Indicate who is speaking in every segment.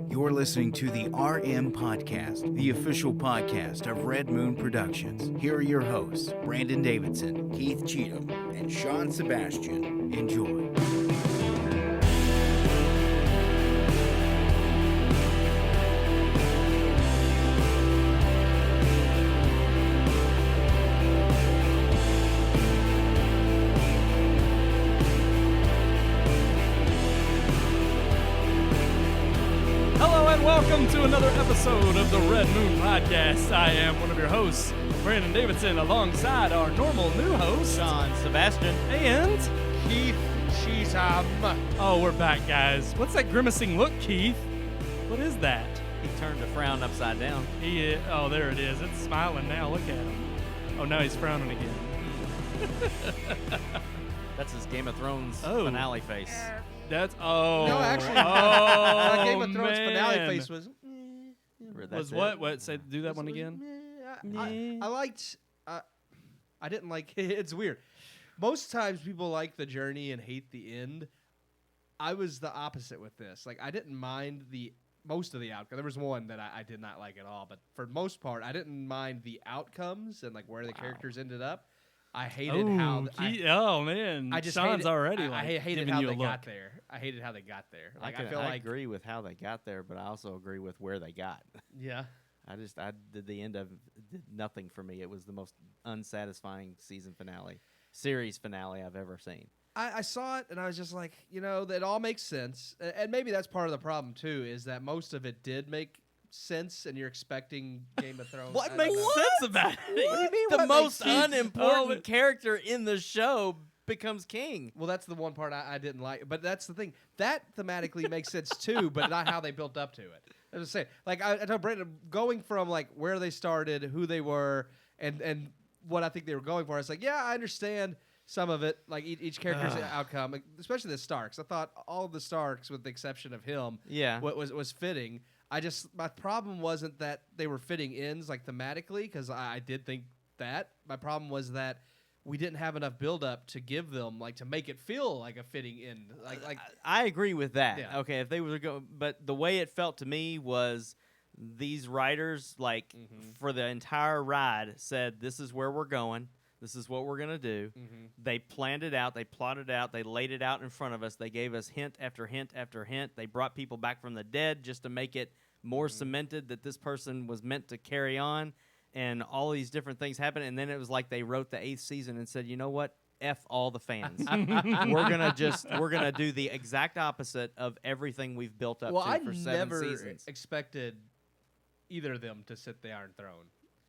Speaker 1: You're listening to the RMPodcast, the official podcast of Red Moon Productions. Here are your hosts, Brandon Davidson, Keith Cheatham, and Sean Sebastian. Enjoy.
Speaker 2: Welcome to another episode of the Red Moon Podcast. I am one of your hosts, Brandon Davidson, alongside our normal new host,
Speaker 3: Sean Sebastian,
Speaker 2: and
Speaker 4: Keith Cheatham.
Speaker 2: Oh, we're back, guys. What's that grimacing look, Keith? What is that?
Speaker 3: he turned the frown upside down.
Speaker 2: Oh, there it is. It's smiling now. Look at him. Oh, now he's frowning again.
Speaker 3: That's his Game of Thrones finale face.
Speaker 2: No,
Speaker 4: actually, Game of Thrones finale face was.
Speaker 2: Was what? What? Say, do that one again.
Speaker 4: I liked. I didn't like. It's weird. Most times people like the journey and hate the end. I was the opposite with this. Like, I didn't mind most of the outcome. There was one that I did not like at all, but for the most part, I didn't mind the outcomes and like where the characters ended up. I hated how.
Speaker 2: Oh man!
Speaker 4: I just
Speaker 2: Sean's
Speaker 4: hated,
Speaker 2: already.
Speaker 4: I hated
Speaker 2: giving
Speaker 4: how
Speaker 2: you a
Speaker 4: they
Speaker 2: look.
Speaker 4: got there. I hated how they got there. Like
Speaker 3: I
Speaker 4: feel like
Speaker 3: agree with how they got there, but I also agree with where they got.
Speaker 4: Yeah.
Speaker 3: I did the end of did nothing for me. It was the most unsatisfying series finale I've ever seen.
Speaker 4: I saw it and I was just like, that all makes sense. And maybe that's part of the problem too, is that most of it did make sense and you're expecting Game of Thrones.
Speaker 3: What makes sense about it?
Speaker 4: What do you mean?
Speaker 3: The
Speaker 4: what
Speaker 3: most
Speaker 4: makes sense?
Speaker 3: unimportant character in the show becomes king.
Speaker 4: Well, that's the one part I didn't like. But that's the thing. That thematically makes sense too, but not how they built up to it. I was saying, like I told Brandon, going from like where they started, who they were, and what I think they were going for. I was like, yeah, I understand some of it, like each character's outcome, especially the Starks. I thought all of the Starks, with the exception of him, was fitting. My problem wasn't that they were fitting ends like thematically, because I did think that. My problem was that we didn't have enough build up to give them, like, to make it feel like a fitting end. Like
Speaker 3: I agree with that.
Speaker 4: Yeah.
Speaker 3: Okay, if they were go, but the way it felt to me was these writers, like for the entire ride, said this is where we're going. This is what we're gonna do. They planned it out. They plotted it out. They laid it out in front of us. They gave us hint after hint after hint. They brought people back from the dead just to make it more cemented that this person was meant to carry on. And all these different things happened, and then it was like they wrote the 8th season and said, you know what? F all the fans. we're gonna do the exact opposite of everything we've built up to for 7 seasons.
Speaker 4: Well, I never expected either of them to sit the Iron Throne,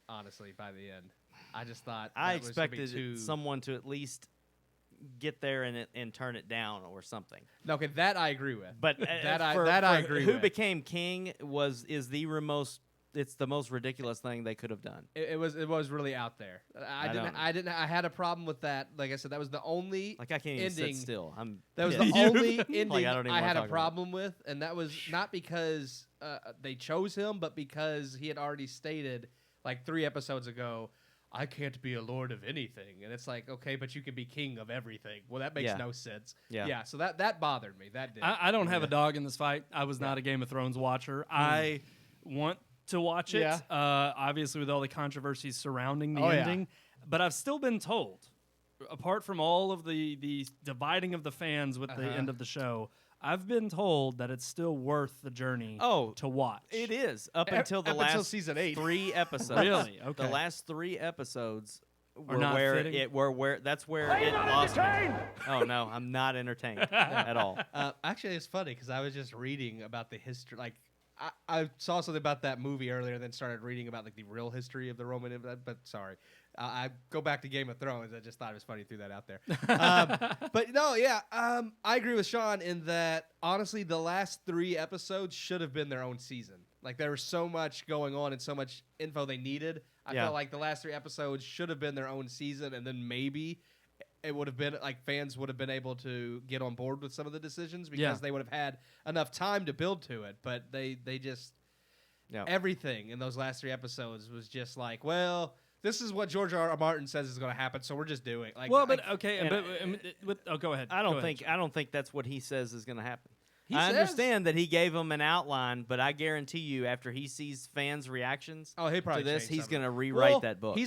Speaker 4: honestly, by the end. I just thought
Speaker 3: I expected someone to at least get there and turn it down or something.
Speaker 4: No, okay, that I agree with.
Speaker 3: But
Speaker 4: I agree with.
Speaker 3: Who became king is the most. It's the most ridiculous thing they could have done.
Speaker 4: It was really out there. I had a problem with that. Like I said, that was the only
Speaker 3: I can't even
Speaker 4: ending.
Speaker 3: sit still.
Speaker 4: That was the only ending
Speaker 3: like, I
Speaker 4: had a problem with, and that was not because they chose him, but because he had already stated like 3 episodes ago, I can't be a lord of anything. And it's like, okay, but you can be king of everything. Well, that makes no sense. Yeah, so that bothered me. That did.
Speaker 2: I don't have a dog in this fight. I was not a Game of Thrones watcher. I want to watch it, obviously with all the controversies surrounding the ending. But I've still been told, apart from all of the dividing of the fans with the end of the show, I've been told that it's still worth the journey to watch.
Speaker 3: It is, up until the last
Speaker 4: season 8.
Speaker 3: 3 episodes.
Speaker 2: Really? Okay.
Speaker 3: The last 3 episodes
Speaker 2: Are not fitting?
Speaker 3: That's where it lost me. Oh, no, I'm not entertained at all.
Speaker 4: Actually, it's funny because I was just reading about the history. Like, I saw something about that movie earlier, and then started reading about like the real history of the Roman Empire. But sorry, I go back to Game of Thrones. I just thought it was funny, threw that out there. But no, I agree with Sean in that honestly, the last 3 episodes should have been their own season. Like there was so much going on and so much info they needed. I felt like the last 3 episodes should have been their own season, and then maybe it would have been like fans would have been able to get on board with some of the decisions because they would have had enough time to build to it. But they just everything in those last 3 episodes was just like, well, this is what George R. R. Martin says is going to happen, so we're just doing. Like,
Speaker 2: well,
Speaker 4: like,
Speaker 2: but okay, go ahead.
Speaker 3: I don't think that's what he says is going to happen. I understand that he gave him an outline, but I guarantee you, after he sees fans' reactions
Speaker 4: he probably
Speaker 3: to this,
Speaker 4: changed
Speaker 3: he's
Speaker 4: something.
Speaker 3: going to rewrite that book.
Speaker 4: It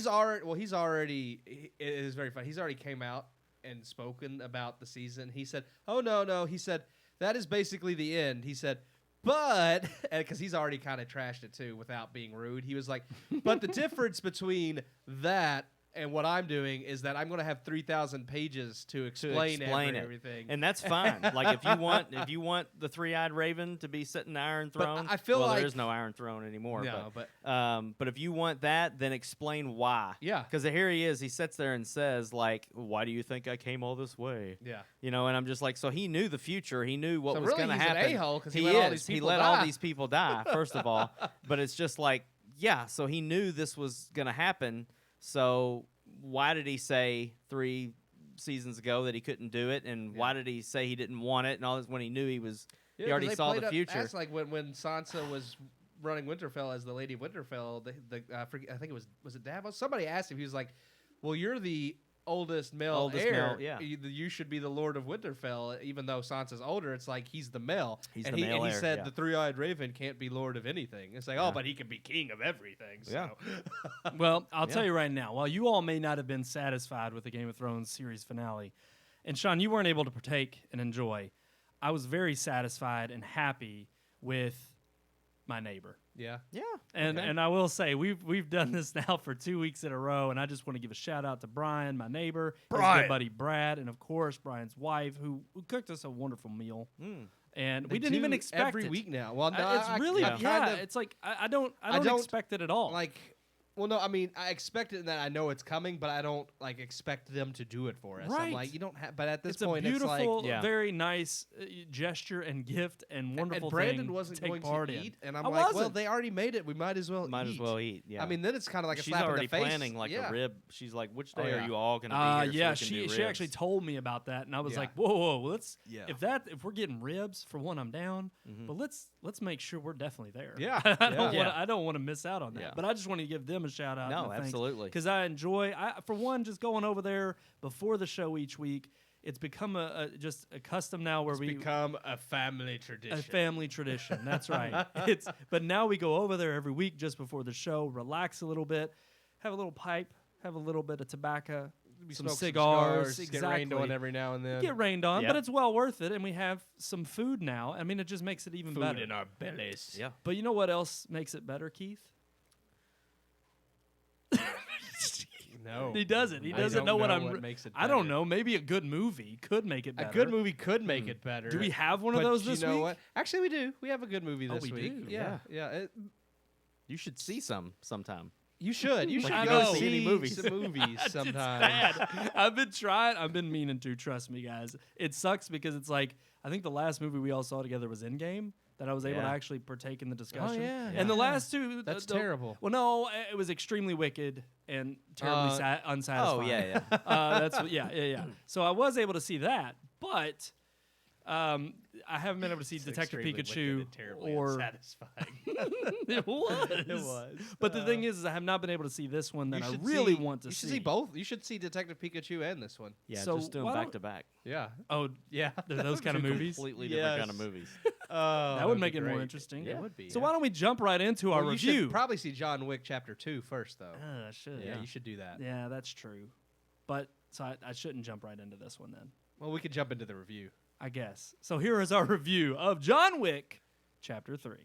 Speaker 4: is very funny. He's already came out and spoken about the season. He said, "Oh no," he said, "that is basically the end." He said, "But," because he's already kind of trashed it too without being rude. He was like, "But the difference between that and what I'm doing is that I'm going to have 3,000 pages to explain everything."
Speaker 3: And that's fine. Like if you want the three-eyed raven to be sitting in the Iron Throne,
Speaker 4: I feel like
Speaker 3: there is no Iron Throne anymore.
Speaker 4: No,
Speaker 3: but if you want that, then explain why.
Speaker 4: Yeah.
Speaker 3: Because here he is. He sits there and says, like, "Why do you think I came all this way?"
Speaker 4: Yeah.
Speaker 3: And I'm just like, so he knew the future. He knew what
Speaker 4: So
Speaker 3: was
Speaker 4: really
Speaker 3: going to
Speaker 4: he's an
Speaker 3: happen.
Speaker 4: a-hole 'cause he
Speaker 3: He let all these people die. First of all, but it's just like, yeah. So he knew this was going to happen. So why did he say 3 seasons ago that he couldn't do it? And why did he say he didn't want it? And all this when he knew he already saw the future.
Speaker 4: That's like when Sansa was running Winterfell as the Lady of Winterfell. I think it was it Davos? Somebody asked him. He was like, "Well, you're the oldest male heir. You should be the Lord of Winterfell, even though Sansa's older." It's like he's the male.
Speaker 3: He's
Speaker 4: and
Speaker 3: the male
Speaker 4: he
Speaker 3: heir,
Speaker 4: said
Speaker 3: yeah.
Speaker 4: the three-eyed raven can't be Lord of anything. It's like, oh, but he can be king of everything. So.
Speaker 2: Well, I'll tell you right now, while you all may not have been satisfied with the Game of Thrones series finale, and Sean, you weren't able to partake and enjoy, I was very satisfied and happy with my neighbor.
Speaker 4: Yeah.
Speaker 2: And I will say we've done this now for 2 weeks in a row, and I just want to give a shout out to Brian, my neighbor, his good buddy Brad, and of course Brian's wife, who cooked us a wonderful meal. And we didn't even expect
Speaker 4: every
Speaker 2: it.
Speaker 4: week now. Well, no,
Speaker 2: it's really it's like I don't expect it at all.
Speaker 4: Like, well, no, I mean, I expect it in that I know it's coming, but I don't like expect them to do it for us.
Speaker 2: Right.
Speaker 4: I'm like, you don't have. But at this
Speaker 2: it's
Speaker 4: point,
Speaker 2: a beautiful,
Speaker 4: it's like,
Speaker 2: very nice gesture and gift and wonderful
Speaker 4: and Brandon
Speaker 2: thing
Speaker 4: wasn't
Speaker 2: to take
Speaker 4: going
Speaker 2: part
Speaker 4: to
Speaker 2: in.
Speaker 4: eat, and I'm
Speaker 2: I
Speaker 4: like, well,
Speaker 2: wasn't.
Speaker 4: they already made it. We might as well eat.
Speaker 3: Yeah.
Speaker 4: I mean, then it's kind of like a
Speaker 3: She's
Speaker 4: slap
Speaker 3: already
Speaker 4: in the face.
Speaker 3: planning like a rib. She's like, which day
Speaker 4: Oh,
Speaker 3: are
Speaker 4: yeah.
Speaker 3: you all going to be here?
Speaker 2: Yeah,
Speaker 3: so we can do
Speaker 2: she
Speaker 3: ribs?
Speaker 2: actually told me about that, and I was
Speaker 4: Yeah.
Speaker 2: like, whoa, let's
Speaker 4: Yeah.
Speaker 2: if we're getting ribs, for one, I'm down, but let's make sure we're definitely there.
Speaker 4: Yeah.
Speaker 2: I don't want to miss out on that.
Speaker 3: Yeah.
Speaker 2: But I just want to give them a shout out.
Speaker 3: No, absolutely.
Speaker 2: Because I enjoy, for one, just going over there before the show each week. It's become just a custom now where we
Speaker 4: become a family tradition.
Speaker 2: A family tradition. That's right. But now we go over there every week just before the show, relax a little bit, have a little pipe, have a little bit of tobacco, some
Speaker 4: smoke
Speaker 2: cigars.
Speaker 4: Get rained on every now and then.
Speaker 2: Get rained on,
Speaker 3: Yep.
Speaker 2: but it's well worth it. And we have some food now. I mean, it just makes it even better.
Speaker 4: Food in our bellies.
Speaker 3: Yeah.
Speaker 2: But you know what else makes it better, Keith?
Speaker 4: No,
Speaker 2: He doesn't. He
Speaker 4: I
Speaker 2: doesn't
Speaker 4: don't
Speaker 2: know what
Speaker 4: know
Speaker 2: I'm.
Speaker 4: what makes it
Speaker 2: I don't
Speaker 4: better.
Speaker 2: know. Maybe a good movie could make it better.
Speaker 4: A good movie could make it better.
Speaker 2: Do we have one of
Speaker 4: But
Speaker 2: those
Speaker 4: you
Speaker 2: this
Speaker 4: know
Speaker 2: week?
Speaker 4: what? Actually, we do. We have a good movie this
Speaker 2: we
Speaker 4: week.
Speaker 2: do?
Speaker 4: Yeah.
Speaker 3: You should see some sometime.
Speaker 4: You should. You should
Speaker 2: I
Speaker 4: go
Speaker 2: know.
Speaker 4: see
Speaker 3: Any movies.
Speaker 4: some movies
Speaker 2: It's
Speaker 4: sometime.
Speaker 2: bad. I've been trying. I've been meaning to. Trust me, guys. It sucks because it's like I think the last movie we all saw together was Endgame. That I was able to
Speaker 3: Yeah.
Speaker 2: actually partake in the discussion.
Speaker 4: yeah.
Speaker 2: And the
Speaker 4: Yeah.
Speaker 2: last two,
Speaker 4: That's terrible.
Speaker 2: Well, no, it was extremely wicked and terribly unsatisfying.
Speaker 3: Oh, yeah.
Speaker 2: Yeah. So I was able to see that, but I haven't been able to see Detective Pikachu or
Speaker 4: satisfying.
Speaker 2: it was.
Speaker 4: It was.
Speaker 2: But the thing is I have not been able to see this one that
Speaker 4: You
Speaker 2: I
Speaker 4: should
Speaker 2: really
Speaker 4: see-
Speaker 2: want to
Speaker 4: You
Speaker 2: see.
Speaker 4: should see both. You should see Detective Pikachu and this one.
Speaker 3: Yeah,
Speaker 2: So
Speaker 3: just do them
Speaker 2: why
Speaker 3: back
Speaker 2: don't-
Speaker 3: to back.
Speaker 4: Yeah.
Speaker 2: Oh,
Speaker 4: Yeah.
Speaker 2: they're those kind of
Speaker 3: Two
Speaker 2: movies.
Speaker 3: completely different kind of
Speaker 4: Yes.
Speaker 3: movies.
Speaker 2: That would make it more interesting.
Speaker 4: It would be.
Speaker 2: So
Speaker 4: yeah.
Speaker 2: why don't we jump right into our
Speaker 4: Well,
Speaker 2: review?
Speaker 4: You should probably see John Wick Chapter 2 first, though.
Speaker 2: I should.
Speaker 4: Yeah, you should do that.
Speaker 2: Yeah, that's true. But so I shouldn't jump right into this one then,
Speaker 4: Well, we could jump into the review.
Speaker 2: I guess. So here is our review of John Wick, Chapter 3.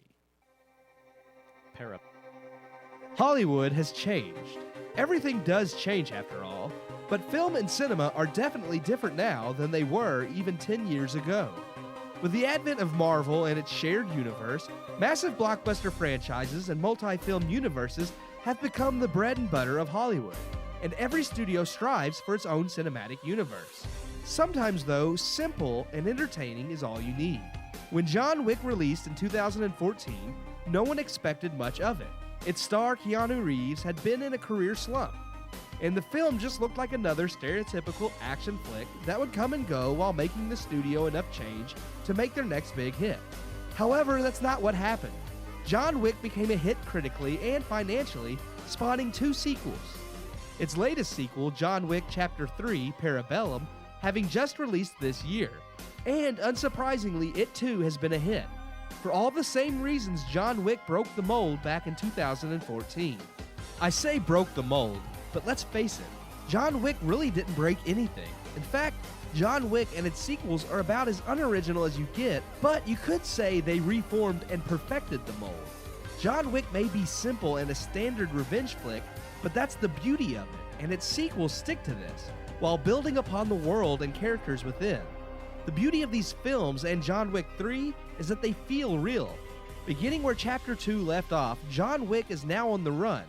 Speaker 3: Pair up.
Speaker 4: Hollywood has changed. Everything does change after all, but film and cinema are definitely different now than they were even 10 years ago. With the advent of Marvel and its shared universe, massive blockbuster franchises and multi-film universes have become the bread and butter of Hollywood, and every studio strives for its own cinematic universe. Sometimes, though, simple and entertaining is all you need. When John Wick released in 2014, no one expected much of it. Its star, Keanu Reeves, had been in a career slump, and the film just looked like another stereotypical action flick that would come and go while making the studio enough change to make their next big hit. However, that's not what happened. John Wick became a hit critically and financially, spawning 2 sequels. its latest sequel, John Wick Chapter 3, Parabellum, having just released this year. And unsurprisingly, it too has been a hit, for all the same reasons John Wick broke the mold back in 2014. I say broke the mold, but let's face it, John Wick really didn't break anything. In fact, John Wick and its sequels are about as unoriginal as you get, but you could say they reformed and perfected the mold. John Wick may be simple and a standard revenge flick, but that's the beauty of it, and its sequels stick to this, while building upon the world and characters within. The beauty of these films and John Wick 3 is that they feel real. Beginning where Chapter 2 left off, John Wick is now on the run.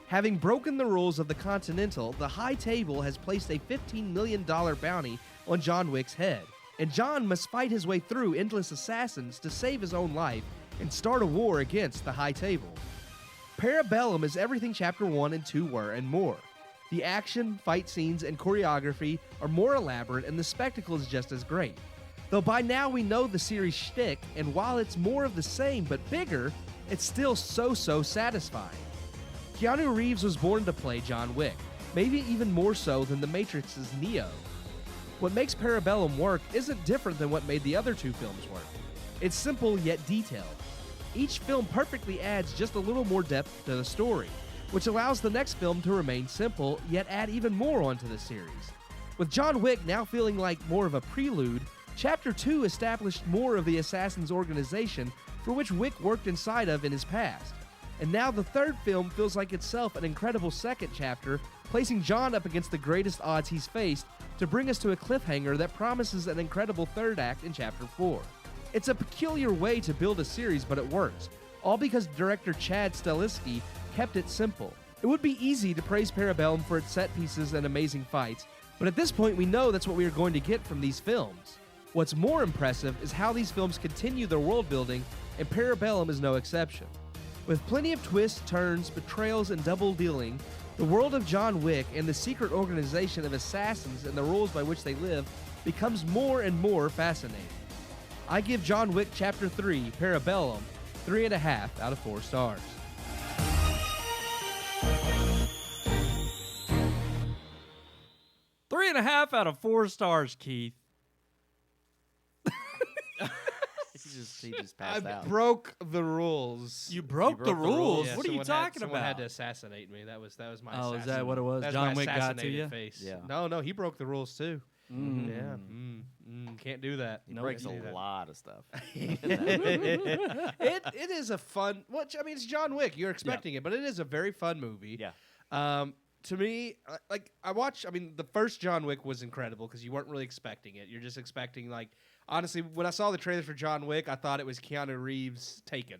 Speaker 4: Having broken the rules of the Continental, the High Table has placed a $15 million bounty on John Wick's head, and John must fight his way through endless assassins to save his own life and start a war against the High Table. Parabellum is everything Chapter 1 and 2 were and more. The action, fight scenes, and choreography are more elaborate, and the spectacle is just as great. Though by now we know the series shtick, and while it's more of the same but bigger, it's still so satisfying. Keanu Reeves was born to play John Wick, maybe even more so than The Matrix's Neo. What makes Parabellum work isn't different than what made the other two films work. It's simple yet detailed. Each film perfectly adds just a little more depth to the story, which allows the next film to remain simple yet add even more onto the series. With John Wick now feeling like more of a prelude, Chapter 2 established more of the Assassin's organization for which Wick worked inside of in his past. And now the third film feels like itself an incredible second chapter, placing John up against the greatest odds he's faced to bring us to a cliffhanger that promises an incredible third act in Chapter 4. It's a peculiar way to build a series, but it works, all because director Chad Stahelski kept it simple. It would be easy to praise Parabellum for its set pieces and amazing fights, but at this point we know that's what we are going to get from these films. What's more impressive is how these films continue their world building, and Parabellum is no exception. With plenty of twists, turns, betrayals, and double dealing, the world of John Wick and the secret organization of assassins and the rules by which they live becomes more and more fascinating. I give John Wick Chapter 3, Parabellum, 3.5 out of 4 stars.
Speaker 2: Three and a half out of 4 stars, Keith.
Speaker 3: He just passed
Speaker 4: I
Speaker 3: out.
Speaker 4: broke the rules.
Speaker 2: You broke the rules?
Speaker 4: Yeah,
Speaker 2: What are you
Speaker 4: someone
Speaker 2: talking
Speaker 4: Someone
Speaker 2: about?
Speaker 4: had to assassinate me. That was my.
Speaker 2: Oh, is that what it was?
Speaker 4: That's
Speaker 2: John
Speaker 4: my
Speaker 2: Wick got to
Speaker 4: assassinated
Speaker 2: you?
Speaker 4: Face.
Speaker 3: Yeah.
Speaker 4: No, he broke the rules too.
Speaker 2: Mm.
Speaker 4: Yeah. Can't do that.
Speaker 3: He
Speaker 2: No,
Speaker 3: breaks
Speaker 2: can't
Speaker 3: a
Speaker 2: do that.
Speaker 3: lot of stuff.
Speaker 4: It is a fun. Which I mean, it's John Wick. You're expecting it, but it is a very fun movie.
Speaker 3: Yeah.
Speaker 4: To me, like I watched. I mean, the first John Wick was incredible because you weren't really expecting it. You're just expecting like. Honestly, when I saw the trailer for John Wick, I thought it was Keanu Reeves Taken.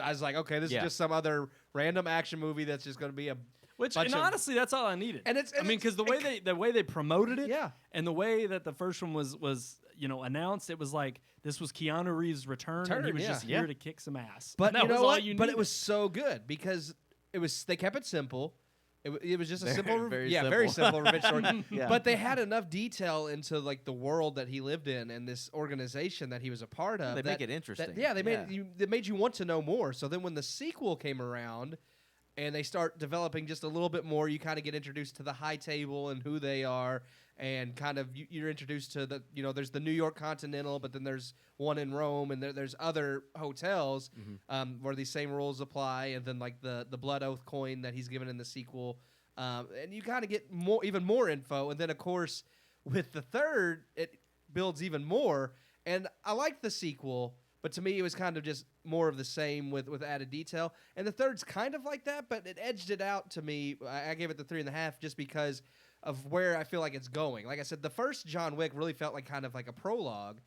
Speaker 4: I was like, okay, this is just some other random action movie that's just going to be a
Speaker 2: Honestly, that's all I needed.
Speaker 4: And it's-
Speaker 2: I mean, because the way they promoted it,
Speaker 4: Yeah.
Speaker 2: and the way that the first one was announced, it was like this was Keanu Reeves' return, and he was just here to kick some ass.
Speaker 4: But
Speaker 2: And that
Speaker 4: you know
Speaker 2: was all
Speaker 4: what?
Speaker 2: you
Speaker 4: But
Speaker 2: needed.
Speaker 4: it was so good because they kept it simple. It was just a simple,
Speaker 3: very
Speaker 4: very simple revenge story.
Speaker 3: Yeah.
Speaker 4: But they had enough detail into like the world that he lived in and this organization that he was a part of.
Speaker 3: They
Speaker 4: that-
Speaker 3: make it interesting.
Speaker 4: They made you want to know more. So then when the sequel came around, and they start developing just a little bit more, you kind of get introduced to the High Table and who they are, and kind of you're introduced to the there's the New York Continental, but then there's one in Rome, and there's other hotels where these same rules apply, and then like the Blood Oath coin that he's given in the sequel, and you kind of get even more info, and then of course with the third it builds even more, and I like the sequel. But to me, it was kind of just more of the same with added detail. And the third's kind of like that, but it edged it out to me. I gave it the 3.5 just because of where I feel like it's going. Like I said, the first John Wick really felt like kind of like a prologue.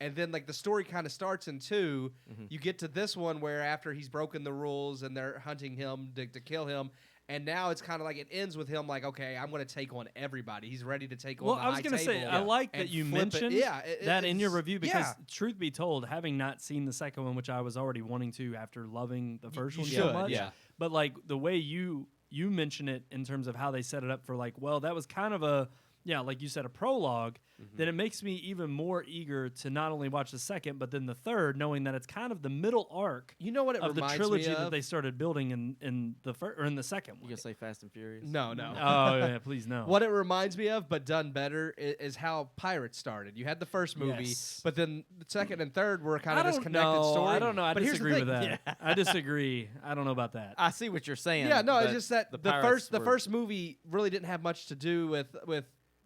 Speaker 4: And then like the story kind of starts in 2. You get to this one where after he's broken the rules and they're hunting him to kill him. And now it's kind of like it ends with him like, okay, I'm going to take on everybody. He's ready to take on the High Table.
Speaker 2: Well, I was going to say, I like that you mentioned that in your review because, truth be told, having not seen the second one, which I was already wanting to after loving the first one so much, but like the way you mention it in terms of how they set it up for like, well, that was kind of a like you said, a prologue, then it makes me even more eager to not only watch the second, but then the third, knowing that it's kind of the middle arc.
Speaker 4: You know what it
Speaker 2: of the
Speaker 4: reminds
Speaker 2: trilogy
Speaker 4: me of?
Speaker 2: that they started building in the in the second
Speaker 3: You
Speaker 2: one.
Speaker 3: gonna say Fast and Furious?
Speaker 4: No.
Speaker 2: Oh yeah, please no.
Speaker 4: What it reminds me of, but done better, is how Pirates started. You had the first movie,
Speaker 2: Yes.
Speaker 4: but then the second and third were kind of this
Speaker 2: don't
Speaker 4: connected
Speaker 2: know.
Speaker 4: story.
Speaker 2: I don't know. I
Speaker 4: but
Speaker 2: disagree
Speaker 4: here's the
Speaker 2: with
Speaker 4: thing.
Speaker 2: that. I disagree. I don't know about that.
Speaker 3: I see what you're saying.
Speaker 4: Yeah, no, it's
Speaker 3: but
Speaker 4: just that the
Speaker 3: Pirates were-
Speaker 4: first movie really didn't have much to do with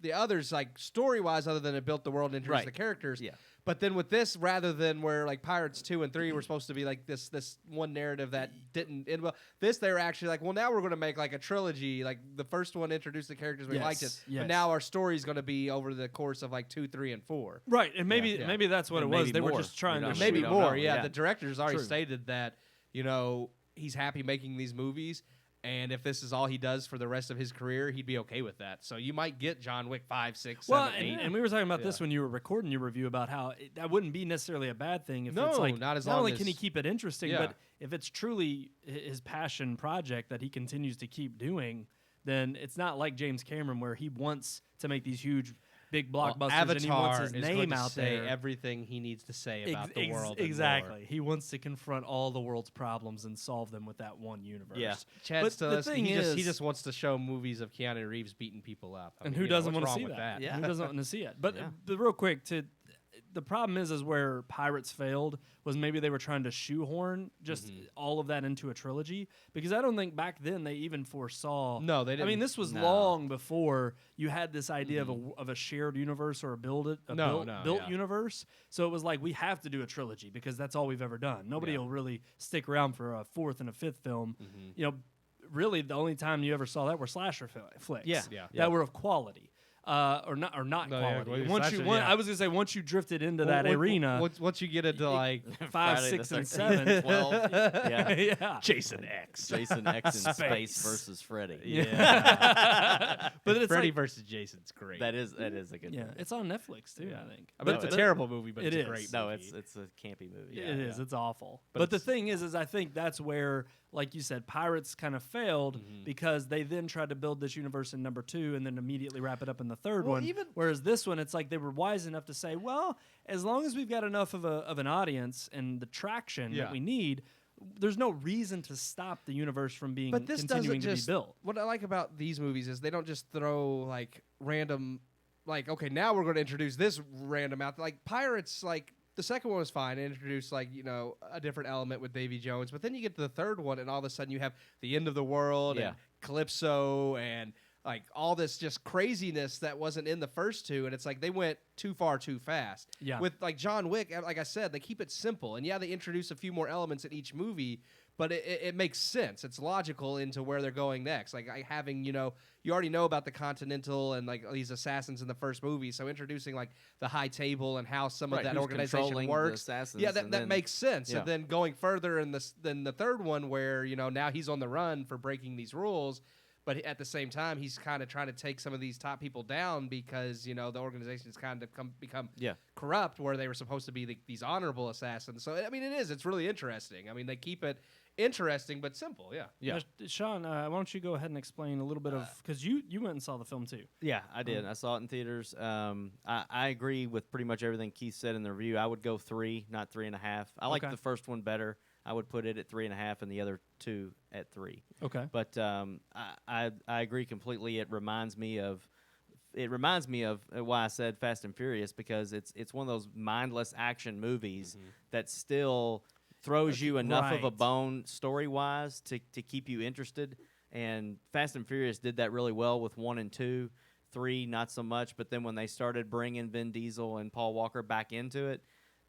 Speaker 4: the others, like story wise, other than it built the world and introduced
Speaker 3: Right.
Speaker 4: the characters.
Speaker 3: Yeah.
Speaker 4: But then with this, rather than where like Pirates 2 and 3 were supposed to be like this one narrative that didn't end well, this they were actually like, well, now we're going to make like a trilogy. Like the first one introduced the characters, we liked it,
Speaker 2: yes.
Speaker 4: but now our story's going to be over the course of like 2, 3, and 4.
Speaker 2: Right, and maybe
Speaker 4: Yeah.
Speaker 2: maybe that's what
Speaker 3: And
Speaker 2: it was.
Speaker 3: maybe
Speaker 2: They were
Speaker 3: more.
Speaker 2: just trying
Speaker 3: We
Speaker 2: to
Speaker 3: don't-
Speaker 4: Maybe
Speaker 3: we don't
Speaker 4: more.
Speaker 3: know.
Speaker 4: Yeah,
Speaker 3: Yeah.
Speaker 4: the director's already
Speaker 2: True.
Speaker 4: stated that he's happy making these movies. And if this is all he does for the rest of his career, he'd be okay with that. So you might get John Wick 5, 6, 7,
Speaker 2: Well,
Speaker 4: 8.
Speaker 2: and we were talking about this
Speaker 4: Yeah.
Speaker 2: when you were recording your review about how that wouldn't be necessarily a bad thing if
Speaker 4: No,
Speaker 2: it's like
Speaker 4: not as
Speaker 2: not
Speaker 4: long
Speaker 2: only
Speaker 4: as-
Speaker 2: can he keep it interesting,
Speaker 4: Yeah.
Speaker 2: but if it's truly his passion project that he continues to keep doing, then it's not like James Cameron where he wants to make these huge, big blockbusters
Speaker 4: Avatar
Speaker 2: and he wants his
Speaker 4: is going
Speaker 2: name
Speaker 4: to
Speaker 2: out
Speaker 4: say
Speaker 2: there.
Speaker 4: everything he needs to say about the world. and
Speaker 2: Exactly.
Speaker 4: more.
Speaker 2: He wants to confront all the world's problems and solve them with that one universe.
Speaker 3: Yeah.
Speaker 4: Chad
Speaker 2: But
Speaker 4: still
Speaker 2: the
Speaker 4: has-
Speaker 2: thing
Speaker 4: he
Speaker 2: is,
Speaker 4: just wants to show movies of Keanu Reeves beating people up. I
Speaker 2: and
Speaker 4: mean,
Speaker 2: who
Speaker 4: you know,
Speaker 2: doesn't
Speaker 4: what's
Speaker 2: want to
Speaker 4: wrong
Speaker 2: see
Speaker 4: with
Speaker 2: that?
Speaker 3: Yeah.
Speaker 2: Who doesn't want to see it? But
Speaker 3: Yeah.
Speaker 2: the real quick, the problem is where Pirates failed was maybe they were trying to shoehorn just all of that into a trilogy, because I don't think back then they even foresaw.
Speaker 4: No, they
Speaker 2: I mean,
Speaker 4: didn't.
Speaker 2: this was
Speaker 3: No.
Speaker 2: long before you had this idea of a shared universe or a built
Speaker 4: yeah.
Speaker 2: universe. So it was like, we have to do a trilogy because that's all we've ever done. Nobody
Speaker 4: Yeah.
Speaker 2: will really stick around for a fourth and a fifth film. You know, really the only time you ever saw that were slasher flicks.
Speaker 3: Yeah.
Speaker 4: Yeah.
Speaker 2: That were of quality. Or not
Speaker 4: No, yeah,
Speaker 2: quality.
Speaker 4: well,
Speaker 2: Once
Speaker 4: slasher,
Speaker 2: you,
Speaker 4: yeah.
Speaker 2: I was gonna say once you drifted into that arena,
Speaker 4: Once you get into like
Speaker 2: 5,
Speaker 3: Friday
Speaker 2: 6,
Speaker 3: the
Speaker 2: and
Speaker 3: 13th,
Speaker 2: 7.
Speaker 3: 12. Yeah.
Speaker 2: yeah.
Speaker 4: Jason X.
Speaker 3: Jason X in
Speaker 2: Space.
Speaker 3: space versus Freddy.
Speaker 2: But it's
Speaker 4: Freddy
Speaker 2: like,
Speaker 4: versus Jason's great.
Speaker 3: That is a good
Speaker 2: yeah,
Speaker 3: movie.
Speaker 2: it's on Netflix too.
Speaker 4: Yeah.
Speaker 2: I think.
Speaker 4: I mean, it's a terrible movie, but
Speaker 2: it
Speaker 4: it's
Speaker 2: is.
Speaker 4: a great
Speaker 3: No,
Speaker 4: movie.
Speaker 3: it's a campy movie.
Speaker 2: It is. It's awful.
Speaker 4: But
Speaker 2: But the
Speaker 4: it's-
Speaker 2: thing is I think that's where, like you said, Pirates kind of failed because they then tried to build this universe in number 2 and then immediately wrap it up in the third
Speaker 4: Well,
Speaker 2: one.
Speaker 4: even-
Speaker 2: Whereas this one, it's like they were wise enough to say, well, as long as we've got enough of an audience and the traction
Speaker 4: Yeah.
Speaker 2: that we need, there's no reason to stop the universe from being
Speaker 4: But this
Speaker 2: continuing
Speaker 4: doesn't
Speaker 2: to
Speaker 4: just
Speaker 2: be built.
Speaker 4: What I like about these movies is they don't just throw like random, like, okay, now we're going to introduce this random out. Like Pirates, like the second one was fine. It introduced like a different element with Davy Jones, but then you get to the third one, and all of a sudden you have the end of the world
Speaker 3: Yeah.
Speaker 4: and Calypso and like all this just craziness that wasn't in the first two, and it's like they went too far too fast.
Speaker 2: Yeah.
Speaker 4: With like John Wick, like I said, they keep it simple, and yeah, they introduce a few more elements in each movie, but it makes sense. It's logical into where they're going next. Like having, you already know about the Continental and like these assassins in the first movie, so introducing like the High Table and how some of
Speaker 3: Right,
Speaker 4: that
Speaker 3: who's
Speaker 4: organization
Speaker 3: controlling the
Speaker 4: works.
Speaker 3: assassins,
Speaker 4: Yeah,
Speaker 3: and
Speaker 4: that
Speaker 3: then-
Speaker 4: makes sense.
Speaker 3: yeah.
Speaker 4: And then going further in the third one, where now he's on the run for breaking these rules. But at the same time, he's kind of trying to take some of these top people down because, the organization has kind of become
Speaker 3: Yeah.
Speaker 4: corrupt, where they were supposed to be these honorable assassins. So, I mean, it's really interesting. I mean, they keep it interesting but simple, yeah.
Speaker 3: Yeah.
Speaker 2: Sean, why don't you go ahead and explain a little bit of, because you went and saw the film too.
Speaker 3: Yeah, I did. I saw it in theaters. I agree with pretty much everything Keith said in the review. I would go 3, not 3.5. I like
Speaker 2: Okay.
Speaker 3: the first one better. I would put it at 3.5 and the other 2 at 3.
Speaker 2: Okay.
Speaker 3: But I agree completely. It reminds me of why I said Fast and Furious, because it's one of those mindless action movies that still throws you enough of a
Speaker 2: Right.
Speaker 3: bone story wise to keep you interested. And Fast and Furious did that really well with 1 and 2. 3 not so much. But then when they started bringing Vin Diesel and Paul Walker back into it,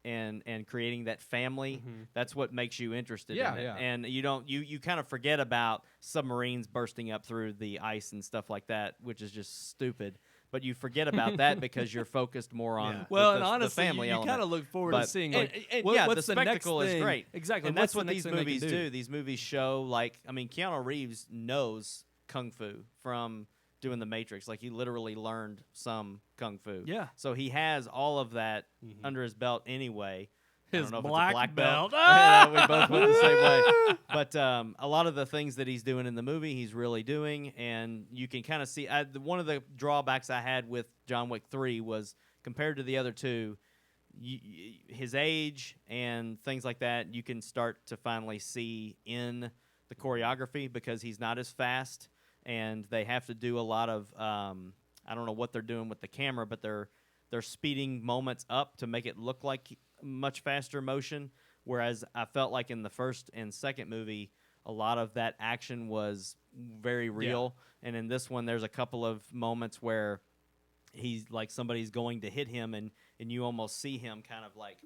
Speaker 3: and creating that family, that's what makes you interested
Speaker 4: Yeah,
Speaker 3: in it.
Speaker 4: yeah.
Speaker 3: And you kind of forget about submarines bursting up through the ice and stuff like that, which is just stupid. But you forget about that because you're focused more on
Speaker 2: Well,
Speaker 3: the
Speaker 2: and honestly,
Speaker 3: the family
Speaker 2: you
Speaker 3: element.
Speaker 2: kind of look forward to
Speaker 3: But-
Speaker 2: seeing
Speaker 3: and-
Speaker 2: like,
Speaker 3: and
Speaker 2: what-
Speaker 3: yeah,
Speaker 2: what's
Speaker 3: the
Speaker 2: next
Speaker 3: spectacle is
Speaker 2: thing?
Speaker 3: great.
Speaker 2: Exactly.
Speaker 3: And
Speaker 2: what's
Speaker 3: that's
Speaker 2: the
Speaker 3: what
Speaker 2: next
Speaker 3: these
Speaker 2: thing they can
Speaker 3: movies
Speaker 2: do?
Speaker 3: do. These movies show, like, I mean, Keanu Reeves knows kung fu from doing The Matrix. Like, he literally learned some kung fu.
Speaker 2: Yeah.
Speaker 3: So he has all of that under his belt anyway. I
Speaker 2: His
Speaker 3: don't know if it's
Speaker 2: black
Speaker 3: a black
Speaker 2: belt.
Speaker 3: belt. We both went the same way. But a lot of the things that he's doing in the movie, he's really doing, and you can kind of see. One of the drawbacks I had with John Wick 3 was compared to the other two, his age and things like that, you can start to finally see in the choreography because he's not as fast, and they have to do a lot of I don't know what they're doing with the camera, but they're speeding moments up to make it look like much faster motion, whereas I felt like in the first and second movie, a lot of that action was very real, and in this one, there's a couple of moments where he's like somebody's going to hit him, and you almost see him kind of like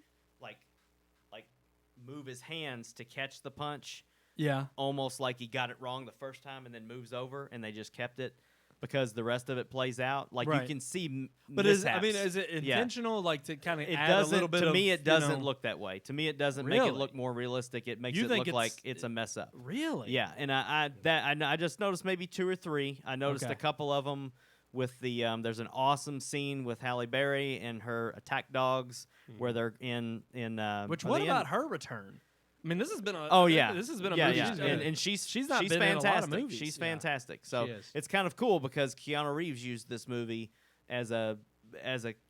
Speaker 3: move his hands to catch the punch.
Speaker 2: Yeah.
Speaker 3: Almost like he got it wrong the first time and then moves over, and they just kept it because the rest of it plays out. Like you can see
Speaker 2: but
Speaker 3: mishaps.
Speaker 2: is it intentional like to kind of
Speaker 3: It
Speaker 2: add
Speaker 3: doesn't,
Speaker 2: a little bit
Speaker 3: to
Speaker 2: of,
Speaker 3: me, it doesn't look that way. To me, it doesn't make it
Speaker 2: Really?
Speaker 3: look more realistic. It makes
Speaker 2: You
Speaker 3: it
Speaker 2: think
Speaker 3: look like it's a mess up.
Speaker 2: Really?
Speaker 3: Yeah, and I just noticed maybe 2 or 3. I noticed a couple of them with the there's an awesome scene with Halle Berry and her attack dogs where they're in
Speaker 2: Which what about her return? I mean, this has been a this has been a movie.
Speaker 3: Yeah. And she's
Speaker 2: not been
Speaker 3: fantastic.
Speaker 2: in a lot of movies.
Speaker 3: She's fantastic. So
Speaker 4: She is.
Speaker 3: it's kind of cool because Keanu Reeves used this movie as a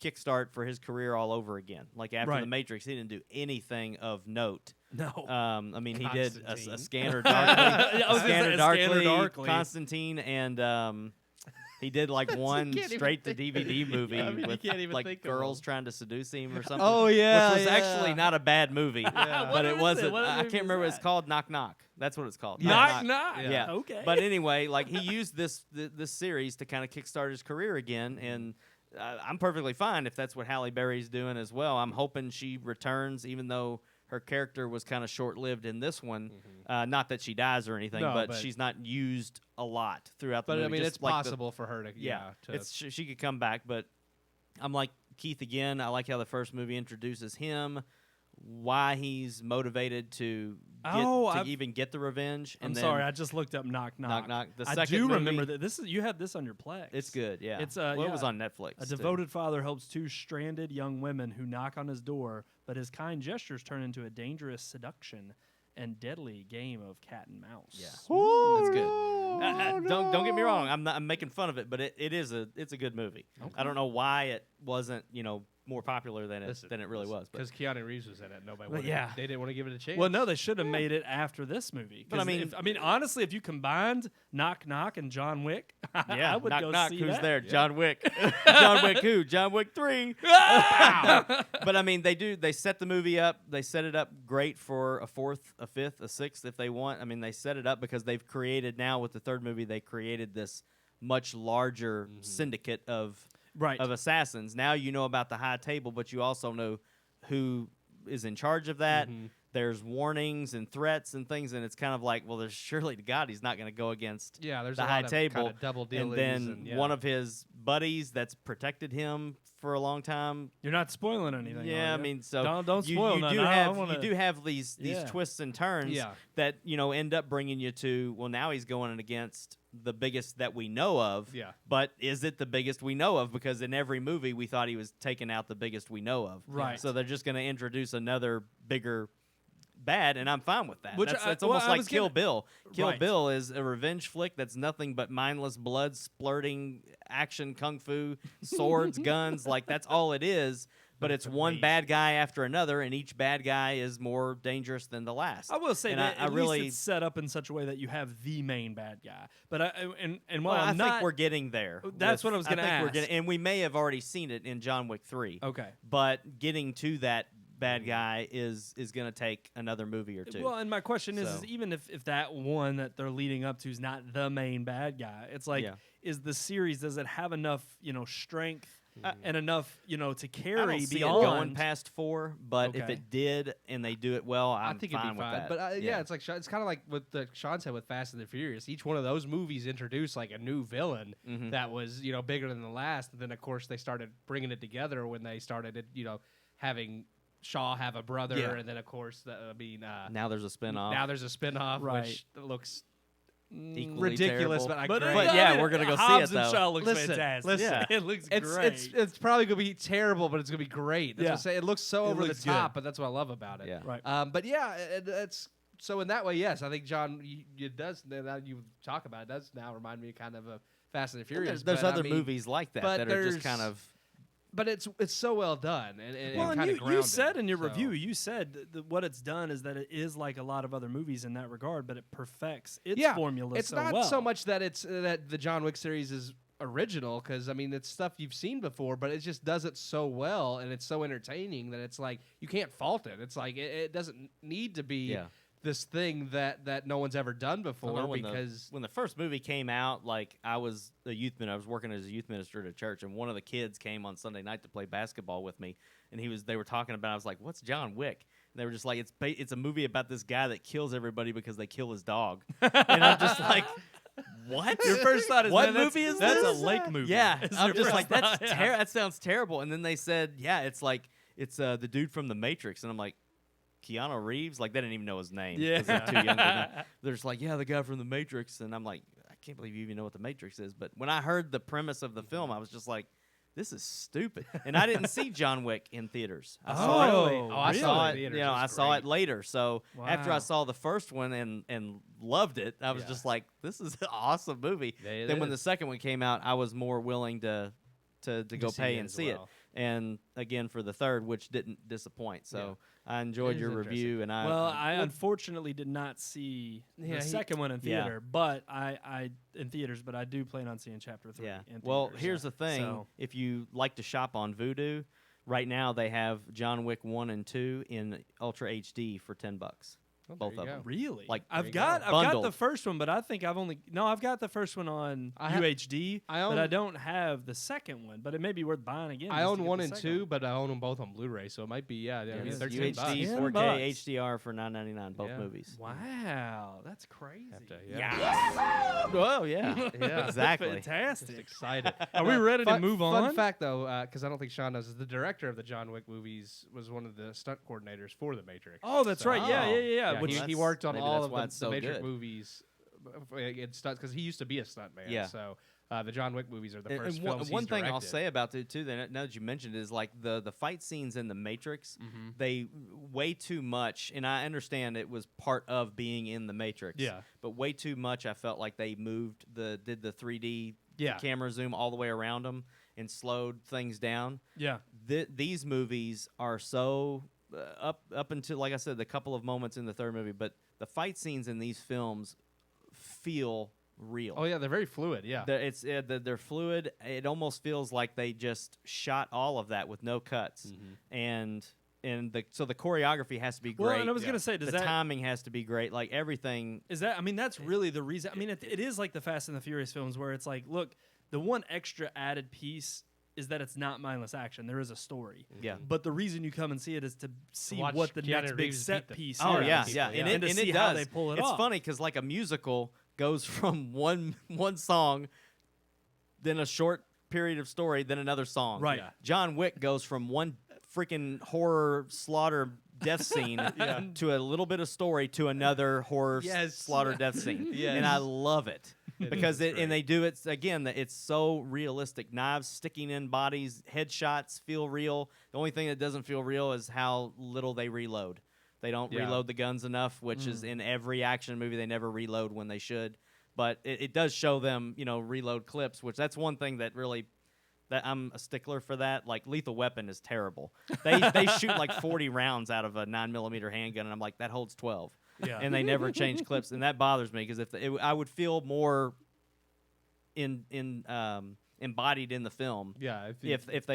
Speaker 3: kickstart for his career all over again. Like after The Matrix, he didn't do anything of note.
Speaker 2: No.
Speaker 3: I mean, he did a Scanner
Speaker 2: Yeah, I was
Speaker 3: Darkly,
Speaker 2: gonna say Scanner Darkly.
Speaker 3: Constantine, and he did like one straight to DVD movie with
Speaker 4: can't even
Speaker 3: like
Speaker 4: think of
Speaker 3: girls
Speaker 4: them.
Speaker 3: trying to seduce him or something.
Speaker 4: Oh, yeah,
Speaker 3: which was
Speaker 4: yeah.
Speaker 3: actually not a bad movie, but
Speaker 2: What
Speaker 3: it
Speaker 2: is it?
Speaker 3: wasn't.
Speaker 2: What
Speaker 3: I
Speaker 2: movie
Speaker 3: can't
Speaker 2: is
Speaker 3: remember what it's
Speaker 2: that?
Speaker 3: called. Knock Knock. That's what it's called.
Speaker 2: Knock Knock.
Speaker 3: Yeah.
Speaker 2: Okay.
Speaker 3: But anyway, like he used this series to kind of kickstart his career again, and I'm perfectly fine if that's what Halle Berry's doing as well. I'm hoping she returns, even though her character was kind of short-lived in this one. Not that she dies or anything,
Speaker 4: No,
Speaker 3: but
Speaker 4: but
Speaker 3: she's not used a lot throughout the
Speaker 4: But
Speaker 3: movie.
Speaker 4: I mean,
Speaker 3: just
Speaker 4: it's
Speaker 3: like
Speaker 4: possible for her to
Speaker 3: she could come back, but I'm like Keith again. I like how the first movie introduces him, why he's motivated to even get the revenge. And
Speaker 2: I'm
Speaker 3: then
Speaker 2: sorry, I just looked up Knock Knock.
Speaker 3: Knock Knock. The
Speaker 2: I
Speaker 3: second
Speaker 2: do
Speaker 3: movie,
Speaker 2: remember that you had this on your Plex.
Speaker 3: It's good, yeah.
Speaker 2: It's
Speaker 3: it was on Netflix.
Speaker 2: A
Speaker 3: too.
Speaker 2: devoted father helps 2 stranded young women who knock on his door, but his kind gestures turn into a dangerous seduction and deadly game of cat and mouse.
Speaker 3: Yeah, that's good. Don't get me wrong. I'm making fun of it, but it's a good movie. Okay. I don't know why it wasn't more popular than it really was.
Speaker 4: Because Keanu Reeves was in it. Nobody wanted they didn't want to give it a chance.
Speaker 2: Well, no, they should have made it after this movie.
Speaker 3: But I mean,
Speaker 2: honestly, if you combined Knock Knock and John Wick,
Speaker 3: yeah,
Speaker 2: I would
Speaker 3: knock
Speaker 2: go
Speaker 3: knock.
Speaker 2: see
Speaker 3: Who's
Speaker 2: that.
Speaker 3: there?
Speaker 2: Yeah.
Speaker 3: John Wick. John Wick who? John Wick 3. But I mean, they set the movie up. They set it up great for a 4th, a 5th, a 6th if they want. I mean, they set it up because they've created now with the 3rd movie. They created this much larger syndicate of assassins. Now you know about the high table, but you also know who is in charge of that. There's warnings and threats and things, and it's kind of like, well, there's surely to God he's not going to go against
Speaker 4: there's
Speaker 3: the
Speaker 4: a
Speaker 3: high
Speaker 4: lot
Speaker 3: table.
Speaker 4: of double
Speaker 3: And then one of his buddies that's protected him for a long time.
Speaker 2: You're not spoiling anything.
Speaker 3: Yeah,
Speaker 2: are
Speaker 3: I
Speaker 2: you?
Speaker 3: mean, so
Speaker 2: don't spoil
Speaker 3: you
Speaker 2: nothing.
Speaker 3: do
Speaker 2: I
Speaker 3: have
Speaker 2: wanna-
Speaker 3: you do have these twists and turns that end up bringing you to, well, now he's going against the biggest that we know of.
Speaker 4: Yeah.
Speaker 3: But is it the biggest we know of? Because in every movie we thought he was taking out the biggest we know of.
Speaker 2: Right.
Speaker 3: So they're just going to introduce another bigger bad, and I'm fine with that.
Speaker 2: Which
Speaker 3: That's
Speaker 2: I
Speaker 3: almost like
Speaker 2: was
Speaker 3: Kill
Speaker 2: gonna-
Speaker 3: Bill. Kill
Speaker 2: Right.
Speaker 3: Bill is a revenge flick that's nothing but mindless blood splurting action, kung fu, swords, guns. Like that's all it is. But it's one bad guy after another, and each bad guy is more dangerous than the last.
Speaker 2: I will say
Speaker 3: and
Speaker 2: that
Speaker 3: I
Speaker 2: at
Speaker 3: really,
Speaker 2: least it's set up in such a way that you have the main bad guy. But while
Speaker 3: well, I
Speaker 2: I'm not,
Speaker 3: think we're getting there.
Speaker 2: That's what I was going to ask.
Speaker 3: And we may have already seen it in John Wick 3.
Speaker 2: Okay.
Speaker 3: But getting to that bad guy is going to take another movie or two.
Speaker 2: Well, and my question is even if that one that they're leading up to is not the main bad guy, it's like, is the series, does it have enough, strength and enough, to carry
Speaker 3: I don't see
Speaker 2: beyond
Speaker 3: it going past 4, but if
Speaker 2: Okay.
Speaker 3: it did and they do it well,
Speaker 4: I
Speaker 3: I'm
Speaker 4: think
Speaker 3: fine
Speaker 4: it'd be
Speaker 3: with
Speaker 4: fine.
Speaker 3: that.
Speaker 4: But it's like it's kind of like what Sean said with Fast and the Furious. Each one of those movies introduced like a new villain that was bigger than the last. And then of course they started bringing it together when they started having Shaw have a brother, and then of course
Speaker 3: now there's a spinoff.
Speaker 4: Now there's a spinoff,
Speaker 2: Right.
Speaker 4: which looks
Speaker 3: equally
Speaker 4: ridiculous,
Speaker 3: terrible.
Speaker 4: but great.
Speaker 3: But yeah, we're gonna go see
Speaker 2: Hobbs
Speaker 3: it
Speaker 2: and
Speaker 3: though.
Speaker 2: Shaw looks
Speaker 4: Listen,
Speaker 2: fantastic.
Speaker 4: listen.
Speaker 3: Yeah.
Speaker 2: It looks great.
Speaker 4: It's probably gonna be terrible, but it's gonna be great. That's what I'm
Speaker 2: Yeah.
Speaker 4: saying. It looks so
Speaker 2: It
Speaker 4: over the
Speaker 2: looks
Speaker 4: top,
Speaker 2: good.
Speaker 4: but that's what I love about it.
Speaker 3: Yeah.
Speaker 2: Right.
Speaker 4: But yeah, it's so in that way, yes, I think John, it does. Now you talk about it, does now remind me kind of a Fast and the Furious.
Speaker 3: There's
Speaker 4: but
Speaker 3: other
Speaker 4: I mean,
Speaker 3: movies like that
Speaker 4: but
Speaker 3: that are just
Speaker 4: there's-
Speaker 3: kind of.
Speaker 4: but it's so well done and
Speaker 2: Well,
Speaker 4: kind
Speaker 2: and
Speaker 4: of grounded.
Speaker 2: you said in your
Speaker 4: so.
Speaker 2: review, you said that what it's done is that it is like a lot of other movies in that regard, but it perfects its formula
Speaker 4: It's
Speaker 2: so
Speaker 4: not
Speaker 2: well.
Speaker 4: so much that it's that the John Wick series is original, because I mean it's stuff you've seen before, but it just does it so well and it's so entertaining that it's like you can't fault it. It's like it doesn't need to be this thing that no one's ever done before, because
Speaker 3: when the first movie came out, like I was a youth minister. I was working as a youth minister at a church, and one of the kids came on Sunday night to play basketball with me, and they were talking about. I was like, "What's John Wick?" And they were just like, "It's a movie about this guy that kills everybody because they kill his dog," and I'm just like. What?
Speaker 2: Your first thought is,
Speaker 3: what
Speaker 2: man,
Speaker 3: movie is
Speaker 2: that's
Speaker 3: this?
Speaker 2: a Lake movie.
Speaker 3: Yeah,
Speaker 2: Is
Speaker 3: I'm
Speaker 2: your
Speaker 3: just
Speaker 2: first
Speaker 3: like
Speaker 2: thought,
Speaker 3: that sounds terrible. And then they said, yeah, it's the dude from The Matrix, and I'm like, Keanu Reeves? Like, they didn't even know his name.
Speaker 2: Yeah.
Speaker 3: 'cause they're too young to know. They're just like, yeah, the guy from The Matrix. And I'm like, I can't believe you even know what The Matrix is. But when I heard the premise of the film, I was just like, this is stupid. And I didn't see John Wick in theaters. I saw it.
Speaker 2: Oh,
Speaker 4: I saw it in
Speaker 3: You
Speaker 4: theaters.
Speaker 3: know,
Speaker 4: It
Speaker 3: I
Speaker 4: was
Speaker 3: saw it
Speaker 4: great.
Speaker 3: later. So after I
Speaker 2: Wow.
Speaker 3: saw the first one and loved it, I was
Speaker 4: Yeah.
Speaker 3: just like, this is an awesome movie.
Speaker 4: Yeah, it
Speaker 3: Then when the
Speaker 4: is.
Speaker 3: second one came out, I was more willing to go
Speaker 4: see
Speaker 3: pay
Speaker 4: it
Speaker 3: and
Speaker 4: as
Speaker 3: see
Speaker 4: well.
Speaker 3: it. And again for the third, which didn't disappoint. So I enjoyed
Speaker 4: is
Speaker 3: your
Speaker 4: interesting.
Speaker 3: review, and
Speaker 2: I unfortunately did not see
Speaker 4: Yeah,
Speaker 2: the
Speaker 4: he-
Speaker 2: second one in
Speaker 3: Yeah.
Speaker 2: theater, but I in theaters, but I do plan on seeing Chapter 3.
Speaker 3: yeah.
Speaker 2: In
Speaker 3: Well,
Speaker 2: theaters.
Speaker 3: here's the thing:
Speaker 2: So-
Speaker 3: if you like to shop on Vudu, right now they have John Wick 1 and 2 in Ultra HD for $10.
Speaker 4: Oh,
Speaker 3: both
Speaker 4: there
Speaker 3: of
Speaker 4: you
Speaker 3: them.
Speaker 4: go.
Speaker 2: Really?
Speaker 3: Like,
Speaker 2: I've
Speaker 4: you
Speaker 2: got
Speaker 4: go.
Speaker 2: I've got
Speaker 3: Bundled.
Speaker 2: the first one, but I think I've got the first one on
Speaker 4: I ha-
Speaker 2: UHD,
Speaker 4: I
Speaker 2: but
Speaker 4: own-
Speaker 2: I don't have the second one. But it may be worth buying again.
Speaker 4: I
Speaker 2: just to
Speaker 4: own
Speaker 2: get
Speaker 4: one
Speaker 2: the
Speaker 4: and
Speaker 2: second
Speaker 4: two,
Speaker 2: one.
Speaker 4: but I own them both on Blu-ray, so it might be
Speaker 3: Yeah,
Speaker 4: it's
Speaker 3: it's
Speaker 4: $13
Speaker 3: UHD,
Speaker 2: $10
Speaker 3: 4K,
Speaker 2: bucks.
Speaker 3: HDR for $9.99, both
Speaker 4: Yeah.
Speaker 3: movies.
Speaker 2: Wow, that's crazy.
Speaker 4: Have to,
Speaker 3: Oh yeah,
Speaker 4: Yeah.
Speaker 3: exactly.
Speaker 2: Fantastic.
Speaker 4: Just excited.
Speaker 2: Are we ready to
Speaker 4: Fun-
Speaker 2: move
Speaker 4: Fun
Speaker 2: on?
Speaker 4: fact, though, because I don't think Sean knows, is the director of the John Wick movies was one of the stunt coordinators for The Matrix.
Speaker 2: Oh, that's
Speaker 4: So-
Speaker 2: right. Yeah.
Speaker 4: Yeah,
Speaker 2: Which
Speaker 4: he
Speaker 3: that's-
Speaker 4: worked on
Speaker 3: maybe
Speaker 4: all
Speaker 3: that's
Speaker 4: of
Speaker 3: why
Speaker 4: the
Speaker 3: it's so
Speaker 4: Matrix
Speaker 3: good.
Speaker 4: movies in stunts, because he used to be a stuntman.
Speaker 3: Yeah.
Speaker 4: So the John Wick movies are the
Speaker 3: And-
Speaker 4: first
Speaker 3: and one,
Speaker 4: films
Speaker 3: one
Speaker 4: he's
Speaker 3: thing I'll
Speaker 4: directed.
Speaker 3: say about it too, that now that you mentioned, is like the fight scenes in the Matrix. They way too much, and I understand it was part of being in the Matrix.
Speaker 4: Yeah.
Speaker 3: But way too much. I felt like they did the 3D
Speaker 4: Yeah.
Speaker 3: camera zoom all the way around them and slowed things down.
Speaker 2: Yeah.
Speaker 3: These movies are so up until, like I said, the couple of moments in the third movie, but the fight scenes in these films feel real.
Speaker 4: Oh yeah, they're very fluid. Yeah.
Speaker 3: They're fluid. It almost feels like they just shot all of that with no cuts, and so the choreography has to be great.
Speaker 2: Well, and I was gonna say, does
Speaker 3: the
Speaker 2: that
Speaker 3: timing has to be great. Like everything.
Speaker 2: is that? I mean, that's really the reason. I mean, it is like the Fast and the Furious films, where it's like, look, the one extra added piece is that it's not mindless action. There is a story.
Speaker 3: Yeah.
Speaker 2: But the reason you come and see it is to see
Speaker 4: watch
Speaker 2: what the
Speaker 4: Keanu
Speaker 2: next big
Speaker 4: Reeves
Speaker 2: set
Speaker 4: beat the-
Speaker 2: piece
Speaker 3: Oh
Speaker 2: is.
Speaker 3: yeah,
Speaker 4: people,
Speaker 3: yeah,
Speaker 4: yeah.
Speaker 3: and
Speaker 2: to
Speaker 3: it
Speaker 2: see
Speaker 3: does.
Speaker 2: how they pull it
Speaker 3: it's
Speaker 2: off.
Speaker 3: funny because like a musical goes from one song, then a short period of story, then another song.
Speaker 2: Right. Yeah.
Speaker 3: John Wick goes from one freaking horror slaughter death scene to a little bit of story to another horror
Speaker 4: Yes.
Speaker 3: slaughter death scene.
Speaker 4: Yes.
Speaker 3: And I love it. Because
Speaker 4: is
Speaker 3: and they do it again. It's so realistic. Knives sticking in bodies, headshots feel real. The only thing that doesn't feel real is how little they reload. They don't
Speaker 4: Yeah.
Speaker 3: reload the guns enough, which is in every action movie. They never reload when they should. But it does show them, reload clips, which that's one thing that really. That I'm a stickler for that. Like Lethal Weapon is terrible. They shoot like 40 rounds out of a 9mm handgun, and I'm like, that holds 12.
Speaker 2: Yeah.
Speaker 3: And they never change clips, and that bothers me because I would feel more embodied in the film.
Speaker 4: Yeah.
Speaker 3: If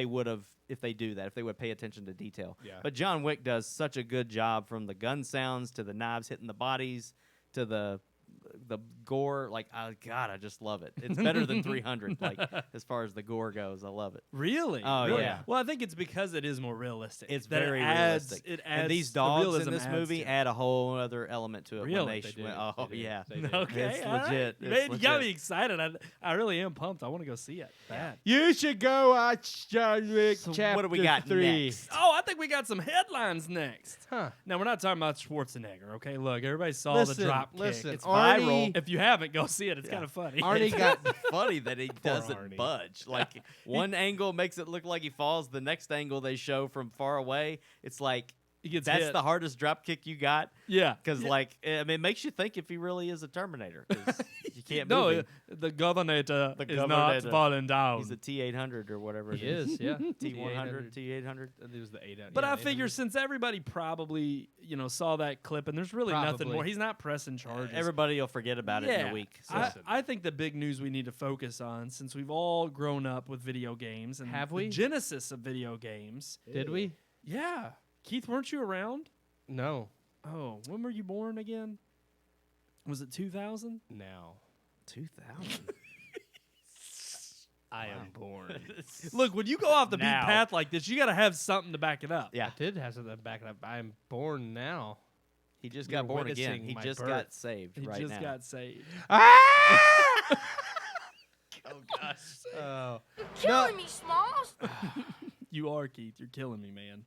Speaker 3: they do that, if they would pay attention to detail.
Speaker 4: Yeah.
Speaker 3: But John Wick does such a good job, from the gun sounds to the knives hitting the bodies to the gore. Like, God, I just love it. It's better than 300. Like, as far as the gore goes, I love it.
Speaker 2: Really?
Speaker 3: Oh,
Speaker 2: Really?
Speaker 3: yeah.
Speaker 2: Well, I think it's because it is more realistic.
Speaker 3: It's
Speaker 2: that
Speaker 3: very
Speaker 2: it adds,
Speaker 3: realistic.
Speaker 2: It adds
Speaker 3: And these
Speaker 2: the
Speaker 3: dogs
Speaker 2: realism
Speaker 3: in this
Speaker 2: adds
Speaker 3: movie
Speaker 2: to it.
Speaker 3: add a whole other element to it.
Speaker 2: Really?
Speaker 3: When
Speaker 4: They do.
Speaker 3: oh
Speaker 4: They do.
Speaker 3: yeah.
Speaker 4: They do.
Speaker 2: Okay,
Speaker 3: It's
Speaker 2: all right.
Speaker 3: legit.
Speaker 2: Man,
Speaker 3: It's
Speaker 2: you got
Speaker 3: legit.
Speaker 2: me excited. I really am pumped. I want to go see it. Bad.
Speaker 4: You should go watch John Wick
Speaker 3: So
Speaker 4: Chapter
Speaker 3: what do we got
Speaker 4: 3.
Speaker 3: next?
Speaker 2: Oh, I think we got some headlines next.
Speaker 4: Huh.
Speaker 2: Now, we're not talking about Schwarzenegger, okay? Look, everybody saw
Speaker 4: Listen,
Speaker 2: the drop
Speaker 4: listen.
Speaker 2: kick. It's
Speaker 4: Arnie Arnie-
Speaker 2: If you haven't, go see it. It's
Speaker 3: Yeah.
Speaker 2: kind of funny.
Speaker 4: Arnie got
Speaker 3: funny that he doesn't
Speaker 4: Arnie.
Speaker 3: budge. Like one angle makes it look like he falls. The next angle they show from far away, it's like
Speaker 2: He gets
Speaker 3: that's
Speaker 2: hit.
Speaker 3: the hardest drop kick you got.
Speaker 2: Yeah.
Speaker 3: Because like I mean, it makes you think if he really is a Terminator. 'Cause you can't
Speaker 2: No,
Speaker 3: move him.
Speaker 2: the governor is not
Speaker 3: Governator.
Speaker 2: falling down.
Speaker 3: He's a T800 or whatever.
Speaker 4: He
Speaker 3: it is.
Speaker 4: is, yeah.
Speaker 3: T100, T800.
Speaker 4: It was the 800.
Speaker 2: But
Speaker 4: yeah,
Speaker 2: I figure
Speaker 4: 800.
Speaker 2: since everybody probably, saw that clip and there's really nothing
Speaker 4: Probably.
Speaker 2: more. He's not pressing charges.
Speaker 3: Everybody will forget about it in a week. So.
Speaker 2: I think the big news we need to focus on, since we've all grown up with video games and
Speaker 4: Have
Speaker 2: the
Speaker 4: we?
Speaker 2: genesis of video games.
Speaker 4: Did we?
Speaker 2: Yeah. Keith, weren't you around?
Speaker 4: No.
Speaker 2: Oh, when were you born again? Was it 2000?
Speaker 4: No.
Speaker 3: 2000.
Speaker 4: I am born.
Speaker 2: Look, when you go off the beat
Speaker 3: Now.
Speaker 2: path like this, you got to have something to back it up.
Speaker 3: Yeah,
Speaker 4: I did have something back up. I am born now.
Speaker 3: he just
Speaker 4: You're
Speaker 3: got born again.
Speaker 4: witnessing
Speaker 3: He
Speaker 4: my
Speaker 3: just
Speaker 4: birth.
Speaker 3: got saved
Speaker 2: He
Speaker 3: right
Speaker 2: just
Speaker 3: now.
Speaker 2: got saved.
Speaker 3: Oh gosh.
Speaker 4: Oh.
Speaker 5: Killing me, Smalls.
Speaker 2: You are, Keith. You're killing me, man.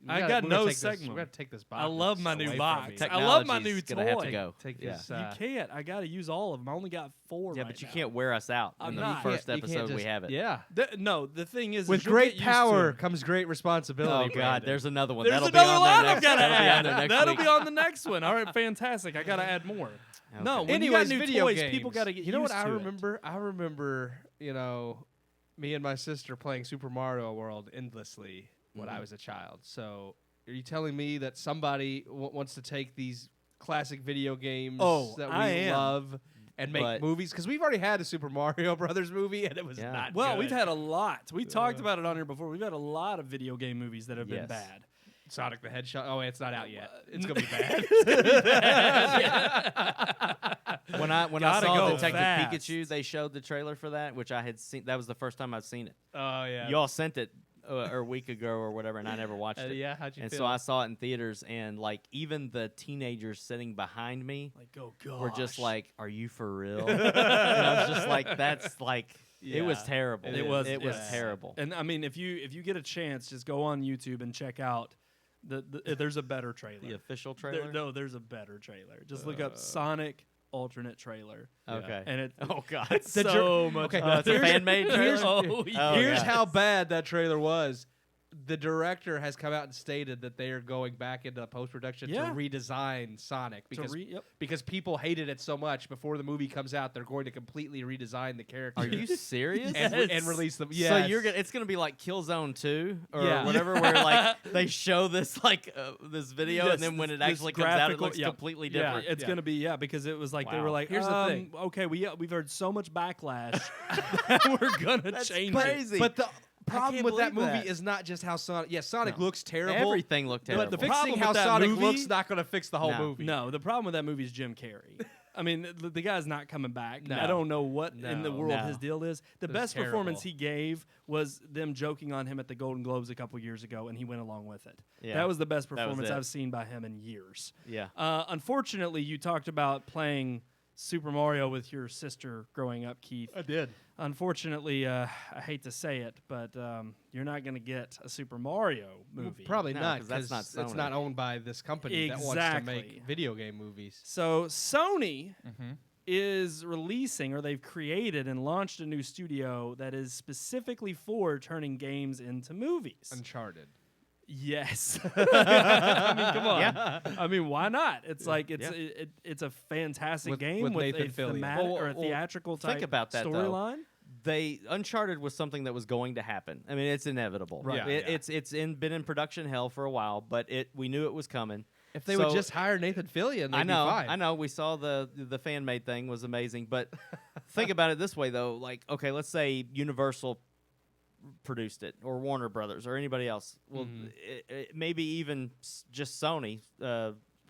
Speaker 4: I
Speaker 2: got no
Speaker 4: We
Speaker 2: segment.
Speaker 4: got to take this box.
Speaker 2: I love my new
Speaker 4: away from
Speaker 2: box.
Speaker 4: me.
Speaker 2: I love my new
Speaker 3: Technology's gonna have
Speaker 2: toy.
Speaker 3: to go.
Speaker 4: Take
Speaker 3: Yeah.
Speaker 4: this.
Speaker 2: You can't. I got to use all of them. I only got 4
Speaker 3: Yeah,
Speaker 2: right
Speaker 3: but you
Speaker 2: now.
Speaker 3: can't wear us out
Speaker 2: I'm
Speaker 3: in the
Speaker 2: not.
Speaker 3: first
Speaker 4: You can't
Speaker 3: episode we
Speaker 4: just-
Speaker 3: have it.
Speaker 4: Yeah.
Speaker 2: No, the thing is,
Speaker 4: With
Speaker 2: you'll
Speaker 4: great
Speaker 2: get used
Speaker 4: power
Speaker 2: to it.
Speaker 4: comes great responsibility.
Speaker 3: Oh God,
Speaker 4: Brandon.
Speaker 3: there's another one.
Speaker 2: There's
Speaker 3: That'll
Speaker 2: another
Speaker 3: be on
Speaker 2: line
Speaker 3: there
Speaker 2: I've
Speaker 3: next.
Speaker 2: got to
Speaker 3: That'll be on
Speaker 2: add.
Speaker 3: there next
Speaker 2: That'll
Speaker 3: week.
Speaker 2: be on the next one. All right, fantastic. I got to add more.
Speaker 3: Okay.
Speaker 2: No, when
Speaker 4: Anyways,
Speaker 2: you got new
Speaker 4: video
Speaker 2: toys,
Speaker 4: games.
Speaker 2: people got to get
Speaker 4: You know
Speaker 2: used
Speaker 4: what I
Speaker 2: to it.
Speaker 4: remember? I remember, me and my sister playing Super Mario World endlessly when I was a child. So, are you telling me that somebody wants to take these classic video games that
Speaker 2: I
Speaker 4: we
Speaker 2: am.
Speaker 4: love and make
Speaker 3: But-
Speaker 4: movies? Because we've already had a Super Mario Brothers movie, and it was
Speaker 3: Yeah.
Speaker 4: not
Speaker 2: Well,
Speaker 4: good.
Speaker 2: we've had a lot. We talked about it on here before. We've had a lot of video game movies that have been
Speaker 3: Yes.
Speaker 2: bad.
Speaker 4: Sonic the Hedgehog. Oh, it's not out yet. It's gonna be bad.
Speaker 3: When I
Speaker 2: Gotta
Speaker 3: saw
Speaker 2: go
Speaker 3: Detective
Speaker 2: fast.
Speaker 3: Pikachu, they showed the trailer for that, which I had seen. That was the first time I've seen it.
Speaker 4: Oh yeah.
Speaker 3: Y'all sent it a week ago or whatever, and I never watched it.
Speaker 4: Yeah. How'd you
Speaker 3: And
Speaker 4: feel?
Speaker 3: so I saw it in theaters, and like even the teenagers sitting behind me
Speaker 2: Like, oh god.
Speaker 3: were just like, "Are you for real?" And I was just like, "That's like." It was
Speaker 4: Yeah,
Speaker 3: terrible.
Speaker 2: It was
Speaker 3: It terrible.
Speaker 2: And I mean, if you get a chance, just go on YouTube and check out there's a better trailer.
Speaker 3: The official
Speaker 2: There-
Speaker 3: trailer.
Speaker 2: no, there's a better trailer. Just look up Sonic alternate trailer.
Speaker 3: Okay.
Speaker 2: And it
Speaker 3: Oh God.
Speaker 2: it's
Speaker 4: The
Speaker 2: so much
Speaker 4: okay,
Speaker 2: better.
Speaker 3: it's a fan-made trailer?
Speaker 2: Oh, yeah.
Speaker 4: Here's
Speaker 3: yeah.
Speaker 4: how bad that trailer was. The director has come out and stated that they are going back into post-production
Speaker 2: Yeah.
Speaker 4: to redesign Sonic because
Speaker 2: Yep.
Speaker 4: because people hated it so much. Before the movie comes out, they're going to completely redesign the character.
Speaker 3: Are you serious?
Speaker 2: Yes.
Speaker 4: and release them?
Speaker 3: So
Speaker 4: Yeah.
Speaker 3: it's gonna be like Killzone 2 or
Speaker 4: Yeah.
Speaker 3: whatever, where like they show this like this video,
Speaker 2: Yes,
Speaker 3: and then when it
Speaker 2: this
Speaker 3: actually comes out, it
Speaker 2: graphical-
Speaker 3: looks
Speaker 2: yeah.
Speaker 3: completely
Speaker 2: Yeah,
Speaker 3: different.
Speaker 2: it's gonna be because it was like they were
Speaker 3: Wow.
Speaker 2: like,
Speaker 4: Here's the thing.
Speaker 2: Okay, we've heard so much backlash, we're gonna
Speaker 3: That's
Speaker 2: change
Speaker 3: crazy.
Speaker 2: it.
Speaker 4: But the problem
Speaker 3: can't
Speaker 4: with that
Speaker 3: believe
Speaker 4: movie
Speaker 3: that.
Speaker 4: is not just how Sonic. Yeah, Sonic
Speaker 3: No.
Speaker 4: looks terrible.
Speaker 3: Everything looked terrible.
Speaker 2: But the
Speaker 4: Fixing
Speaker 2: problem
Speaker 4: how
Speaker 2: with that
Speaker 4: Sonic
Speaker 2: movie-
Speaker 4: looks not going to fix the whole
Speaker 3: No.
Speaker 4: movie.
Speaker 2: No, the problem with that movie is Jim Carrey. I mean, the guy's not coming back.
Speaker 4: No.
Speaker 2: I don't know what in the
Speaker 4: No.
Speaker 2: world
Speaker 3: No.
Speaker 2: his deal is. The
Speaker 4: was
Speaker 2: best performance
Speaker 4: terrible.
Speaker 2: he gave was them joking on him at the Golden Globes a couple years ago, and he went along with it.
Speaker 3: Yeah.
Speaker 2: That was the best
Speaker 3: was
Speaker 2: performance
Speaker 3: it.
Speaker 2: I've seen by him in years.
Speaker 3: yeah.
Speaker 2: Unfortunately, you talked about playing Super Mario with your sister growing up, Keith.
Speaker 4: I did.
Speaker 2: Unfortunately, I hate to say it, but you're not going to get a Super Mario movie.
Speaker 4: Probably
Speaker 3: No,
Speaker 4: not
Speaker 3: 'cause that's not
Speaker 4: it's
Speaker 3: Sony.
Speaker 4: not owned by this company that wants to
Speaker 2: Exactly.
Speaker 4: make video game movies.
Speaker 2: So Sony
Speaker 4: Mm-hmm.
Speaker 2: is releasing, or they've created and launched a new studio that is specifically for turning games into movies.
Speaker 4: Uncharted.
Speaker 2: Yes. I mean, come on.
Speaker 3: Yeah.
Speaker 2: I mean, why not? It's like it's
Speaker 3: Yeah.
Speaker 2: it's a fantastic
Speaker 4: With-
Speaker 2: game
Speaker 4: with
Speaker 2: with
Speaker 4: Nathan
Speaker 2: a
Speaker 4: Fillion.
Speaker 2: thematic
Speaker 3: Well,
Speaker 2: or a
Speaker 3: well,
Speaker 2: theatrical type
Speaker 3: think about that, though.
Speaker 2: storyline.
Speaker 3: Uncharted was something that was going to happen. I mean, it's inevitable.
Speaker 4: Right. Yeah, yeah.
Speaker 3: It's been in production hell for a while, but we knew it was coming.
Speaker 4: If they would
Speaker 3: So-
Speaker 4: just hire Nathan Fillion, they'd
Speaker 3: I know,
Speaker 4: be fine.
Speaker 3: I know. We saw the fan made thing was amazing, but think about it this way though. Like, okay, let's say Universal produced it, or Warner Brothers, or anybody else. Well, maybe even just Sony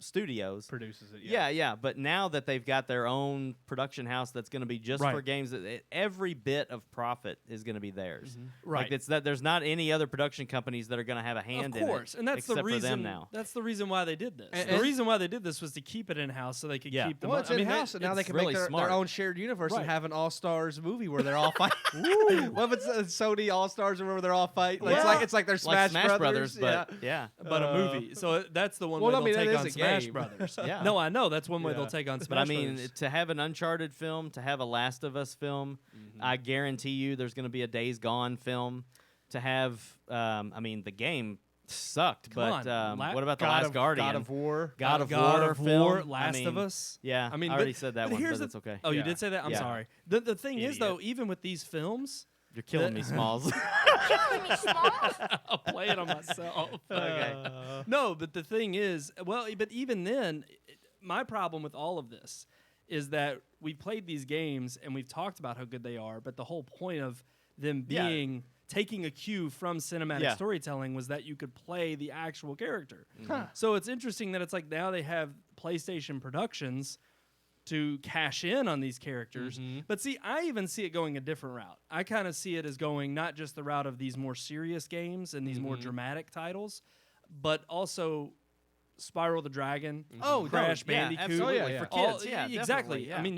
Speaker 3: Studios.
Speaker 4: Produces it.
Speaker 3: Yeah. But now that they've got their own production house that's going to be just for
Speaker 2: Right.
Speaker 3: games, every bit of profit is going to be theirs.
Speaker 2: Right.
Speaker 3: Like it's that there's not any other production companies that are going to have a hand in it.
Speaker 2: Of course, and that's the
Speaker 3: except
Speaker 2: reason.
Speaker 3: for them now.
Speaker 2: That's the reason why they did this.
Speaker 4: And-
Speaker 2: the
Speaker 4: and-
Speaker 2: reason why they did this was to keep it in house, so they could
Speaker 3: Yeah.
Speaker 2: keep the.
Speaker 4: Well, it's
Speaker 2: I mean,
Speaker 4: in house, and now they
Speaker 3: it's
Speaker 4: can
Speaker 3: really
Speaker 4: make their
Speaker 3: smart.
Speaker 4: own shared universe
Speaker 2: Right.
Speaker 4: and have an All Stars movie where they're all fighting. What if it's Sony All Stars where they're all fighting? Like,
Speaker 3: Yeah.
Speaker 4: it's like they're
Speaker 3: Like
Speaker 4: Smash
Speaker 3: Brothers, but yeah.
Speaker 2: but a movie. So that's the one
Speaker 4: Well,
Speaker 2: where
Speaker 4: I mean,
Speaker 2: they'll
Speaker 4: that
Speaker 2: take
Speaker 4: is
Speaker 2: on
Speaker 4: a
Speaker 2: Smash Smash
Speaker 4: game.
Speaker 2: Brothers.
Speaker 3: Yeah.
Speaker 2: No, I know that's one way
Speaker 4: Yeah.
Speaker 2: they'll take on Smash
Speaker 3: But I mean,
Speaker 2: Brothers.
Speaker 3: to have an Uncharted film, to have a Last of Us film, I guarantee you there's going to be a Days Gone film. To have, I mean, the game sucked,
Speaker 2: Come
Speaker 3: but
Speaker 2: on,
Speaker 3: what about the
Speaker 4: God
Speaker 3: Last
Speaker 4: of,
Speaker 3: Guardian?
Speaker 4: God of War.
Speaker 3: God of War film.
Speaker 2: Last
Speaker 3: I mean,
Speaker 2: of Us.
Speaker 3: Yeah,
Speaker 2: I mean,
Speaker 3: I already said that
Speaker 2: but
Speaker 3: one,
Speaker 2: here's
Speaker 3: but
Speaker 2: the-
Speaker 3: it's okay.
Speaker 2: Oh, you
Speaker 4: Yeah.
Speaker 2: did say that? I'm
Speaker 3: Yeah.
Speaker 2: sorry. The thing is,
Speaker 4: Idiot.
Speaker 2: though, even with these films,
Speaker 3: You're killing me, Smalls.
Speaker 5: Killing me, Smalls.
Speaker 2: I'll play it on myself.
Speaker 3: Okay.
Speaker 2: No, but the thing is, well, but even then, my problem with all of this is that we played these games and we've talked about how good they are, but the whole point of them
Speaker 3: Yeah.
Speaker 2: being taking a cue from cinematic
Speaker 3: Yeah.
Speaker 2: storytelling was that you could play the actual character. So it's interesting that it's like now they have PlayStation Productions to cash in on these characters. But see, I even see it going a different route. I kind of see it as going not just the route of these more serious games and these more dramatic titles, but also Spiral the Dragon,
Speaker 3: Oh, no,
Speaker 2: Crash
Speaker 3: yeah,
Speaker 2: Bandicoot.
Speaker 3: absolutely,
Speaker 4: Oh, yeah,
Speaker 3: for
Speaker 2: All-
Speaker 3: kids. Yeah,
Speaker 2: exactly.
Speaker 3: definitely,
Speaker 2: I mean,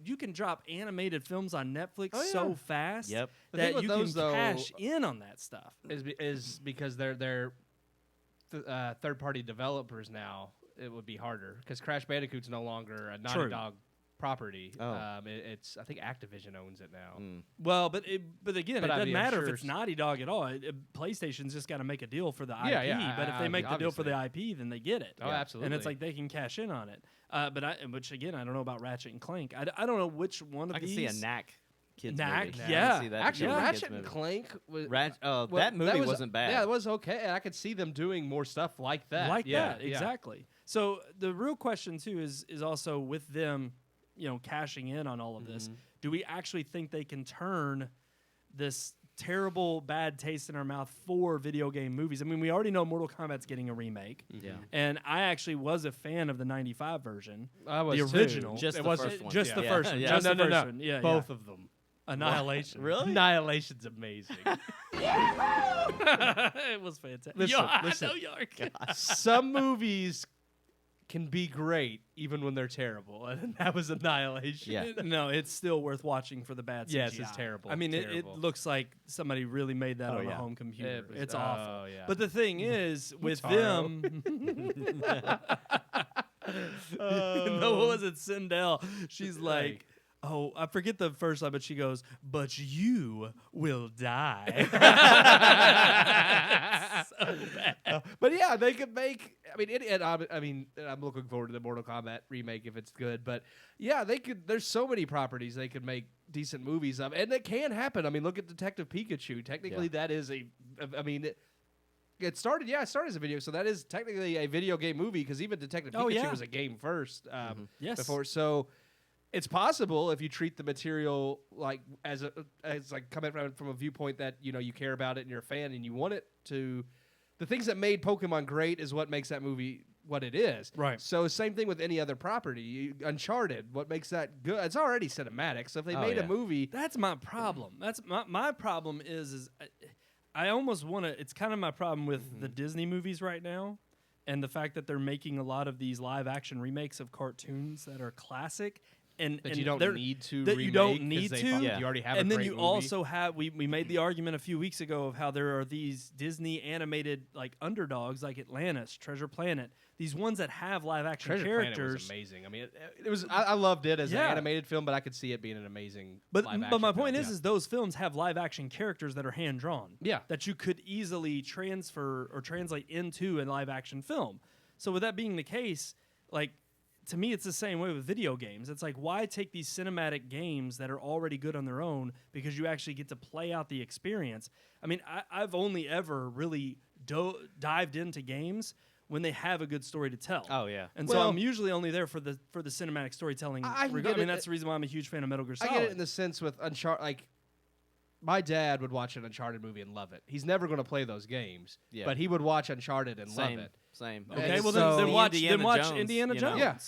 Speaker 2: you can drop animated films on Netflix
Speaker 4: Oh, yeah.
Speaker 2: so fast
Speaker 3: Yep.
Speaker 4: The thing
Speaker 2: that
Speaker 4: with
Speaker 2: you
Speaker 4: those,
Speaker 2: can
Speaker 4: though,
Speaker 2: cash in on that stuff.
Speaker 4: is because they're third-party developers now. It would be harder because Crash Bandicoot's no longer a Naughty
Speaker 2: True.
Speaker 4: Dog property.
Speaker 3: Oh.
Speaker 4: It's I think Activision owns it now.
Speaker 2: Well, but again,
Speaker 4: But
Speaker 2: it
Speaker 4: I
Speaker 2: doesn't
Speaker 4: mean, I'm
Speaker 2: matter
Speaker 4: sure
Speaker 2: if it's Naughty Dog at all. PlayStation's just got to make a deal for the
Speaker 4: Yeah,
Speaker 2: IP.
Speaker 4: yeah,
Speaker 2: But if they make the deal for the IP, then they get it.
Speaker 4: Oh, absolutely.
Speaker 2: And it's like they can cash in on it. Which again, I don't know about Ratchet and Clank. I don't know which one of
Speaker 3: I can
Speaker 2: these.
Speaker 3: see a Knack kids
Speaker 2: Knack,
Speaker 3: movie.
Speaker 2: yeah.
Speaker 3: I can see that
Speaker 4: Actually,
Speaker 3: being a kids
Speaker 4: Ratchet and
Speaker 3: movie.
Speaker 4: Clank was
Speaker 3: Well,
Speaker 4: that
Speaker 3: movie wasn't bad.
Speaker 4: Yeah, it was okay. And I could see them doing more stuff like that.
Speaker 2: Like
Speaker 4: Yeah,
Speaker 2: that,
Speaker 4: yeah.
Speaker 2: exactly. So the real question too is also with them, cashing in on all of this. Do we actually think they can turn this terrible bad taste in our mouth for video game movies? I mean, we already know Mortal Kombat's getting a remake.
Speaker 3: Yeah.
Speaker 2: And I actually was a fan of the 95 version.
Speaker 4: I was
Speaker 2: The
Speaker 4: too.
Speaker 2: original.
Speaker 3: Just
Speaker 4: It
Speaker 3: the
Speaker 4: wasn't-
Speaker 3: first one.
Speaker 2: Just the
Speaker 3: Yeah.
Speaker 2: first one.
Speaker 3: Yeah.
Speaker 2: Just
Speaker 4: no,
Speaker 2: the
Speaker 4: no,
Speaker 2: first
Speaker 4: no.
Speaker 2: one. Yeah,
Speaker 4: Both of them.
Speaker 2: Annihilation.
Speaker 3: Really?
Speaker 4: Annihilation's amazing.
Speaker 2: It was fantastic.
Speaker 4: Listen,
Speaker 2: I
Speaker 4: listen.
Speaker 2: know Yark.
Speaker 4: Some movies can be great even when they're terrible, and that was Annihilation.
Speaker 3: Yeah.
Speaker 2: No, it's still worth watching for the bad CGI.
Speaker 4: Yes, it's terrible.
Speaker 2: I mean, it
Speaker 4: Terrible.
Speaker 2: looks like somebody really made that
Speaker 3: Oh,
Speaker 2: on a
Speaker 3: yeah.
Speaker 2: home computer.
Speaker 4: It was-
Speaker 2: It's awful.
Speaker 4: oh, yeah.
Speaker 2: But the thing is, with
Speaker 4: Taro.
Speaker 2: them, no, what was it? Sindel. She's like, oh, I forget the first line, but she goes, "But you will die." So bad.
Speaker 4: But yeah, they could make. I mean, I'm looking forward to the Mortal Kombat remake if it's good. But yeah, they could. There's so many properties they could make decent movies of, and it can happen. I mean, look at Detective Pikachu. Technically, that is a. I mean. It started as a video, so that is technically a video game movie because even Detective
Speaker 2: Oh,
Speaker 4: Pikachu
Speaker 2: yeah.
Speaker 4: was a game first.
Speaker 2: Yes.
Speaker 4: Before, so it's possible if you treat the material like as like coming from a viewpoint that you care about it and you're a fan and you want it to. The things that made Pokemon great is what makes that movie what it is.
Speaker 2: Right.
Speaker 4: So same thing with any other property. Uncharted, what makes that good? It's already cinematic. So if they made
Speaker 3: yeah.
Speaker 4: a movie,
Speaker 2: That's my problem. That's my problem is I almost want to. It's kind of my problem with the Disney movies right now, and the fact that they're making a lot of these live action remakes of cartoons that are classic, and
Speaker 4: that
Speaker 2: and
Speaker 4: you don't
Speaker 2: they're-
Speaker 4: need to
Speaker 2: that
Speaker 4: remake
Speaker 2: you don't
Speaker 4: 'cause
Speaker 2: need
Speaker 4: they
Speaker 2: to.
Speaker 4: fucking-
Speaker 3: Yeah.
Speaker 4: You already have
Speaker 2: and
Speaker 4: a
Speaker 2: then
Speaker 4: great
Speaker 2: you
Speaker 4: movie.
Speaker 2: also have we made the argument a few weeks ago of how there are these Disney animated like underdogs like Atlantis, Treasure Planet, these ones that have live action
Speaker 4: Treasure
Speaker 2: characters.
Speaker 4: Planet was amazing. I mean, it was. I loved it as
Speaker 2: Yeah.
Speaker 4: an animated film, but I could see it being an amazing.
Speaker 2: But
Speaker 4: live
Speaker 2: my
Speaker 4: action
Speaker 2: point
Speaker 4: film.
Speaker 2: is those films have live action characters that are hand drawn.
Speaker 4: Yeah.
Speaker 2: That you could easily transfer or translate into a live action film. So with that being the case, like to me it's the same way with video games. It's like why take these cinematic games that are already good on their own because you actually get to play out the experience. I mean, I've only ever really dived into games when they have a good story to tell.
Speaker 3: Oh, yeah.
Speaker 2: And
Speaker 4: Well-
Speaker 2: so I'm usually only there for the cinematic storytelling.
Speaker 4: I can
Speaker 2: I
Speaker 4: get
Speaker 2: mean,
Speaker 4: it-
Speaker 2: that's the reason why I'm a huge fan of Metal Gear
Speaker 4: I
Speaker 2: Solid.
Speaker 4: get it in the sense with Uncharted. Like, my dad would watch an Uncharted movie and love it. He's never going to play those games,
Speaker 3: Yeah.
Speaker 4: but he would watch Uncharted and
Speaker 3: Same.
Speaker 4: love it.
Speaker 3: Same.
Speaker 2: Okay,
Speaker 4: And
Speaker 2: well
Speaker 4: so-
Speaker 2: then watch
Speaker 3: Indiana
Speaker 2: Indiana
Speaker 3: Jones,
Speaker 2: Jones.
Speaker 3: you know?
Speaker 4: Yeah.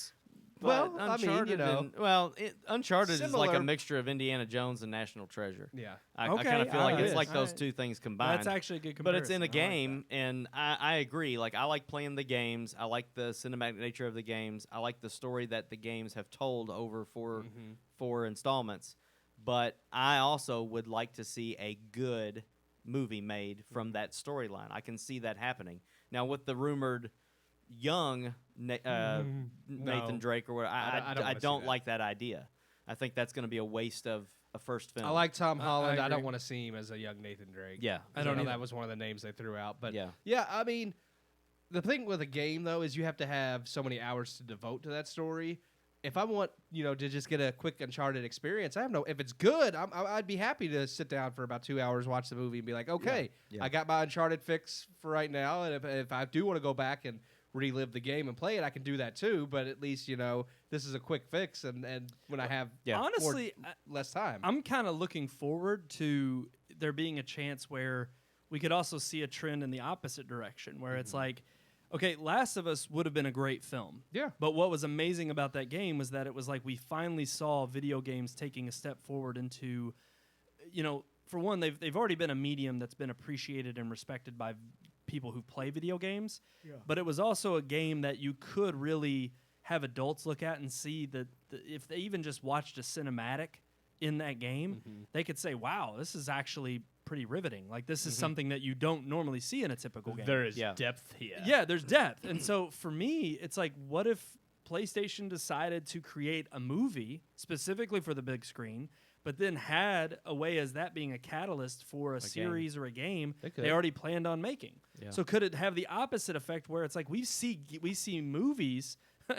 Speaker 4: Well,
Speaker 3: But
Speaker 4: I mean,
Speaker 3: Uncharted Uncharted is like
Speaker 4: Similar.
Speaker 3: a mixture of Indiana Jones and National Treasure.
Speaker 4: Yeah.
Speaker 3: I
Speaker 2: Okay,
Speaker 3: kind of feel like
Speaker 2: alright.
Speaker 3: it's like those
Speaker 2: Alright.
Speaker 3: two things combined.
Speaker 2: That's actually a good
Speaker 3: But
Speaker 2: comparison.
Speaker 3: it's in a
Speaker 2: I like
Speaker 3: game, and I agree. Like I like playing the games. I like the cinematic nature of the games. I like the story that the games have told over four installments. But I also would like to see a good movie made from that storyline. I can see that happening now with the rumored young Nathan Drake or whatever. I don't like that idea. I think that's going to be a waste of a first film.
Speaker 4: I like Tom Holland. I don't
Speaker 2: agree.
Speaker 4: want to see him as a young Nathan Drake.
Speaker 3: Yeah.
Speaker 4: I
Speaker 2: don't
Speaker 4: know
Speaker 2: either.
Speaker 4: that was one of the names they threw out. But
Speaker 3: Yeah.
Speaker 4: I mean, the thing with a game, though, is you have to have so many hours to devote to that story. If I want, to just get a quick Uncharted experience, if it's good, I'd be happy to sit down for about 2 hours, watch the movie, and be like, okay,
Speaker 3: Yeah.
Speaker 4: I got my Uncharted fix for right now, and if I do want to go back and relive the game and play it, I can do that too. But at least this is a quick fix, and when I have
Speaker 2: honestly
Speaker 4: less time,
Speaker 2: I'm kind of looking forward to there being a chance where we could also see a trend in the opposite direction, where it's like, okay, Last of Us would have been a great film.
Speaker 4: Yeah.
Speaker 2: But what was amazing about that game was that it was like we finally saw video games taking a step forward into, for one, they've already been a medium that's been appreciated and respected by people who play video games. Yeah. But it was also a game that you could really have adults look at and see that if they even just watched a cinematic in that game, they could say, wow, this is actually pretty riveting. Like, this is something that you don't normally see in a typical game.
Speaker 6: There is depth here.
Speaker 2: Yeah, there's depth. And so for me, it's like, what if PlayStation decided to create a movie specifically for the big screen, but then had a way as that being a catalyst for a series or a game they already planned on making?
Speaker 3: Yeah.
Speaker 2: So could it have the opposite effect where it's like we see movies,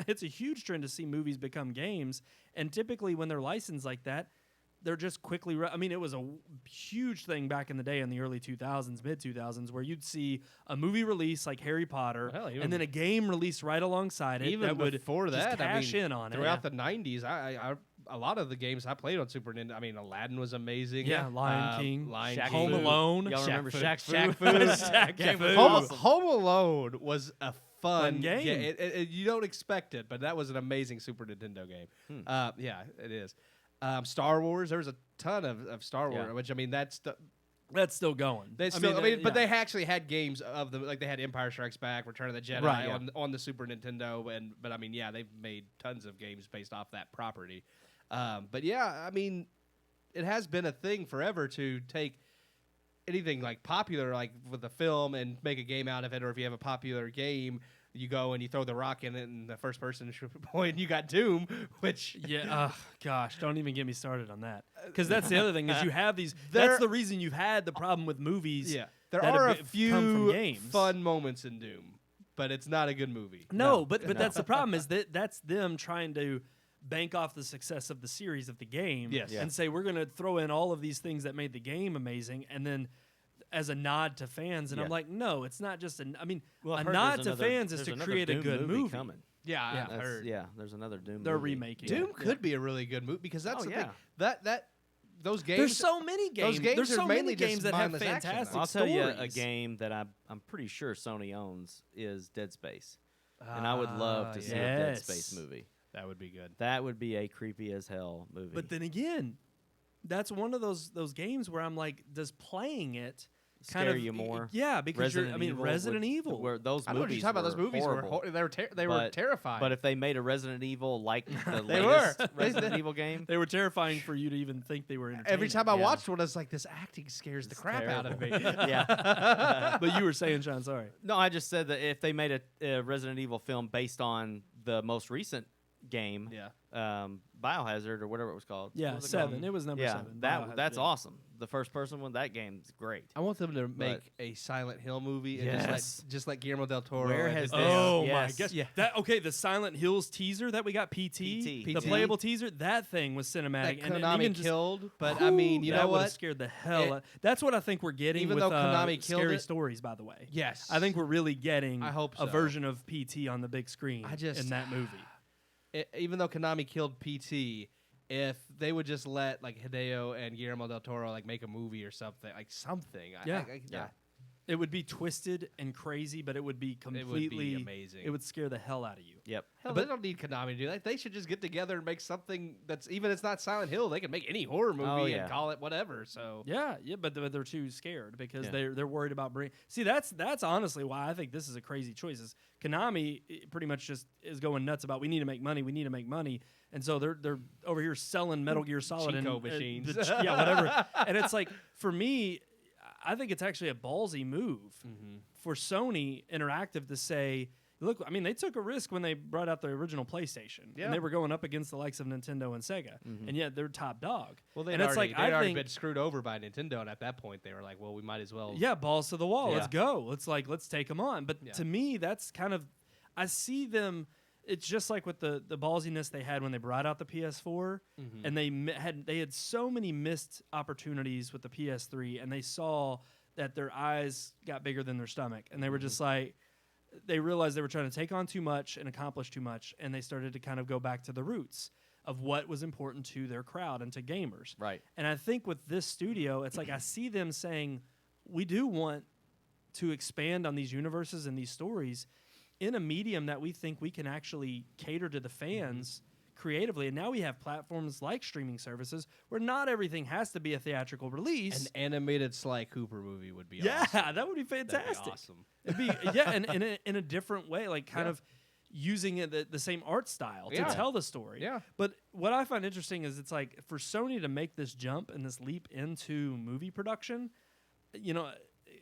Speaker 2: it's a huge trend to see movies become games, and typically when they're licensed like that, they're just quickly it was a huge thing back in the day in the early 2000s, mid 2000s, where you'd see a movie release like Harry Potter and then a game released right alongside it
Speaker 4: even
Speaker 2: that would
Speaker 4: before
Speaker 2: just
Speaker 4: that,
Speaker 2: cash in on it.
Speaker 4: throughout the 90s, I a lot of the games I played on Super Nintendo, Aladdin was amazing.
Speaker 2: Yeah, Lion King,
Speaker 3: Shaq
Speaker 2: Home
Speaker 3: Fu.
Speaker 2: Alone.
Speaker 3: Y'all remember Shaq Fu?
Speaker 4: Shaq Fu.
Speaker 2: Shaq Fu.
Speaker 4: Home Alone was a fun
Speaker 2: game.
Speaker 4: You don't expect it, but that was an amazing Super Nintendo game. Yeah, it is. Star Wars, there was a ton of Star Wars, which
Speaker 2: That's still going.
Speaker 4: But they actually had games of them, like they had Empire Strikes Back, Return of the Jedi on the Super Nintendo, but they've made tons of games based off that property. But yeah, it has been a thing forever to take anything like popular, like with a film, and make a game out of it, or if you have a popular game, you go and you throw the rock in it, and the first person to point, and you got Doom, which
Speaker 2: gosh, don't even get me started on that, because that's the other thing is you have these. That's the reason you've had the problem with movies.
Speaker 4: Yeah, there
Speaker 2: that
Speaker 4: are a
Speaker 2: come from
Speaker 4: few
Speaker 2: games.
Speaker 4: fun moments in Doom, but it's not a good movie.
Speaker 2: No, but that's the problem is that's them trying to bank off the success of the series of the game and say we're going to throw in all of these things that made the game amazing, and then as a nod to fans, and I'm like, no, it's not just a nod to fans is to create a good movie.
Speaker 3: Coming.
Speaker 4: Yeah, I've heard.
Speaker 3: Yeah, there's another Doom
Speaker 2: They're
Speaker 3: movie.
Speaker 2: remaking
Speaker 4: Doom
Speaker 2: it.
Speaker 4: could be a really good movie because that's the thing. Those games.
Speaker 2: There's so many games.
Speaker 4: Those games
Speaker 2: There's
Speaker 4: are
Speaker 2: so
Speaker 4: mainly
Speaker 2: many games
Speaker 4: just
Speaker 2: that have
Speaker 4: mindless action, though.
Speaker 2: fantastic
Speaker 3: I'll tell you a
Speaker 2: stories.
Speaker 3: game that I'm pretty sure Sony owns is Dead Space, and I would love to see a Dead
Speaker 2: yes.
Speaker 3: Space movie.
Speaker 4: That would be good.
Speaker 3: That would be a creepy as hell movie.
Speaker 2: But then again, that's one of those games where I'm like, does playing it kind
Speaker 3: Scare
Speaker 2: of
Speaker 3: you more?
Speaker 2: Yeah, because Resident Evil.
Speaker 3: Where those
Speaker 4: I don't know what you're
Speaker 3: movies
Speaker 4: talking about. Those
Speaker 3: were
Speaker 4: movies
Speaker 3: horrible.
Speaker 4: they were terrifying.
Speaker 3: But if they made a Resident Evil like the
Speaker 4: They
Speaker 3: latest
Speaker 4: were.
Speaker 3: Resident Evil game,
Speaker 2: They were terrifying for you to even think they were entertaining.
Speaker 4: every time I
Speaker 3: Yeah.
Speaker 4: watched one, I was like, this acting scares the crap out of me.
Speaker 3: yeah.
Speaker 2: But you were saying, Sean, sorry.
Speaker 3: No, I just said that if they made a Resident Evil film based on the most recent game, Biohazard or whatever it was called.
Speaker 2: Yeah,
Speaker 3: What was it
Speaker 2: 7.
Speaker 3: called?
Speaker 2: It was number
Speaker 3: Yeah,
Speaker 2: 7.
Speaker 3: that's awesome. The first person one, that game's great.
Speaker 4: I want them to make a Silent Hill movie and
Speaker 3: Yes.
Speaker 4: just let Guillermo del Toro.
Speaker 3: Where
Speaker 4: and
Speaker 3: has
Speaker 4: his-
Speaker 3: this-
Speaker 2: Oh
Speaker 3: Yes.
Speaker 2: my gosh!
Speaker 4: Yeah.
Speaker 2: The Silent Hills teaser that we got, PT, the
Speaker 3: PT.
Speaker 2: playable teaser, that thing was
Speaker 4: that
Speaker 2: cinematic, and
Speaker 4: Konami
Speaker 2: even just
Speaker 4: killed? But
Speaker 2: Whew,
Speaker 4: you
Speaker 2: that
Speaker 4: know
Speaker 2: would've
Speaker 4: what?
Speaker 2: scared the hell out. That's what I think we're getting
Speaker 4: Even
Speaker 2: with
Speaker 4: though Konami killed
Speaker 2: Scary
Speaker 4: it-
Speaker 2: Stories, by the way.
Speaker 4: Yes,
Speaker 2: I think we're really getting
Speaker 4: I hope
Speaker 2: a
Speaker 4: so.
Speaker 2: version of PT on the big screen in that movie.
Speaker 4: Even though Konami killed PT, if they would just let like Hideo and Guillermo del Toro like make a movie or something,
Speaker 2: Yeah.
Speaker 3: Yeah.
Speaker 2: It would be twisted and crazy, but it would be completely
Speaker 4: amazing.
Speaker 2: It would scare the hell out of you.
Speaker 3: Yep.
Speaker 4: Hell, they don't need Konami to do that. They should just get together and make something that's even if it's not Silent Hill. They can make any horror movie and call it whatever. So
Speaker 2: Yeah, but they're too scared because
Speaker 3: Yeah.
Speaker 2: they're worried about bringing. See, that's honestly why I think this is a crazy choice. Is Konami pretty much just is going nuts about we need to make money, and so they're over here selling Metal Gear Solid
Speaker 4: Chico
Speaker 2: and
Speaker 4: machines.
Speaker 2: whatever. And it's like for me, I think it's actually a ballsy move for Sony Interactive to say, look, I mean, they took a risk when they brought out the original PlayStation,
Speaker 4: Yeah.
Speaker 2: and they were going up against the likes of Nintendo and Sega, and yet they're top dog.
Speaker 4: Well,
Speaker 2: and it's like,
Speaker 4: they'd
Speaker 2: I
Speaker 4: already
Speaker 2: think,
Speaker 4: been screwed over by Nintendo, and at that point, they were like, well, we might as well.
Speaker 2: yeah, balls to the wall.
Speaker 3: Yeah.
Speaker 2: Let's go. Let's take them on. But
Speaker 4: Yeah.
Speaker 2: to me, that's kind of, I see them. It's just like with the ballsiness they had when they brought out the PS4, and they had so many missed opportunities with the PS3, and they saw that their eyes got bigger than their stomach, and they were just like, they realized they were trying to take on too much and accomplish too much, and they started to kind of go back to the roots of what was important to their crowd and to gamers.
Speaker 3: Right.
Speaker 2: And I think with this studio, it's like I see them saying, we do want to expand on these universes and these stories in a medium that we think we can actually cater to the fans creatively. And now we have platforms like streaming services where not everything has to be a theatrical release.
Speaker 4: An animated Sly Cooper movie would be
Speaker 2: Yeah,
Speaker 4: awesome.
Speaker 2: that would be
Speaker 4: That'd
Speaker 2: fantastic.
Speaker 4: be awesome.
Speaker 2: It'd be and in a different way, like kind of using the same art style to
Speaker 4: Yeah.
Speaker 2: tell the story.
Speaker 4: Yeah.
Speaker 2: But what I find interesting is it's like for Sony to make this jump and this leap into movie production, you know,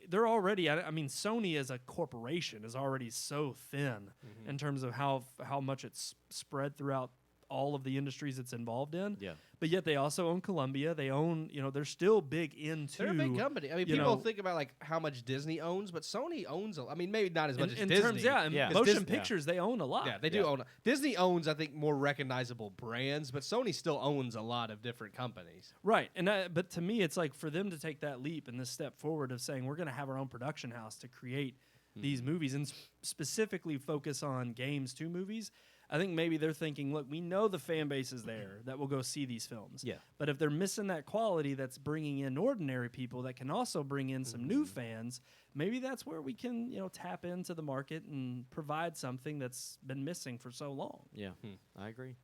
Speaker 2: they're already. I mean, Sony as a corporation is already so thin in terms of how much it's spread throughout all of the industries it's involved in.
Speaker 3: Yeah.
Speaker 2: But yet they also own Columbia. They own, you know, they're still big into.
Speaker 4: They're a big company. I mean,
Speaker 2: you
Speaker 4: people
Speaker 2: know-
Speaker 4: think about like how much Disney owns, but Sony owns. I mean, maybe not as much as
Speaker 2: in
Speaker 4: Disney.
Speaker 2: terms, yeah, in
Speaker 3: Yeah.
Speaker 2: motion
Speaker 4: Disney-
Speaker 2: pictures, they own a lot.
Speaker 4: Yeah, they do own. Disney owns, I think, more recognizable brands, but Sony still owns a lot of different companies.
Speaker 2: Right, and but to me, it's like for them to take that leap and this step forward of saying we're going to have our own production house to create these movies and specifically focus on games to movies. I think maybe they're thinking, look, we know the fan base is there that will go see these films.
Speaker 3: Yeah.
Speaker 2: But if they're missing that quality that's bringing in ordinary people that can also bring in some new fans, maybe that's where we can, you know, tap into the market and provide something that's been missing for so long.
Speaker 3: Yeah. I agree.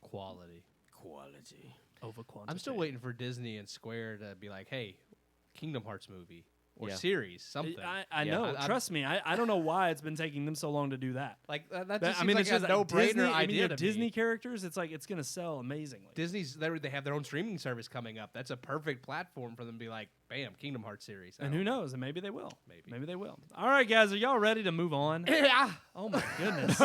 Speaker 4: Quality.
Speaker 2: Over quantity.
Speaker 4: I'm still waiting for Disney and Square to be like, hey, Kingdom Hearts movie or
Speaker 3: Yeah.
Speaker 4: series, something.
Speaker 2: I
Speaker 3: Yeah.
Speaker 2: know. Trust me. I don't know why it's been taking them so long to do that.
Speaker 4: Like that
Speaker 2: But,
Speaker 4: just seems like
Speaker 2: it's
Speaker 4: a
Speaker 2: just
Speaker 4: no-brainer
Speaker 2: Disney,
Speaker 4: idea to
Speaker 2: Disney
Speaker 4: me.
Speaker 2: characters. It's like it's going to sell amazingly.
Speaker 4: Disney's they have their own streaming service coming up. That's a perfect platform for them to be like, bam, Kingdom Hearts series.
Speaker 2: And who knows? And maybe they will.
Speaker 4: Maybe.
Speaker 2: Maybe they will. All right, guys, are y'all ready to move on?
Speaker 4: Yeah.
Speaker 2: Oh my goodness.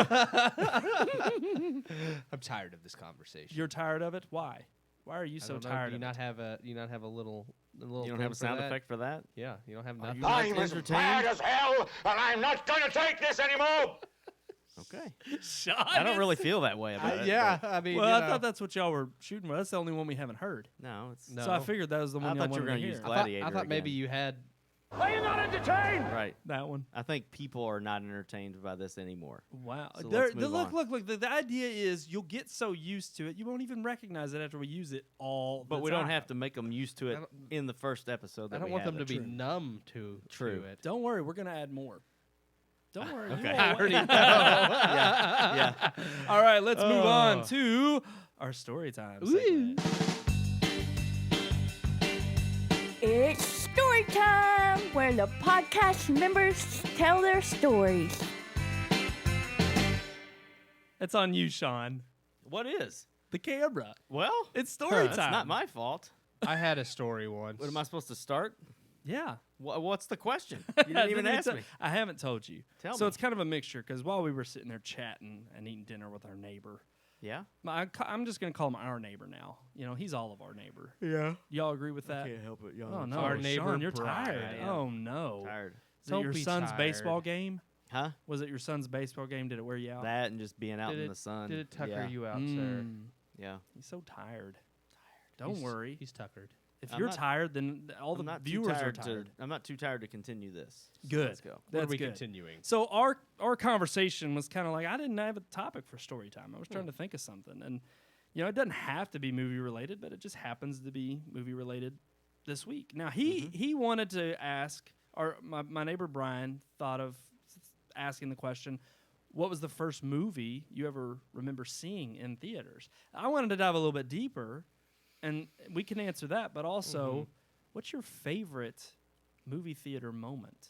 Speaker 4: I'm tired of this conversation.
Speaker 2: You're tired of it? Why? Why are you
Speaker 4: I
Speaker 2: so
Speaker 4: don't know.
Speaker 2: tired
Speaker 4: Do you
Speaker 2: of
Speaker 4: not
Speaker 2: it?
Speaker 4: have a little
Speaker 3: You don't
Speaker 4: thing
Speaker 3: have a
Speaker 4: for
Speaker 3: sound
Speaker 4: that?
Speaker 3: effect for that?
Speaker 4: Yeah, you don't have
Speaker 3: Are
Speaker 4: nothing.
Speaker 3: you not
Speaker 6: I'm as
Speaker 3: entertained?
Speaker 6: mad as hell, and I'm not going to take this anymore.
Speaker 3: Okay.
Speaker 2: Sean,
Speaker 3: I don't really feel that way about it.
Speaker 4: Yeah,
Speaker 3: but-
Speaker 4: I mean,
Speaker 2: Well,
Speaker 4: you
Speaker 2: I
Speaker 4: know.
Speaker 2: thought that's what y'all were shooting for. That's the only one we haven't heard.
Speaker 3: No, it's
Speaker 4: No.
Speaker 2: So I figured that was the
Speaker 3: I
Speaker 2: one y'all
Speaker 3: thought you were
Speaker 2: wanted to
Speaker 3: gonna use
Speaker 2: hear.
Speaker 3: Gladiator
Speaker 4: I thought maybe
Speaker 3: again.
Speaker 4: you had.
Speaker 6: Are you not entertained?
Speaker 3: right.
Speaker 2: That one.
Speaker 3: I think people are not entertained by this anymore.
Speaker 2: Wow.
Speaker 3: So let's move
Speaker 2: look,
Speaker 3: on.
Speaker 2: look. The idea is you'll get so used to it, you won't even recognize it after we use it all
Speaker 3: But
Speaker 2: the
Speaker 3: we
Speaker 2: time.
Speaker 3: don't have to make them used to it in the first episode. That
Speaker 4: I don't
Speaker 3: we
Speaker 4: want
Speaker 3: have
Speaker 4: them to
Speaker 3: it.
Speaker 4: be numb to
Speaker 3: True.
Speaker 4: it.
Speaker 2: Don't worry, we're going to add more. Don't worry. you
Speaker 3: Okay.
Speaker 2: won't
Speaker 4: I
Speaker 2: wa-
Speaker 4: already know.
Speaker 3: Yeah.
Speaker 2: All right, let's move on
Speaker 4: Oh.
Speaker 2: to our story time
Speaker 4: Ooh.
Speaker 2: segment.
Speaker 5: It's story time, where the podcast members tell their stories.
Speaker 2: It's on you, Sean.
Speaker 3: What is?
Speaker 2: The camera.
Speaker 3: Well,
Speaker 2: It's story
Speaker 3: it's
Speaker 2: time.
Speaker 3: not my fault.
Speaker 4: I had a story once.
Speaker 3: What am I supposed to start?
Speaker 2: Yeah.
Speaker 3: What's the question? You didn't even ask me.
Speaker 2: I haven't told you.
Speaker 3: Tell
Speaker 2: so
Speaker 3: me.
Speaker 2: it's kind of a mixture because while we were sitting there chatting and eating dinner with our neighbor,
Speaker 3: Yeah.
Speaker 2: I'm just going to call him our neighbor now. You know, he's all of our neighbor.
Speaker 3: Yeah.
Speaker 2: Y'all agree with that?
Speaker 3: help it.
Speaker 2: Oh, no.
Speaker 4: Our
Speaker 2: Sean,
Speaker 4: neighbor
Speaker 2: you're
Speaker 4: Brian.
Speaker 2: tired.
Speaker 3: I am.
Speaker 2: Oh, no.
Speaker 3: Tired.
Speaker 2: Is it
Speaker 4: Don't
Speaker 2: your
Speaker 4: be
Speaker 2: son's baseball
Speaker 4: tired.
Speaker 2: game?
Speaker 3: Huh?
Speaker 2: Was it your son's baseball game? Did it wear you out?
Speaker 3: That and just being out
Speaker 4: Did
Speaker 3: in
Speaker 4: it,
Speaker 3: the sun.
Speaker 4: Did it tucker
Speaker 3: yeah.
Speaker 4: you out, sir?
Speaker 2: Mm,
Speaker 3: Yeah.
Speaker 2: He's so tired. Don't
Speaker 4: He's-
Speaker 2: worry.
Speaker 4: He's tuckered.
Speaker 2: If
Speaker 3: I'm
Speaker 2: you're
Speaker 3: not-
Speaker 2: tired, then all the
Speaker 3: I'm not
Speaker 2: viewers
Speaker 3: too
Speaker 2: are
Speaker 3: tired
Speaker 2: tired.
Speaker 3: I'm not too tired to continue this. So
Speaker 2: Good.
Speaker 3: Let's go.
Speaker 4: What
Speaker 2: That's
Speaker 4: are we
Speaker 2: good.
Speaker 4: continuing?
Speaker 2: So our conversation was kind of like I didn't have a topic for story time. I was trying to think of something, and you know it doesn't have to be movie related, but it just happens to be movie related this week. Now he wanted to ask, or my neighbor Brian thought of asking the question, what was the first movie you ever remember seeing in theaters? I wanted to dive a little bit deeper, and we can answer that, but also, what's your favorite movie theater moment?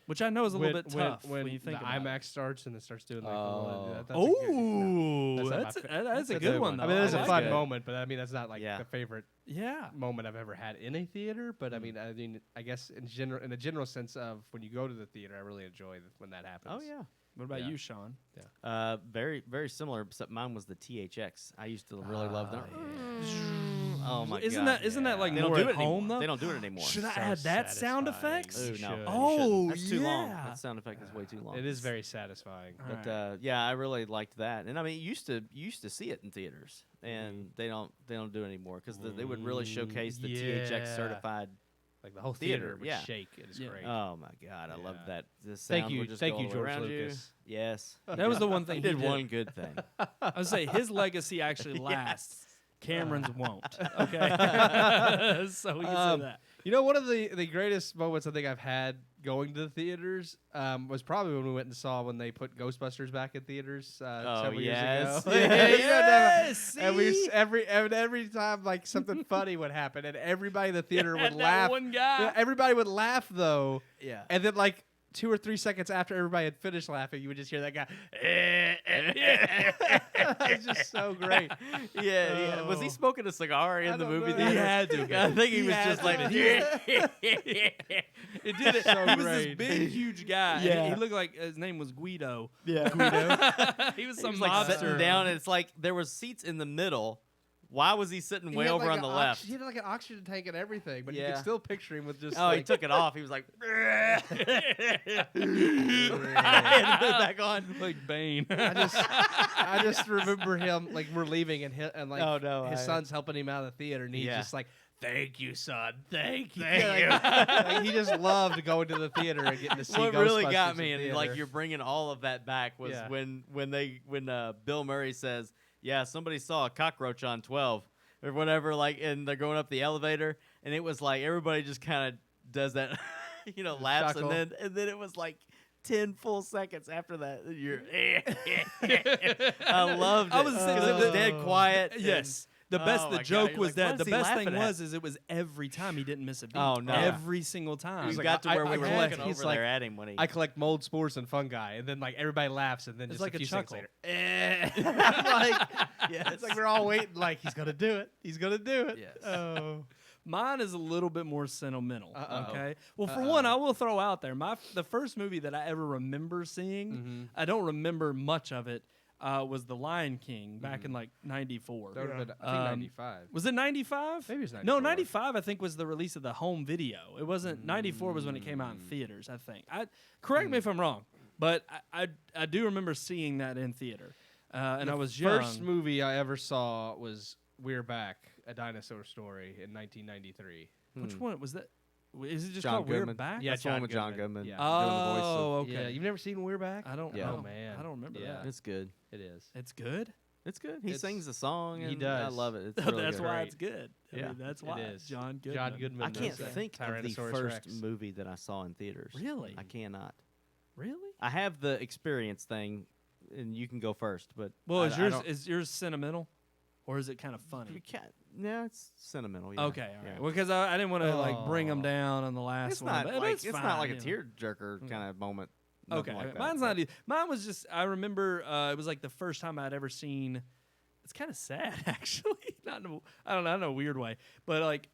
Speaker 2: Which I know is a little bit tough when you think
Speaker 4: the
Speaker 2: about
Speaker 4: IMAX
Speaker 2: it.
Speaker 4: starts and it starts doing like
Speaker 3: Oh.
Speaker 4: that's a good-
Speaker 2: Oh,
Speaker 4: That's not my
Speaker 2: that's
Speaker 4: fa-
Speaker 2: that's a
Speaker 3: that's
Speaker 2: good
Speaker 3: a
Speaker 2: one.
Speaker 3: good
Speaker 2: Though.
Speaker 4: I mean, it is
Speaker 2: I
Speaker 4: a
Speaker 2: like
Speaker 4: fun
Speaker 2: it.
Speaker 4: moment, but I mean, that's not like
Speaker 3: Yeah.
Speaker 4: the favorite
Speaker 2: Yeah.
Speaker 4: moment I've ever had in a theater. But I mean, I guess in a general sense of when you go to the theater, I really enjoy when that happens.
Speaker 3: Oh yeah.
Speaker 2: What about you, Sean?
Speaker 3: Very, very similar, except mine was the THX. I used to really love that. Oh my
Speaker 2: Isn't
Speaker 3: god!
Speaker 2: Isn't that like
Speaker 3: They don't
Speaker 2: more
Speaker 3: do
Speaker 2: at
Speaker 3: it anymore.
Speaker 2: home though?
Speaker 3: They don't do it anymore.
Speaker 2: Should I
Speaker 4: So
Speaker 2: add that sound
Speaker 4: satisfying.
Speaker 2: effects?
Speaker 3: Ooh, no.
Speaker 4: You
Speaker 3: you
Speaker 4: should.
Speaker 2: Oh,
Speaker 3: That's too long.
Speaker 2: yeah.
Speaker 3: That sound effect is way too long.
Speaker 4: It is very satisfying.
Speaker 2: All
Speaker 3: But
Speaker 2: right.
Speaker 3: yeah, I really liked that. And I mean, you used to see it in theaters, and they don't do it anymore because they would really showcase the THX
Speaker 4: Yeah.
Speaker 3: certified.
Speaker 4: Like the whole
Speaker 3: Theater,
Speaker 4: theater would
Speaker 3: yeah.
Speaker 4: shake. It is
Speaker 2: Yeah.
Speaker 4: great.
Speaker 3: Oh my god, I love
Speaker 4: Yeah.
Speaker 3: that. The
Speaker 4: Thank
Speaker 3: sound
Speaker 4: you-
Speaker 3: would just
Speaker 4: thank
Speaker 3: go
Speaker 4: you,
Speaker 3: all the way
Speaker 4: George
Speaker 3: around
Speaker 4: Lucas.
Speaker 3: You. Yes,
Speaker 2: That was the one thing
Speaker 3: he
Speaker 2: he
Speaker 3: did
Speaker 2: did.
Speaker 3: one good thing.
Speaker 2: I would say his legacy actually lasts. Cameron's won't. Okay. So we can say that.
Speaker 4: You know, one of the greatest moments I think I've had going to the theaters was probably when we went and saw when they put Ghostbusters back in theaters several
Speaker 3: yes.
Speaker 4: years ago.
Speaker 2: Yes,
Speaker 4: And we
Speaker 2: see?
Speaker 4: every time like something funny would happen, and everybody in the theater would
Speaker 2: That
Speaker 4: laugh.
Speaker 2: one guy.
Speaker 4: Yeah, everybody would laugh though,
Speaker 3: Yeah.
Speaker 4: and then like 2 or 3 seconds after everybody had finished laughing, you would just hear that guy. It's just so great.
Speaker 3: Yeah. Was he smoking a cigar in the
Speaker 4: don't
Speaker 3: movie
Speaker 4: know.
Speaker 3: theater?
Speaker 2: He had to.
Speaker 3: I think he was
Speaker 2: had
Speaker 3: just
Speaker 2: to.
Speaker 3: like.
Speaker 2: It did it.
Speaker 4: So
Speaker 2: He was this
Speaker 4: great.
Speaker 2: big, huge guy. and
Speaker 3: Yeah.
Speaker 2: He looked like his name was Guido.
Speaker 3: Yeah.
Speaker 2: He was
Speaker 3: He
Speaker 2: some
Speaker 3: was like
Speaker 2: mobster.
Speaker 3: sitting down, and it's like there was seats in the middle. Why was he sitting way over on the left?
Speaker 4: He had like an oxygen tank and everything, but you
Speaker 3: Yeah.
Speaker 4: could still picture him with just.
Speaker 3: Oh, he
Speaker 4: like,
Speaker 3: took it off. He was like, and put it back on.
Speaker 2: Like Bane.
Speaker 4: I just remember him like we're leaving and like
Speaker 3: Oh, no,
Speaker 4: his
Speaker 3: I-
Speaker 4: son's helping him out of the theater and he's
Speaker 3: Yeah.
Speaker 4: just like, "Thank you, son. Thank you."
Speaker 3: Thank
Speaker 4: Like, he just loved going to the theater and getting to see.
Speaker 3: What really
Speaker 4: Ghostbusters
Speaker 3: got
Speaker 4: in
Speaker 3: me, and
Speaker 4: theater.
Speaker 3: like you're bringing all of that back, was
Speaker 4: Yeah.
Speaker 3: when Bill Murray says, "Yeah, somebody saw a cockroach on 12 or whatever," like, and they're going up the elevator, and it was like everybody just kind of does that, laughs,
Speaker 4: chuckle.
Speaker 3: and then it was like 10 full seconds after that. You're, I loved it.
Speaker 2: I was
Speaker 3: because
Speaker 2: sitting
Speaker 3: it was
Speaker 2: there-
Speaker 3: dead quiet. and-
Speaker 2: Yes. The best,
Speaker 3: Oh
Speaker 2: the
Speaker 3: my God,
Speaker 2: joke
Speaker 3: you're
Speaker 2: was
Speaker 3: like,
Speaker 2: that
Speaker 3: what
Speaker 2: the
Speaker 3: is he
Speaker 2: best
Speaker 3: laughing
Speaker 2: thing
Speaker 3: at?
Speaker 2: was it was every time he didn't miss a beat.
Speaker 3: Oh, no.
Speaker 2: Every single time.
Speaker 3: we
Speaker 4: He's like,
Speaker 3: got to where
Speaker 4: I
Speaker 3: we were
Speaker 4: collect-
Speaker 3: looking
Speaker 4: he's
Speaker 3: over
Speaker 4: like,
Speaker 3: there at him when he.
Speaker 4: I collect mold, spores, and fungi, and then like everybody laughs, and then
Speaker 2: It's
Speaker 4: just
Speaker 2: like
Speaker 4: a
Speaker 2: a
Speaker 4: few seconds
Speaker 2: chuckle.
Speaker 4: later, like it's like we're all waiting, like he's gonna do it. He's gonna do it.
Speaker 3: Yes.
Speaker 4: Oh.
Speaker 2: Mine is a little bit more sentimental.
Speaker 4: Uh-oh.
Speaker 2: Okay. Well, for one, I will throw out there the first movie that I ever remember seeing. I don't remember much of it. Was The Lion King back in like '94.
Speaker 4: That would have been, I think, 95.
Speaker 2: Was it 95?
Speaker 4: Maybe it was
Speaker 2: No,
Speaker 4: 94.
Speaker 2: 95 I think was the release of the home video. It wasn't 94 was when it came out in theaters, I think. Correct me if I'm wrong, but I do remember seeing that in theater. And I was young.
Speaker 4: First movie I ever saw was We're Back, A Dinosaur Story in 1993.
Speaker 2: Which one was that? Is it just
Speaker 3: John
Speaker 2: called We're
Speaker 3: Goodman.
Speaker 2: Back?
Speaker 4: Yeah,
Speaker 3: That's the one
Speaker 4: John
Speaker 3: with John
Speaker 4: Goodman.
Speaker 3: Goodman.
Speaker 4: Yeah.
Speaker 3: doing the voice of-
Speaker 2: Oh, okay.
Speaker 4: Yeah, you've never seen We're Back?
Speaker 2: I don't.
Speaker 3: Yeah.
Speaker 2: Oh
Speaker 4: Oh, man.
Speaker 2: I don't remember
Speaker 4: Yeah.
Speaker 2: that.
Speaker 3: It's good.
Speaker 4: It is.
Speaker 2: It's good.
Speaker 3: It's good. He
Speaker 4: It's-
Speaker 3: sings the song.
Speaker 4: he
Speaker 3: And I
Speaker 4: does.
Speaker 3: love it. It's really
Speaker 2: That's
Speaker 3: good.
Speaker 2: why
Speaker 4: Great.
Speaker 2: it's good. I
Speaker 3: Yeah.
Speaker 2: mean, that's
Speaker 4: It
Speaker 2: why.
Speaker 4: is.
Speaker 2: John Goodman.
Speaker 4: John Goodman.
Speaker 3: I can't
Speaker 4: does
Speaker 3: think of the
Speaker 4: Tyrannosaurus
Speaker 3: first
Speaker 4: Rex.
Speaker 3: movie that I saw in theaters.
Speaker 2: Really?
Speaker 3: I cannot.
Speaker 2: Really?
Speaker 3: I have the experience thing, and you can go first. But
Speaker 2: Well,
Speaker 3: I
Speaker 2: is yours sentimental, or is it kind of funny?
Speaker 3: You can't. No, it's sentimental. Yeah.
Speaker 2: Okay, all right.
Speaker 3: Yeah.
Speaker 2: Well, because I didn't want to like bring them
Speaker 4: Oh.
Speaker 2: down on the last
Speaker 3: It's
Speaker 2: one.
Speaker 3: not
Speaker 2: but
Speaker 3: like
Speaker 2: it's
Speaker 3: it's
Speaker 2: fine,
Speaker 3: not like a
Speaker 2: you know.
Speaker 3: tearjerker kind of moment.
Speaker 2: Okay,
Speaker 3: Nothing like that.
Speaker 2: mine's not. Mine was just. I remember it was like the first time I'd ever seen. It's kind of sad, actually. Not in a weird way, but like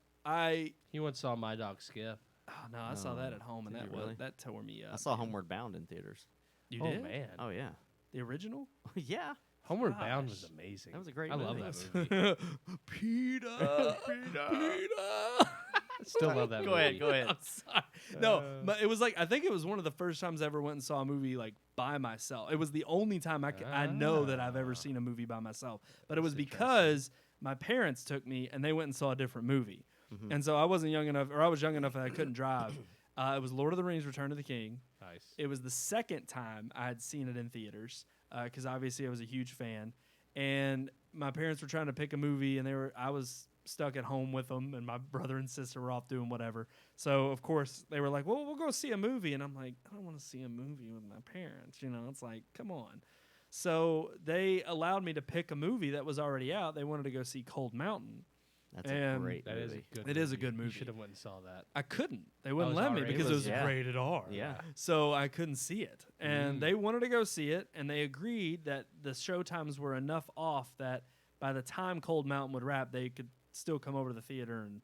Speaker 4: He once saw My Dog Skip.
Speaker 2: Oh no, I saw that at home, and
Speaker 3: did
Speaker 2: that
Speaker 3: you really?
Speaker 2: that tore me up.
Speaker 3: I saw Homeward Bound in theaters.
Speaker 2: You
Speaker 4: Oh
Speaker 2: did?
Speaker 4: man,
Speaker 3: Oh yeah,
Speaker 2: The original?
Speaker 3: yeah.
Speaker 4: Homeward Bound was
Speaker 2: Gosh.
Speaker 4: amazing.
Speaker 3: That was a great
Speaker 4: I love
Speaker 3: movie.
Speaker 4: that movie.
Speaker 2: Peter. Peter.
Speaker 4: Still love that
Speaker 3: Go
Speaker 4: movie.
Speaker 3: ahead. Go ahead.
Speaker 2: I'm sorry. No, but it was like I think it was one of the first times I ever went and saw a movie like by myself. It was the only time I know that I've ever seen a movie by myself. But it was because my parents took me and they went and saw a different movie. And so I wasn't young enough, or I was young enough that I couldn't drive. It was Lord of the Rings: Return of the King.
Speaker 4: Nice.
Speaker 2: It was the second time I had seen it in theaters because obviously I was a huge fan. And my parents were trying to pick a movie, and I was stuck at home with them, and my brother and sister were off doing whatever. So of course they were like, "Well, we'll go see a movie," and I'm like, "I don't want to see a movie with my parents." It's like, come on. So they allowed me to pick a movie that was already out. They wanted to go see Cold Mountain.
Speaker 3: That's a
Speaker 2: And
Speaker 3: great
Speaker 4: That is
Speaker 3: movie.
Speaker 4: a good.
Speaker 2: It is a good movie.
Speaker 4: You should have went and saw that.
Speaker 2: I couldn't. They wouldn't
Speaker 4: it was
Speaker 2: let me
Speaker 4: R-rated?
Speaker 2: because it was
Speaker 3: Yeah.
Speaker 2: rated R.
Speaker 3: Yeah.
Speaker 2: So I couldn't see it. And they wanted to go see it, and they agreed that the show times were enough off that by the time Cold Mountain would wrap, they could still come over to the theater and,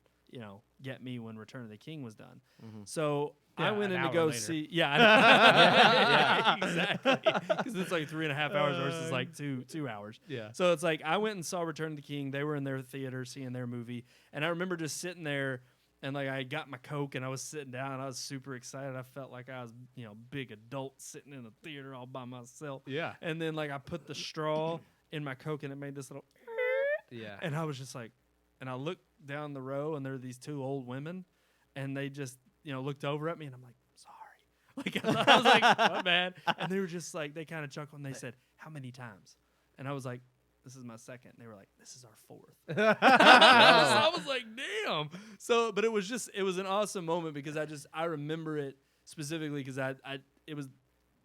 Speaker 2: get me when Return of the King was done. So I
Speaker 4: Yeah,
Speaker 2: went
Speaker 4: an
Speaker 2: in to
Speaker 4: hour
Speaker 2: go
Speaker 4: later.
Speaker 2: see. Yeah, yeah, exactly. Because it's like 3.5 hours versus like 2 hours.
Speaker 4: Yeah.
Speaker 2: So it's like I went and saw Return of the King. They were in their theater seeing their movie, and I remember just sitting there. And like I got my Coke and I was sitting down and I was super excited. I felt like I was, big adult sitting in a theater all by myself.
Speaker 4: Yeah.
Speaker 2: And then like I put the straw in my Coke and it made this little
Speaker 4: Yeah.
Speaker 2: and I was just like, and I looked down the row and there were these two old women and they just, looked over at me and I'm like, sorry. Like I was like, my bad. And they were just like, they kind of chuckled and they said, how many times? And I was like, this is my second. They were like, this is our fourth. I was like, damn. So, but it was an awesome moment because I remember it specifically because it was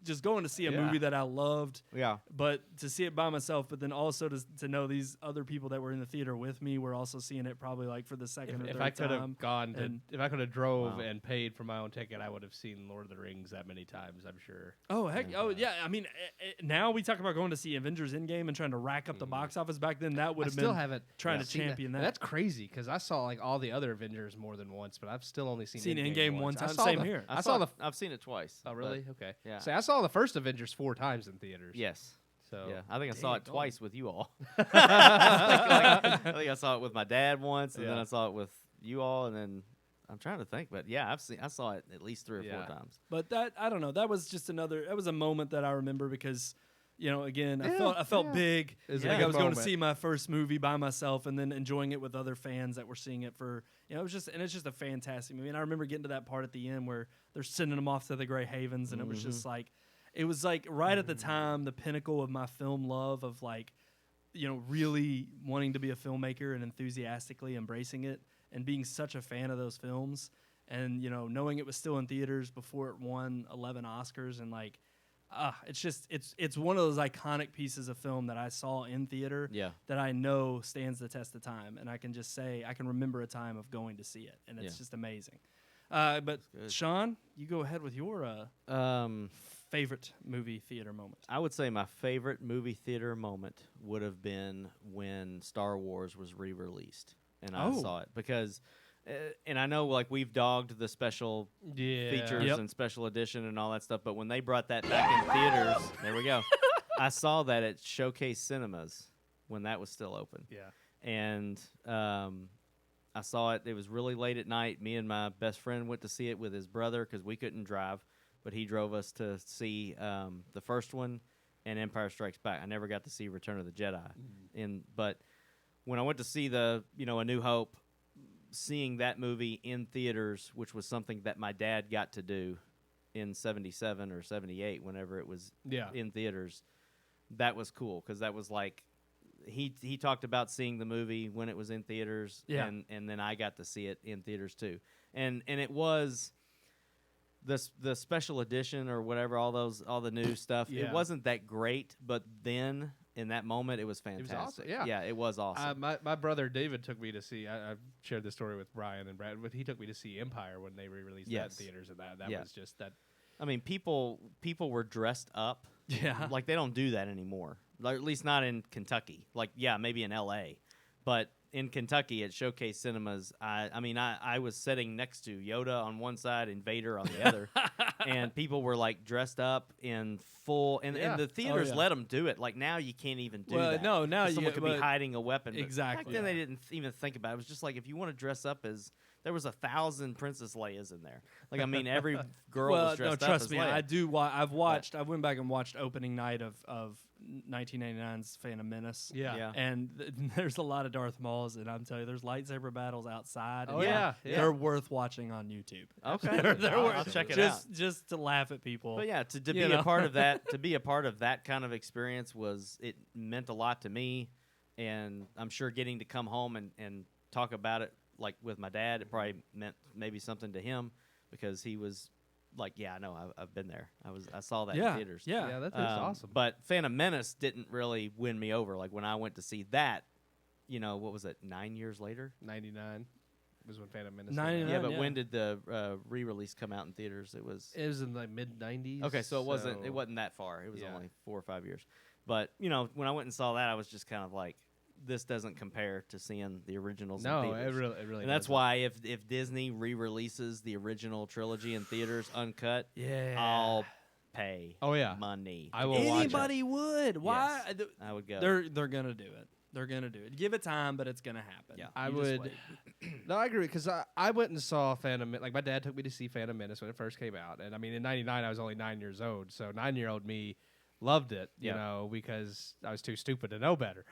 Speaker 2: just going to see a movie that I loved.
Speaker 3: Yeah.
Speaker 2: But to see it by myself, but then also to know these other people that were in the theater with me were also seeing it probably like for the second or third
Speaker 4: If I could
Speaker 2: time.
Speaker 4: have gone to,
Speaker 2: And-
Speaker 4: if I could have drove and paid for my own ticket, I would have seen Lord of the Rings that many times. I'm sure.
Speaker 2: Oh heck! Oh yeah! I mean, now we talk about going to see Avengers Endgame and trying to rack up the box office. Back then, that would
Speaker 4: I
Speaker 2: have
Speaker 4: still
Speaker 2: been
Speaker 4: haven't
Speaker 2: trying to
Speaker 4: seen
Speaker 2: champion that.
Speaker 4: That's crazy because I saw like all the other Avengers more than once, but I've still only seen
Speaker 2: Seen
Speaker 4: Endgame
Speaker 2: Endgame one
Speaker 4: once. I
Speaker 2: time.
Speaker 4: saw
Speaker 2: Same
Speaker 4: the-
Speaker 2: here.
Speaker 4: I saw the.
Speaker 3: I've seen it twice.
Speaker 4: Oh really? Okay.
Speaker 3: Yeah.
Speaker 4: So I saw the first Avengers 4 times in theaters.
Speaker 3: Yes.
Speaker 4: So
Speaker 3: Yeah, I think I saw it
Speaker 2: Dang,
Speaker 3: twice with you all. I think I saw it with my dad once, and then
Speaker 4: Yeah.
Speaker 3: I saw it with you all, and then I'm trying to think, but yeah, I saw it at least 3 or 4
Speaker 4: Yeah.
Speaker 3: times.
Speaker 2: But that I don't know. That was just that was a moment that I remember because, again, I felt big.
Speaker 4: It was a
Speaker 2: Like
Speaker 4: good
Speaker 2: I was going to
Speaker 4: moment.
Speaker 2: see my first movie by myself and then enjoying it with other fans that were seeing it for it's just a fantastic movie. And I remember getting to that part at the end where they're sending them off to the Grey Havens, and it was just like it was like right at the time the pinnacle of my film love of like, really wanting to be a filmmaker and enthusiastically embracing it and being such a fan of those films. And, knowing it was still in theaters before it won 11 Oscars and like, it's one of those iconic pieces of film that I saw in theater
Speaker 3: Yeah.
Speaker 2: that I know stands the test of time. And I can just say, I can remember a time of going to see it. And it's
Speaker 3: Yeah.
Speaker 2: just amazing. But
Speaker 3: good.
Speaker 2: Sean, you go ahead with your favorite movie theater moment.
Speaker 3: I would say my favorite movie theater moment would have been when Star Wars was re-released, and I
Speaker 2: Oh.
Speaker 3: saw it because, and I know like we've dogged the special features
Speaker 2: Yep.
Speaker 3: and special edition and all that stuff, but when they brought that back in theaters, there we go. I saw that at Showcase Cinemas when that was still open.
Speaker 4: Yeah.
Speaker 3: And I saw it. It was really late at night. Me and my best friend went to see it with his brother because we couldn't drive, but he drove us to see the first one and Empire Strikes Back. I never got to see Return of the Jedi. But when I went to see A New Hope, seeing that movie in theaters, which was something that my dad got to do in 77 or 78 whenever it was in theaters, that was cool because that was like he talked about seeing the movie when it was in theaters, and then I got to see it in theaters too, and it was the special edition or whatever, all the new stuff.
Speaker 4: Yeah.
Speaker 3: It wasn't that great, but then in that moment it was fantastic.
Speaker 4: awesome, yeah.
Speaker 3: It was awesome.
Speaker 4: My brother David took me to see. I've shared this story with Brian and Brad, but he took me to see Empire when they re-released that in
Speaker 3: Yes.
Speaker 4: theaters, and that
Speaker 3: Yes.
Speaker 4: was just that.
Speaker 3: I mean, people were dressed up.
Speaker 2: Yeah.
Speaker 3: Like they don't do that anymore. Like, at least not in Kentucky. Like, yeah, maybe in L.A., but in Kentucky at Showcase Cinemas, I was sitting next to Yoda on one side and Vader on the other, and people were like dressed up in full, and the theaters let them do it. Like now you can't even do that.
Speaker 2: No, now
Speaker 3: 'Cause someone could be
Speaker 2: but-
Speaker 3: hiding a weapon. But
Speaker 2: Exactly.
Speaker 3: Back then they didn't even think about it. It was just like if you want to dress up as. There was 1,000 Princess Leias in there. Like, I mean, every girl was dressed up
Speaker 2: trust
Speaker 3: as
Speaker 2: me,
Speaker 3: Leia.
Speaker 2: I do. I went back and watched opening night of 1999's Phantom Menace.
Speaker 3: Yeah.
Speaker 2: And there's a lot of Darth Mauls, and I'm telling you, there's lightsaber battles outside.
Speaker 4: Oh,
Speaker 2: and
Speaker 4: yeah.
Speaker 2: they're worth watching on YouTube.
Speaker 3: Okay.
Speaker 2: They're
Speaker 3: I'll
Speaker 2: worth
Speaker 3: check it out.
Speaker 2: just to laugh at people.
Speaker 3: But yeah, to be
Speaker 2: You know?
Speaker 3: a part of that, to be a part of that kind of experience it meant a lot to me, and I'm sure getting to come home and talk about it like with my dad, it probably meant maybe something to him because he was like, yeah, I know, I've been there. I saw that in theaters.
Speaker 2: Yeah.
Speaker 4: That's awesome.
Speaker 3: But Phantom Menace didn't really win me over. Like when I went to see that, what was it, 9 years later?
Speaker 4: 99 was when Phantom Menace.
Speaker 2: 99.
Speaker 3: Yeah, but
Speaker 2: yeah.
Speaker 3: when did the re-release come out in theaters? It was
Speaker 4: in the mid 90s.
Speaker 3: okay, so it wasn't that far. It was
Speaker 4: Yeah.
Speaker 3: only 4 or 5 years. But when I went and saw that, I was just kind of like, this doesn't compare to seeing the originals.
Speaker 4: No,
Speaker 3: in theaters.
Speaker 4: it really.
Speaker 3: And that's
Speaker 4: doesn't.
Speaker 3: why if Disney re-releases the original trilogy in theaters uncut,
Speaker 2: Yeah.
Speaker 3: I'll pay.
Speaker 4: Oh, yeah.
Speaker 3: Money.
Speaker 4: I will watch it.
Speaker 2: Anybody would. Why?
Speaker 3: Yes, I would go.
Speaker 2: They're gonna do it. They're gonna do it. Give it time, but it's gonna happen.
Speaker 3: Yeah.
Speaker 4: I
Speaker 2: You just
Speaker 4: would.
Speaker 2: wait.
Speaker 4: No, I agree because I went and saw Phantom. Like my dad took me to see Phantom Menace when it first came out, and I mean in '99 I was only 9 years old, so 9-year-old me loved it, you
Speaker 3: Yep.
Speaker 4: know, because I was too stupid to know better.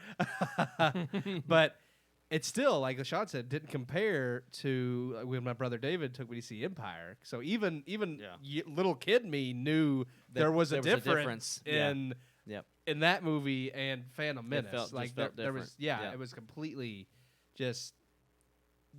Speaker 4: But it's still like Sean said, didn't compare to when my brother David took me to see Empire. So even little kid me knew there was a difference in.
Speaker 3: Yep.
Speaker 4: In that movie and Phantom Menace,
Speaker 3: felt
Speaker 4: like
Speaker 3: different.
Speaker 4: there was,
Speaker 3: Yeah.
Speaker 4: it was completely just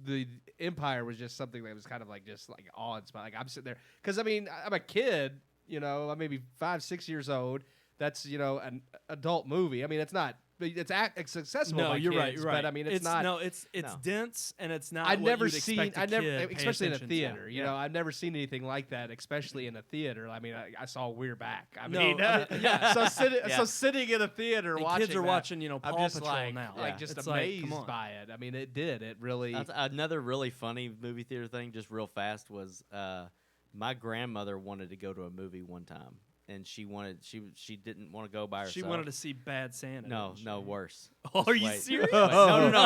Speaker 4: the Empire was just something that was kind of like just like awe-inspiring. Like I'm sitting there because I mean I'm a kid, you know, I'm maybe 5-6 years old. That's an adult movie. I mean it's not. It's accessible.
Speaker 2: No,
Speaker 4: by
Speaker 2: you're
Speaker 4: kids,
Speaker 2: right. You're right.
Speaker 4: But I mean, it's not.
Speaker 2: No, it's
Speaker 3: No.
Speaker 2: dense and it's not.
Speaker 4: I've
Speaker 2: what
Speaker 4: never
Speaker 2: you'd
Speaker 4: seen.
Speaker 2: expect a
Speaker 4: I never,
Speaker 2: kid pay
Speaker 4: especially in a
Speaker 2: attention
Speaker 4: theater.
Speaker 2: to.
Speaker 4: You know, I've never seen anything like that, especially in a theater. I mean, I saw We're Back. I
Speaker 2: No,
Speaker 4: mean,
Speaker 2: I mean, yeah.
Speaker 4: so sitting in a theater
Speaker 2: And
Speaker 4: watching,
Speaker 2: kids are
Speaker 4: that,
Speaker 2: watching,
Speaker 4: I'm
Speaker 2: Paw
Speaker 4: just
Speaker 2: Patrol
Speaker 4: like,
Speaker 2: now.
Speaker 4: like
Speaker 3: Yeah.
Speaker 4: just
Speaker 2: It's like, come
Speaker 4: amazed
Speaker 2: on.
Speaker 4: by it. I mean, it did. It really.
Speaker 3: Another really funny movie theater thing, just real fast, was my grandmother wanted to go to a movie one time, and she didn't want to go by herself.
Speaker 2: She wanted to see Bad Santa.
Speaker 3: No,
Speaker 2: didn't she?
Speaker 3: no, worse.
Speaker 2: Oh,
Speaker 3: Just
Speaker 2: are you
Speaker 3: wait.
Speaker 2: serious?
Speaker 3: Wait, no,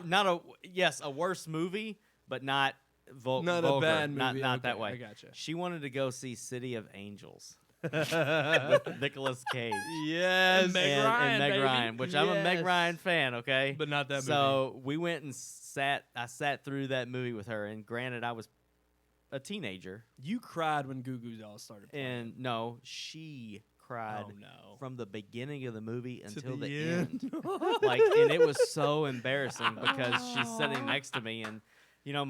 Speaker 3: not a yes, a worse movie, but not
Speaker 2: Not
Speaker 3: vulgar,
Speaker 2: a bad movie.
Speaker 3: not that
Speaker 2: Okay,
Speaker 3: way.
Speaker 2: I gotcha.
Speaker 3: She wanted to go see City of Angels with Nicolas Cage
Speaker 4: yes.
Speaker 2: Meg
Speaker 3: and
Speaker 2: Ryan,
Speaker 3: Meg
Speaker 2: baby.
Speaker 3: Ryan, which I'm a Meg
Speaker 4: Yes.
Speaker 3: Ryan fan. Okay,
Speaker 2: But not that movie.
Speaker 3: so we went and I sat through that movie with her, and granted, I was a teenager,
Speaker 2: You cried when Goo Goo Dolls started playing.
Speaker 3: and no, she cried
Speaker 2: Oh, no.
Speaker 3: from the beginning of the movie
Speaker 2: To
Speaker 3: until
Speaker 2: the
Speaker 3: the
Speaker 2: end.
Speaker 3: end. Like, and it was so embarrassing because she's sitting next to me, and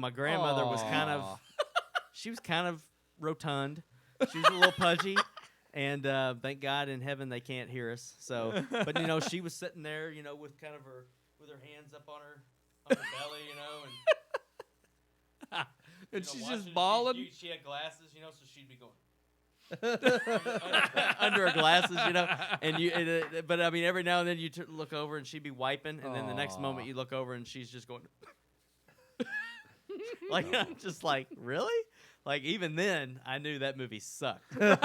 Speaker 3: my grandmother was kind of, she was kind of rotund, she was a little pudgy, and thank God in heaven they can't hear us. So, but she was sitting there, with kind of with her hands up on her belly, and
Speaker 2: And she's
Speaker 3: watching
Speaker 2: just
Speaker 3: it.
Speaker 2: bawling.
Speaker 3: She had glasses, so she'd be going. under her glasses, and but I mean, every now and then you look over and she'd be wiping, and then the next moment you look over and she's just going, like, I'm just like, really? Like, even then, I knew that movie sucked. But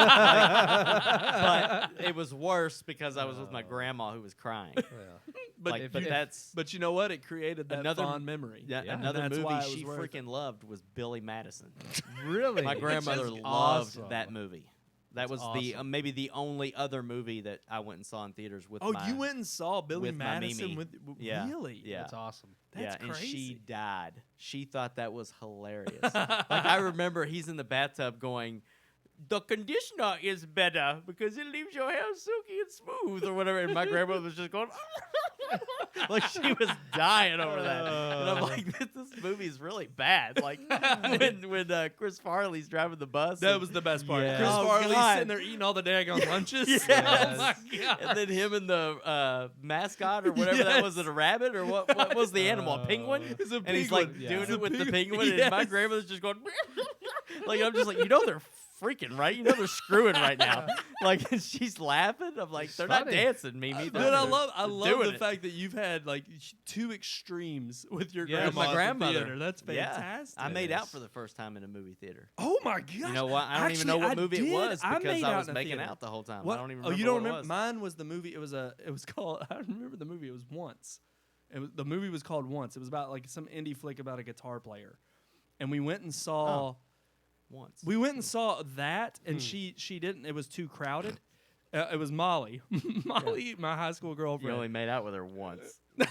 Speaker 3: it was worse because I was with my grandma who was crying.
Speaker 2: But
Speaker 3: But that's
Speaker 2: But you know what? It created that
Speaker 3: Another-
Speaker 2: fond memory.
Speaker 3: yeah,
Speaker 2: And
Speaker 3: another
Speaker 2: that's
Speaker 3: movie
Speaker 2: why it was
Speaker 3: she
Speaker 2: worth it.
Speaker 3: freaking loved was Billy Madison.
Speaker 4: Really?
Speaker 3: My grandmother
Speaker 4: Which is
Speaker 3: loved
Speaker 4: awesome.
Speaker 3: that movie. That
Speaker 4: That's
Speaker 3: was the
Speaker 4: awesome.
Speaker 3: maybe the only other movie that I went and saw in theaters with.
Speaker 2: Oh,
Speaker 3: my,
Speaker 2: you went and saw Billy
Speaker 3: with my
Speaker 2: Madison
Speaker 3: Mimi.
Speaker 2: with
Speaker 3: Yeah.
Speaker 2: Really?
Speaker 3: Yeah.
Speaker 4: That's awesome.
Speaker 2: That's
Speaker 3: and she
Speaker 2: crazy.
Speaker 3: died. She thought that was hilarious. Like, I remember he's in the bathtub going, "The conditioner is better because it leaves your hair silky and smooth," or whatever. And my grandmother was just going, like, she was dying over that. And I'm like, this movie is really bad. Like, when Chris Farley's driving the bus.
Speaker 2: That
Speaker 3: and-
Speaker 2: was the best part.
Speaker 4: Yes.
Speaker 2: Chris
Speaker 3: Oh,
Speaker 2: Farley's
Speaker 3: God.
Speaker 2: sitting there eating all the daggone lunches.
Speaker 3: Yes.
Speaker 2: Oh my god.
Speaker 3: And then him and the mascot or whatever that was, it a rabbit or what was the animal? A penguin?
Speaker 2: It's a
Speaker 3: And he's like
Speaker 2: penguin.
Speaker 3: doing
Speaker 2: It's a
Speaker 3: it with the
Speaker 2: penguin.
Speaker 3: penguin, and my
Speaker 2: Yes.
Speaker 3: grandmother's just going, like, I'm just like, they're freaking right. They're screwing right now. Like, and she's laughing. I'm like, they're not
Speaker 4: funny.
Speaker 3: dancing, Mimi.
Speaker 2: Dude, I love
Speaker 3: doing
Speaker 2: the
Speaker 3: it.
Speaker 2: fact that you've had like two extremes with your
Speaker 4: Yeah, with
Speaker 2: grandma.
Speaker 3: my
Speaker 2: at the
Speaker 3: grandmother.
Speaker 2: theater. That's
Speaker 3: Yeah.
Speaker 2: fantastic.
Speaker 3: I made out for the first time in a movie theater.
Speaker 2: Oh my gosh.
Speaker 3: You know what? I don't even know
Speaker 2: Actually,
Speaker 3: what movie it
Speaker 2: did.
Speaker 3: was
Speaker 2: I
Speaker 3: because
Speaker 2: made
Speaker 3: I
Speaker 2: out
Speaker 3: was
Speaker 2: in a
Speaker 3: making
Speaker 2: theater.
Speaker 3: out the whole time.
Speaker 2: What?
Speaker 3: I don't even
Speaker 2: Oh,
Speaker 3: remember
Speaker 2: you don't
Speaker 3: what
Speaker 2: remember?
Speaker 3: it was.
Speaker 2: Mine was the movie. It was called. I remember the movie. It was Once. The movie was called Once. It was about like some indie flick about a guitar player, and we went and saw.
Speaker 3: Once.
Speaker 2: We went and saw that, and she didn't. It was too crowded. It was Molly. Molly, my high school
Speaker 3: You
Speaker 2: girlfriend.
Speaker 3: only made out with her once.
Speaker 2: No,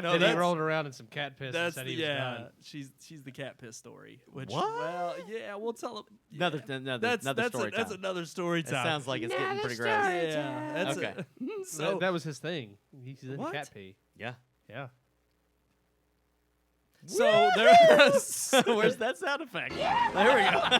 Speaker 4: Then he
Speaker 2: that's-
Speaker 4: rolled around in some cat piss and
Speaker 2: That's
Speaker 4: said
Speaker 2: the,
Speaker 4: he was done.
Speaker 2: she's the cat piss story. Which,
Speaker 3: What?
Speaker 2: Well, yeah, we'll tell him.
Speaker 3: Another story
Speaker 2: That's
Speaker 3: time.
Speaker 2: another story
Speaker 3: It
Speaker 2: time.
Speaker 3: sounds like it's getting pretty gross.
Speaker 2: Yeah, that's
Speaker 3: Okay.
Speaker 2: so
Speaker 4: that was his thing. He's in
Speaker 2: What?
Speaker 4: cat pee.
Speaker 3: Yeah.
Speaker 4: Yeah.
Speaker 2: so there's
Speaker 3: Where's that sound effect? There we go.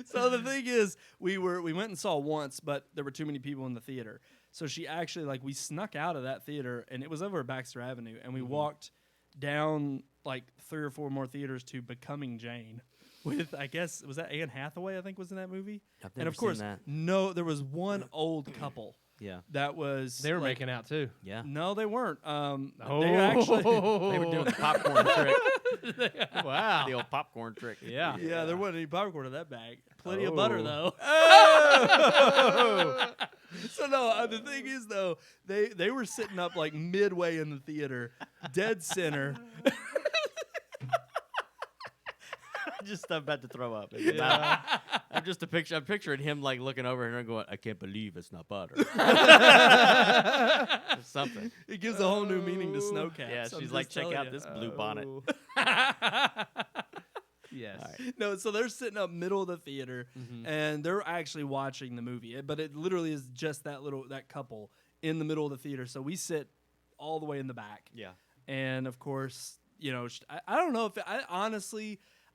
Speaker 2: So the thing is, we went and saw Once, but there were too many people in the theater. So she actually we snuck out of that theater, and it was over at Baxter Avenue, and we walked down like 3 or 4 more theaters to Becoming Jane. With, I guess, was that Anne Hathaway? I think was in that movie.
Speaker 3: I've
Speaker 2: And
Speaker 3: never
Speaker 2: of course,
Speaker 3: seen that.
Speaker 2: no, there was one old couple
Speaker 3: Yeah.
Speaker 2: That was
Speaker 4: They were making out too.
Speaker 3: Yeah.
Speaker 2: No, they weren't.
Speaker 4: Oh.
Speaker 2: They actually
Speaker 3: They were doing the popcorn trick.
Speaker 4: Wow.
Speaker 3: The old popcorn trick.
Speaker 4: Yeah.
Speaker 2: Yeah, there wasn't any popcorn in that bag. Plenty of butter though. So no, the thing is though, they were sitting up like midway in the theater, dead center.
Speaker 3: I'm about to throw up.
Speaker 4: Yeah.
Speaker 3: I'm picturing him like looking over and going, I can't believe it's not butter. Something.
Speaker 2: It gives a whole new meaning to snow caps.
Speaker 3: Yeah,
Speaker 2: I'm
Speaker 3: she's like,
Speaker 2: just
Speaker 3: check
Speaker 2: telling
Speaker 3: out
Speaker 2: you.
Speaker 3: this blue bonnet.
Speaker 4: Yes.
Speaker 3: All right.
Speaker 2: No, so they're sitting up middle of the theater and they're actually watching the movie. But it literally is just that couple in the middle of the theater. So we sit all the way in the back.
Speaker 3: Yeah.
Speaker 2: And of course, you know, I don't know if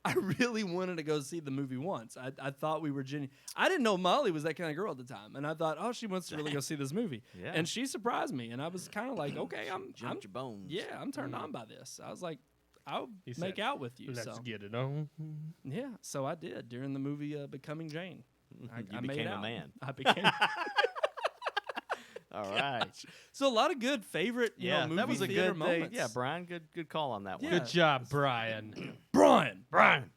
Speaker 2: I really wanted to go see the movie once. I thought we were genuine. I didn't know Molly was that kind of girl at the time, and I thought, oh, she wants to really go see this movie.
Speaker 3: Yeah.
Speaker 2: And she surprised me, and I was kind of like, okay, I'm
Speaker 3: Jumped your bones.
Speaker 2: yeah, I'm turned on by this. I was like, I'll
Speaker 4: He
Speaker 2: make
Speaker 4: said,
Speaker 2: out with you.
Speaker 4: Let's
Speaker 2: So
Speaker 4: get it on.
Speaker 2: yeah, so I did during the movie Becoming Jane.
Speaker 3: You
Speaker 2: I
Speaker 3: became
Speaker 2: made
Speaker 3: a
Speaker 2: out.
Speaker 3: man.
Speaker 2: I became.
Speaker 3: All right.
Speaker 2: So a lot of good favorite,
Speaker 3: Yeah,
Speaker 2: movie
Speaker 3: that was a
Speaker 2: theater
Speaker 3: good
Speaker 2: moments.
Speaker 3: Yeah, Brian, good call on that one.
Speaker 2: Yeah.
Speaker 4: Good job, Brian.
Speaker 2: Brian.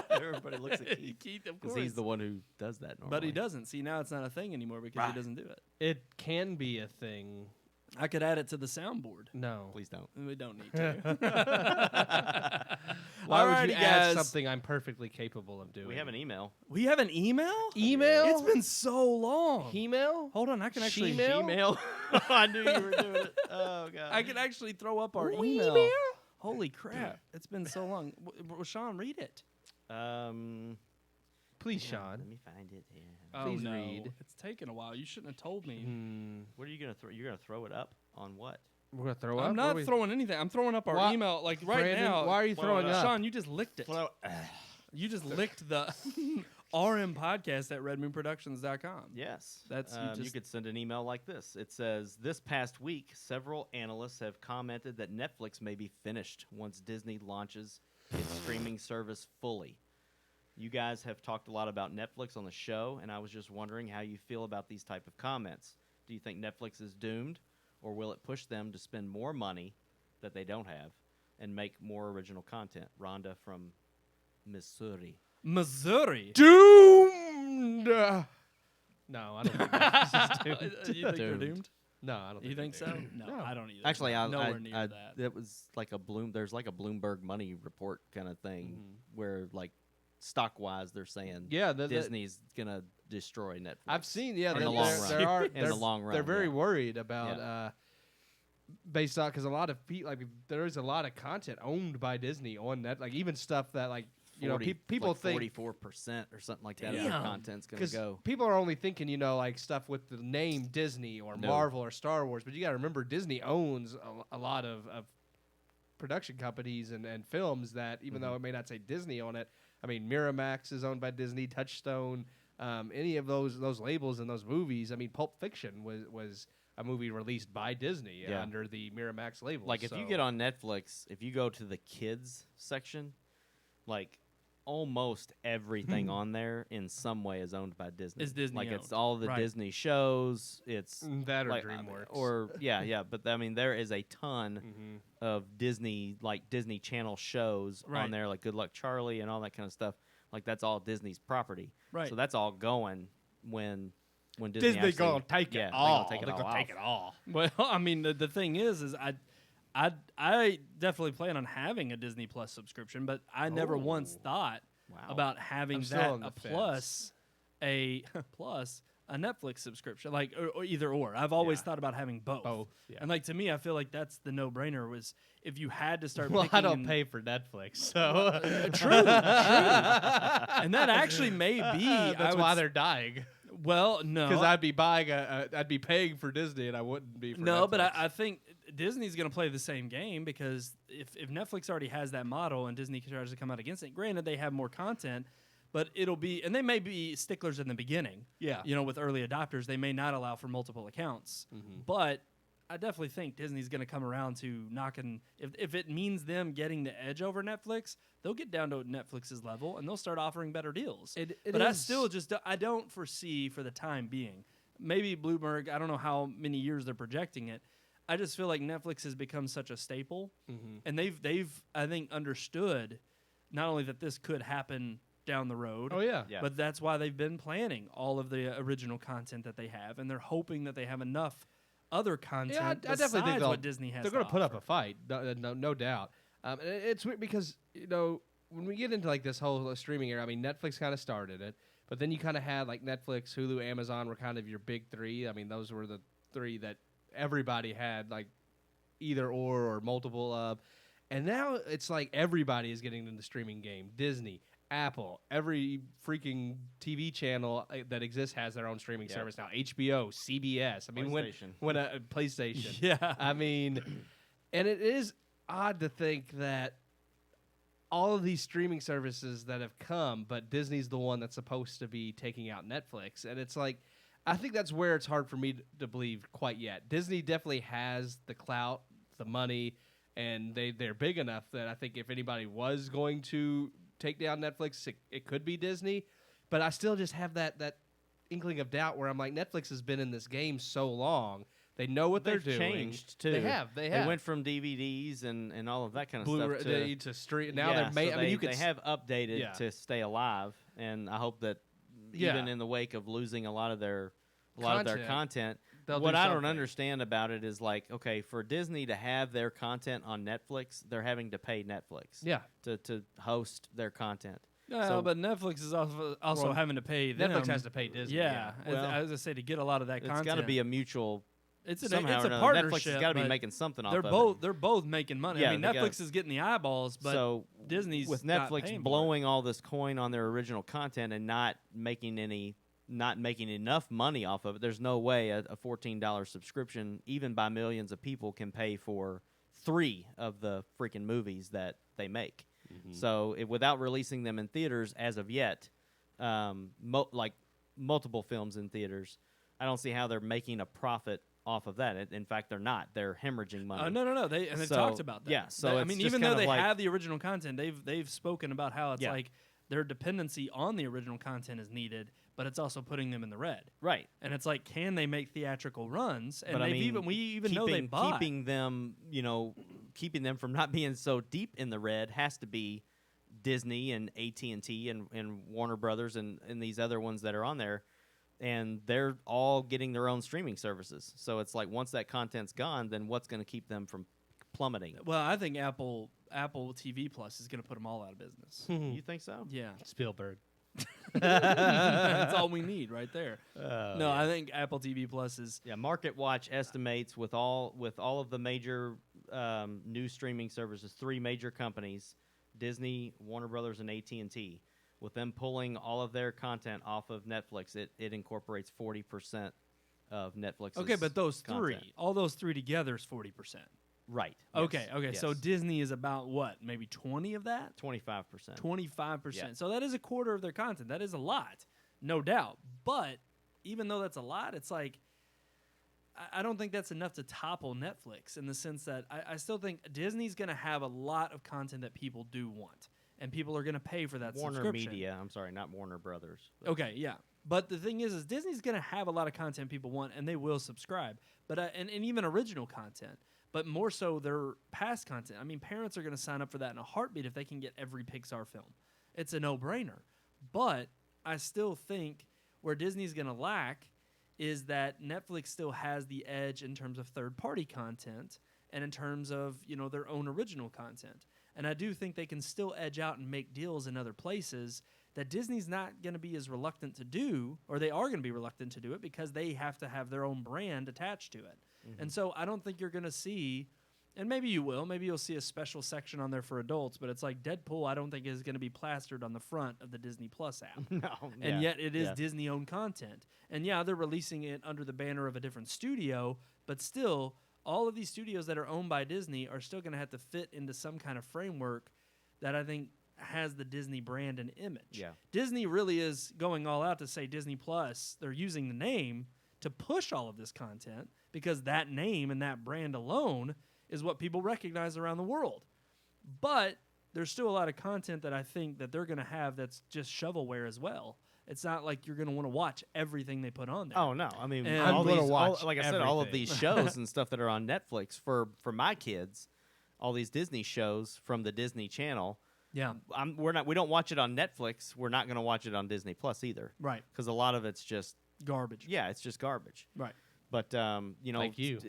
Speaker 3: Everybody looks at Keith
Speaker 2: Keith, of
Speaker 3: because
Speaker 2: course.
Speaker 3: he's the one who does that normally.
Speaker 2: But he doesn't. See, now it's not a thing anymore because he doesn't do it.
Speaker 4: It can be a thing.
Speaker 2: I could add it to the soundboard.
Speaker 4: No.
Speaker 3: Please don't.
Speaker 2: We don't need to.
Speaker 4: Why would you
Speaker 2: Alrighty,
Speaker 4: add
Speaker 2: guys.
Speaker 4: something I'm perfectly capable of doing?
Speaker 3: We have an email.
Speaker 2: We have an email?
Speaker 4: email.
Speaker 2: It's been so long.
Speaker 4: email.
Speaker 2: Hold on, I can actually
Speaker 4: She-mail?
Speaker 3: Email. I knew you were doing it. Oh god.
Speaker 2: I can actually throw up our
Speaker 4: We
Speaker 2: email.
Speaker 4: email?
Speaker 2: Holy crap. It's been so long. Sean, read it.
Speaker 4: Please,
Speaker 3: yeah,
Speaker 4: Sean.
Speaker 3: Let me find it here.
Speaker 4: Please
Speaker 2: oh, no.
Speaker 4: read.
Speaker 2: It's taken a while. You shouldn't have told me.
Speaker 3: What are you gonna throw? You're gonna throw it up on what?
Speaker 4: We're gonna throw up.
Speaker 2: I'm
Speaker 4: What are
Speaker 2: not
Speaker 4: we-
Speaker 2: throwing anything. I'm throwing up our
Speaker 4: Why-
Speaker 2: email like right
Speaker 4: Brandon,
Speaker 2: now.
Speaker 4: why are you throwing up?
Speaker 2: Sean, you just licked it. You just licked the RMPodcast at redmoonproductions.com.
Speaker 3: Yes.
Speaker 2: That's- you
Speaker 3: you
Speaker 2: just-
Speaker 3: could send an email like this. It says, this past week, several analysts have commented that Netflix may be finished once Disney launches its streaming service fully. You guys have talked a lot about Netflix on the show, and I was just wondering how you feel about these type of comments. Do you think Netflix is doomed, or will it push them to spend more money that they don't have and make more original content? Rhonda from Missouri.
Speaker 2: Missouri.
Speaker 4: Doomed. No, I don't think that's doomed.
Speaker 2: You think they're
Speaker 3: Doomed.
Speaker 2: doomed?
Speaker 4: No, I don't.
Speaker 2: You think so?
Speaker 4: they're
Speaker 2: No,
Speaker 4: No.
Speaker 2: I don't either.
Speaker 3: Actually,
Speaker 2: nowhere near that.
Speaker 3: That was like there's like a Bloomberg money report kind of thing where like stock wise they're saying
Speaker 4: Yeah,
Speaker 3: Disney's gonna destroy Netflix.
Speaker 4: I've seen. Yeah,
Speaker 3: in
Speaker 4: there-
Speaker 3: the long
Speaker 4: there-
Speaker 3: run.
Speaker 4: there are-
Speaker 3: In the
Speaker 4: they're-
Speaker 3: long run,
Speaker 4: they're very
Speaker 3: yeah.
Speaker 4: worried about
Speaker 3: Yeah.
Speaker 4: based on because a lot of people there is a lot of content owned by Disney on that, like even stuff that like you know people
Speaker 3: like
Speaker 4: think
Speaker 3: 44% or something like that of their
Speaker 2: Damn.
Speaker 3: content's gonna
Speaker 4: because
Speaker 3: go.
Speaker 4: people are only thinking like stuff with the name Disney or
Speaker 3: No.
Speaker 4: Marvel or Star Wars, but you got to remember Disney owns a lot of production companies and films that even though it may not say Disney on it, I mean Miramax is owned by Disney, Touchstone, any of those labels and those movies. I mean Pulp Fiction was a movie released by Disney
Speaker 3: Yeah.
Speaker 4: under the Miramax label.
Speaker 3: Like if you get on Netflix, if you go to the kids section, like almost everything on there in some way is owned by Disney.
Speaker 2: Is Disney
Speaker 3: like it's
Speaker 2: owned.
Speaker 3: all the
Speaker 2: Right.
Speaker 3: Disney shows. It's
Speaker 4: that or
Speaker 3: like,
Speaker 4: DreamWorks
Speaker 3: or yeah, but I mean there is a ton of Disney Channel shows
Speaker 2: Right.
Speaker 3: on there, like Good Luck Charlie and all that kind of stuff. Like that's all Disney's property.
Speaker 2: Right.
Speaker 3: So that's all going when Disney
Speaker 4: Disney
Speaker 3: actually,
Speaker 4: gonna take
Speaker 3: yeah,
Speaker 4: it
Speaker 3: they
Speaker 4: all.
Speaker 3: gonna take it
Speaker 4: They're
Speaker 3: all
Speaker 4: gonna take
Speaker 3: off.
Speaker 4: it all.
Speaker 2: Well, I mean, the thing is I definitely plan on having a Disney Plus subscription, but I never once thought
Speaker 3: Wow.
Speaker 2: about having
Speaker 4: I'm still
Speaker 2: that
Speaker 4: on the
Speaker 2: a
Speaker 4: fence.
Speaker 2: plus a Netflix subscription, like or either or. I've always
Speaker 4: Yeah.
Speaker 2: thought about having both.
Speaker 4: Both, yeah.
Speaker 2: And like to me, I feel like that's the no-brainer. Was if you had to start.
Speaker 4: Well,
Speaker 2: picking
Speaker 4: I don't
Speaker 2: and-
Speaker 4: pay for Netflix, so
Speaker 2: True, and that actually may be.
Speaker 4: that's why they're dying.
Speaker 2: Well, no,
Speaker 4: Because I'd be buying I'd be paying for Disney, and I wouldn't be for
Speaker 2: no, but
Speaker 4: Netflix.
Speaker 2: I think Disney's going to play the same game because if Netflix already has that model and Disney tries to come out against it, granted they have more content, but it'll be, and they may be sticklers in the beginning.
Speaker 4: Yeah.
Speaker 2: You know, with early adopters, they may not allow for multiple accounts, but I definitely think Disney's going to come around to knocking. If it means them getting the edge over Netflix, they'll get down to Netflix's level and they'll start offering better deals. But I still I don't foresee for the time being. Maybe Bloomberg. I don't know how many years they're projecting it. I just feel like Netflix has become such a staple, and they've I think understood not only that this could happen down the road.
Speaker 4: Oh yeah.
Speaker 2: But that's why they've been planning all of the original content that they have, and they're hoping that they have enough other content
Speaker 4: I definitely think
Speaker 2: what Disney has.
Speaker 4: They're
Speaker 2: going to
Speaker 4: put up a fight, no doubt. And it's weird because when we get into like this whole streaming era, I mean Netflix kind of started it, but then you kind of had like Netflix, Hulu, Amazon were kind of your big three. I mean those were the three that everybody had like either or multiple of, and now it's like everybody is getting in the streaming game. Disney, Apple, every freaking TV channel that exists has their own streaming service now. HBO, CBS. I mean, when a PlayStation.
Speaker 2: Yeah.
Speaker 4: I mean, and it is odd to think that all of these streaming services that have come, but Disney's the one that's supposed to be taking out Netflix. And it's like, I think that's where it's hard for me to believe quite yet. Disney definitely has the clout, the money, and they're big enough that I think if anybody was going to take down Netflix, it could be Disney. But I still just have that inkling of doubt where I'm like, Netflix has been in this game so long. They know what they're doing.
Speaker 3: Changed too.
Speaker 4: They have.
Speaker 3: They went from DVDs and all of that kind of stuff
Speaker 4: to stream. Now they
Speaker 3: have updated to stay alive, and I hope that even in the wake of losing a lot of their content, what I don't understand about it is like, okay, for Disney to have their content on Netflix, they're having to pay Netflix to host their content.
Speaker 2: No, but Netflix is also having to pay them.
Speaker 4: Netflix has to pay Disney.
Speaker 2: Yeah, as I say, to get a lot of that content.
Speaker 3: It's got to be a mutual.
Speaker 2: It's a
Speaker 3: partnership.
Speaker 2: Netflix
Speaker 3: has got to be making something off of it.
Speaker 2: They're both making money.
Speaker 3: Yeah,
Speaker 2: I mean, Netflix is getting the eyeballs, but Disney's
Speaker 3: with
Speaker 2: not
Speaker 3: Netflix
Speaker 2: paying
Speaker 3: blowing all this coin on their original content and not making enough money off of it. There's no way a $14 subscription, even by millions of people, can pay for 3 of the freaking movies that they make. Mm-hmm. So without releasing them in theaters as of yet, like multiple films in theaters, I don't see how they're making a profit off of that. In fact, they're not. They're hemorrhaging money.
Speaker 2: No. They've talked about that.
Speaker 3: Yeah. So
Speaker 2: I mean, even though they have the original content, they've spoken about how it's like their dependency on the original content is needed, but it's also putting them in the red.
Speaker 3: Right.
Speaker 2: And it's like, can they make theatrical runs? And
Speaker 3: but
Speaker 2: we even know they bought.
Speaker 3: Keeping them from not being so deep in the red has to be Disney and AT&T and Warner Brothers and these other ones that are on there. And they're all getting their own streaming services. So it's like once that content's gone, then what's going to keep them from plummeting?
Speaker 2: Well, I think Apple TV Plus is going to put them all out of business.
Speaker 3: You think so?
Speaker 2: Yeah.
Speaker 4: Spielberg.
Speaker 2: That's all we need right there. I think Apple TV Plus is...
Speaker 3: Yeah, Market Watch estimates with all of the major new streaming services, 3 major companies, Disney, Warner Brothers, and AT&T, with them pulling all of their content off of Netflix, it incorporates 40% of Netflix's
Speaker 2: Okay, but those
Speaker 3: content.
Speaker 2: all those 3 together is 40%.
Speaker 3: Right.
Speaker 2: Okay.
Speaker 3: Yes.
Speaker 2: So Disney is about what? Maybe 20 of that?
Speaker 3: 25%.
Speaker 2: 25%.
Speaker 3: Yeah.
Speaker 2: So that is a quarter of their content. That is a lot, no doubt. But even though that's a lot, it's like I don't think that's enough to topple Netflix in the sense that I still think Disney's going to have a lot of content that people do want. And people are going to pay for that
Speaker 3: Warner
Speaker 2: subscription.
Speaker 3: Media. I'm sorry, not Warner Brothers.
Speaker 2: Okay, yeah. But the thing is Disney's going to have a lot of content people want, and they will subscribe. But and even original content, but more so their past content. I mean, parents are going to sign up for that in a heartbeat if they can get every Pixar film. It's a no-brainer. But I still think where Disney's going to lack is that Netflix still has the edge in terms of third-party content and in terms of, their own original content. And I do think they can still edge out and make deals in other places that Disney's not going to be as reluctant to do, or they are going to be reluctant to do it because they have to have their own brand attached to it. Mm-hmm. And so I don't think you're going to see, and maybe you will, maybe you'll see a special section on there for adults, but it's like Deadpool I don't think is going to be plastered on the front of the Disney Plus app. And yet it is Disney-owned content. And yeah, they're releasing it under the banner of a different studio, but still, all of these studios that are owned by Disney are still going to have to fit into some kind of framework that I think has the Disney brand and image.
Speaker 3: Yeah.
Speaker 2: Disney really is going all out to say Disney Plus. They're using the name to push all of this content because that name and that brand alone is what people recognize around the world. But there's still a lot of content that I think that they're going to have that's just shovelware as well. It's not like you're going to want to watch everything they put on there.
Speaker 3: Oh no! I mean,
Speaker 2: And
Speaker 4: I'm gonna watch
Speaker 3: like I said, all of
Speaker 4: everything.
Speaker 3: these shows and stuff that are on Netflix for my kids, all these Disney shows from the Disney Channel.
Speaker 2: Yeah.
Speaker 3: We don't watch it on Netflix. We're not going to watch it on Disney Plus either.
Speaker 2: Right.
Speaker 3: Because a lot of it's just
Speaker 2: Garbage.
Speaker 3: yeah, it's just garbage.
Speaker 2: Right.
Speaker 3: But you know,
Speaker 4: Like you.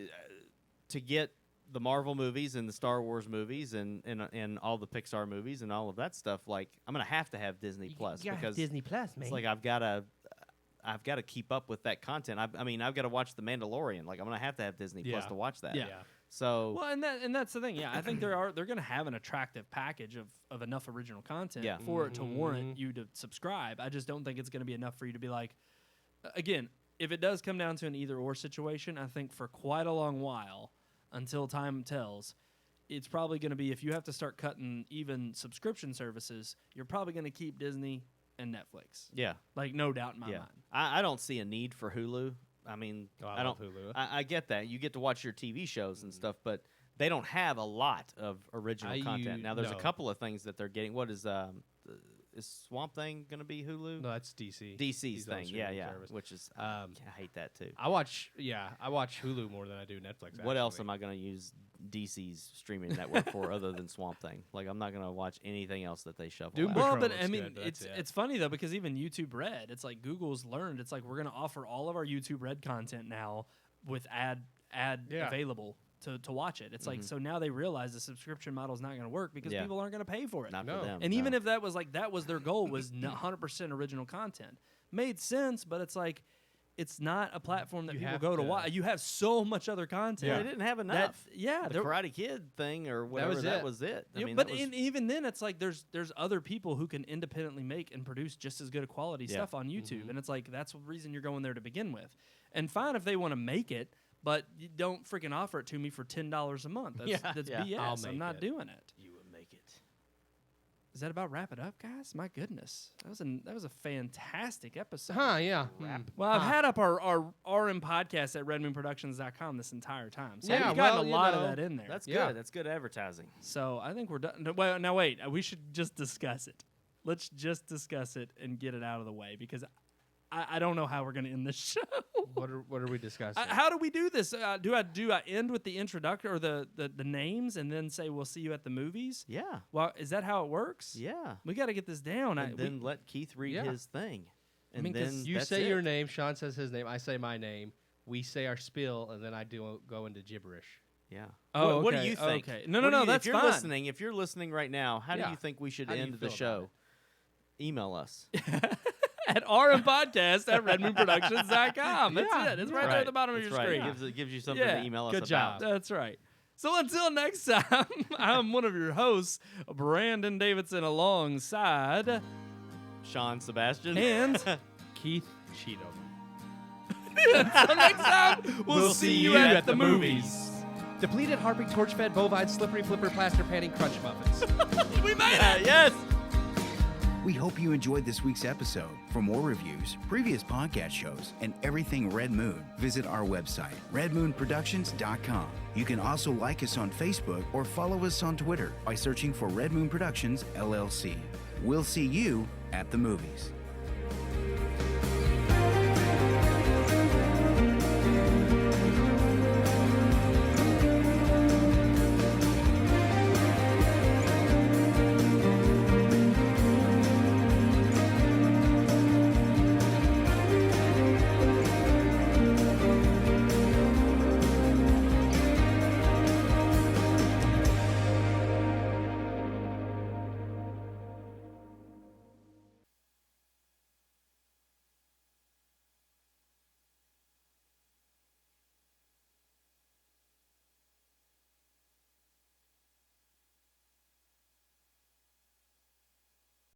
Speaker 3: to get the Marvel movies and the Star Wars movies and all the Pixar movies and all of that stuff, like I'm gonna have to have Disney Plus because
Speaker 4: Disney Plus, man.
Speaker 3: it's like I've got to keep up with that content. I mean, I've got to watch The Mandalorian. Like I'm gonna have to have Disney Plus
Speaker 4: Yeah.
Speaker 3: to watch that.
Speaker 2: Yeah.
Speaker 3: So
Speaker 2: Well, and that's the thing. Yeah, I think they're going to have an attractive package of enough original content
Speaker 3: Yeah.
Speaker 2: for it to warrant you to subscribe. I just don't think it's going to be enough for you to be like, again, if it does come down to an either or situation, I think for quite a long while, until time tells, it's probably going to be if you have to start cutting even subscription services, you're probably going to keep Disney and Netflix.
Speaker 3: yeah,
Speaker 2: Like, no doubt in my
Speaker 3: yeah.
Speaker 2: mind.
Speaker 3: I don't see a need for Hulu. I mean,
Speaker 4: I
Speaker 3: don't.
Speaker 4: love Hulu.
Speaker 3: I get that you get to watch your TV shows and stuff, but they don't have a lot of original content. Now, there's a
Speaker 4: no.
Speaker 3: couple of things that they're getting. What is Swamp Thing going to be Hulu?
Speaker 4: No, that's DC.
Speaker 3: DC's
Speaker 4: own
Speaker 3: thing,
Speaker 4: streaming
Speaker 3: yeah.
Speaker 4: service.
Speaker 3: Which is
Speaker 4: Um,
Speaker 3: I hate that too.
Speaker 4: I watch Hulu more than I do Netflix.
Speaker 3: What else
Speaker 4: actually.
Speaker 3: am I going to use DC's streaming network for other than Swamp Thing? Like I'm not going to watch anything else that they shovel
Speaker 4: Doom
Speaker 3: out.
Speaker 4: Patrol
Speaker 2: Well, but
Speaker 4: looks
Speaker 2: I mean,
Speaker 4: good, but that's it.
Speaker 2: it's funny though because even YouTube Red, it's like Google's learned. It's like we're gonna offer all of our YouTube Red content now with ad
Speaker 4: Yeah.
Speaker 2: available to watch it. It's like so now they realize the subscription model is not gonna work because
Speaker 3: Yeah.
Speaker 2: people aren't gonna pay for it.
Speaker 3: Not
Speaker 4: No.
Speaker 3: for them.
Speaker 2: And
Speaker 3: no.
Speaker 2: even if that was their goal was 100% original content, made sense. But it's like it's not a platform that
Speaker 4: You
Speaker 2: people
Speaker 4: have
Speaker 2: go to
Speaker 4: to-
Speaker 2: watch. You have so much other content.
Speaker 3: they didn't have enough.
Speaker 2: Yeah,
Speaker 3: the
Speaker 2: there-
Speaker 3: Karate Kid thing or whatever
Speaker 4: was
Speaker 3: was it. I
Speaker 2: Yeah,
Speaker 3: mean,
Speaker 2: but
Speaker 3: that was,
Speaker 2: even then, it's like there's other people who can independently make and produce just as good a quality
Speaker 3: Yeah.
Speaker 2: stuff on YouTube, and it's like that's the reason you're going there to begin with. And fine if they want to make it, but you don't freaking offer it to me for $10 a month. That's,
Speaker 3: Yeah,
Speaker 2: that's
Speaker 3: yeah.
Speaker 2: BS.
Speaker 4: I'll
Speaker 2: I'm
Speaker 4: make
Speaker 2: not
Speaker 4: it.
Speaker 2: doing it.
Speaker 3: you would make it.
Speaker 2: Is that about wrap it up, guys? My goodness, that was a fantastic episode.
Speaker 4: Huh? Yeah.
Speaker 2: Well, I've had up our RM podcast at redmoonproductions.com this entire time, so
Speaker 4: Yeah,
Speaker 2: we've gotten
Speaker 4: well,
Speaker 2: a
Speaker 4: you
Speaker 2: lot
Speaker 4: know,
Speaker 2: of that in there.
Speaker 3: That's
Speaker 4: Yeah.
Speaker 3: good. That's good advertising.
Speaker 2: So I think we're done. No, well, now wait. We should just discuss it. Let's just discuss it and get it out of the way because I don't know how we're going to end this show.
Speaker 4: What are we discussing?
Speaker 2: How do we do this? Do I end with the introduction or the names and then say we'll see you at the movies?
Speaker 3: Yeah.
Speaker 2: Well, is that how it works?
Speaker 3: Yeah.
Speaker 2: We got to get this down.
Speaker 3: And then let Keith read
Speaker 4: Yeah.
Speaker 3: his thing. And
Speaker 2: mean, 'cause
Speaker 3: then
Speaker 4: you
Speaker 3: that's
Speaker 4: say
Speaker 3: it.
Speaker 4: your name, Sean says his name, I say my name. We say our spiel, and then I go into gibberish.
Speaker 3: Yeah.
Speaker 2: Oh,
Speaker 3: what do
Speaker 2: okay,
Speaker 3: you think?
Speaker 2: okay. No,
Speaker 3: What do you-
Speaker 2: that's
Speaker 3: if you're
Speaker 2: fine.
Speaker 3: If you're listening right now, how do
Speaker 4: Yeah.
Speaker 3: you think we should
Speaker 4: How do you
Speaker 3: end the
Speaker 4: feel about
Speaker 3: show? Email us.
Speaker 2: At RMPodcast at redmoonproductions.com. That's
Speaker 4: Yeah.
Speaker 2: it. It's right there at the bottom of
Speaker 3: That's
Speaker 2: your
Speaker 3: right.
Speaker 2: screen.
Speaker 3: It gives you something
Speaker 2: Yeah.
Speaker 3: to email us
Speaker 4: Good
Speaker 3: about.
Speaker 4: job.
Speaker 2: That's right. So until next time, I'm one of your hosts, Brandon Davidson, alongside
Speaker 3: Sean Sebastian.
Speaker 2: and
Speaker 4: Keith Cheeto.
Speaker 2: until next time, we'll see you at the movies.
Speaker 4: Depleted, harping, torch-fed, bovine, slippery, flipper, plaster, panning, crunch muffins.
Speaker 2: We made it.
Speaker 3: Yes.
Speaker 1: We hope you enjoyed this week's episode. For more reviews, previous podcast shows, and everything Red Moon, visit our website, redmoonproductions.com. You can also like us on Facebook or follow us on Twitter by searching for Red Moon Productions, LLC. We'll see you at the movies.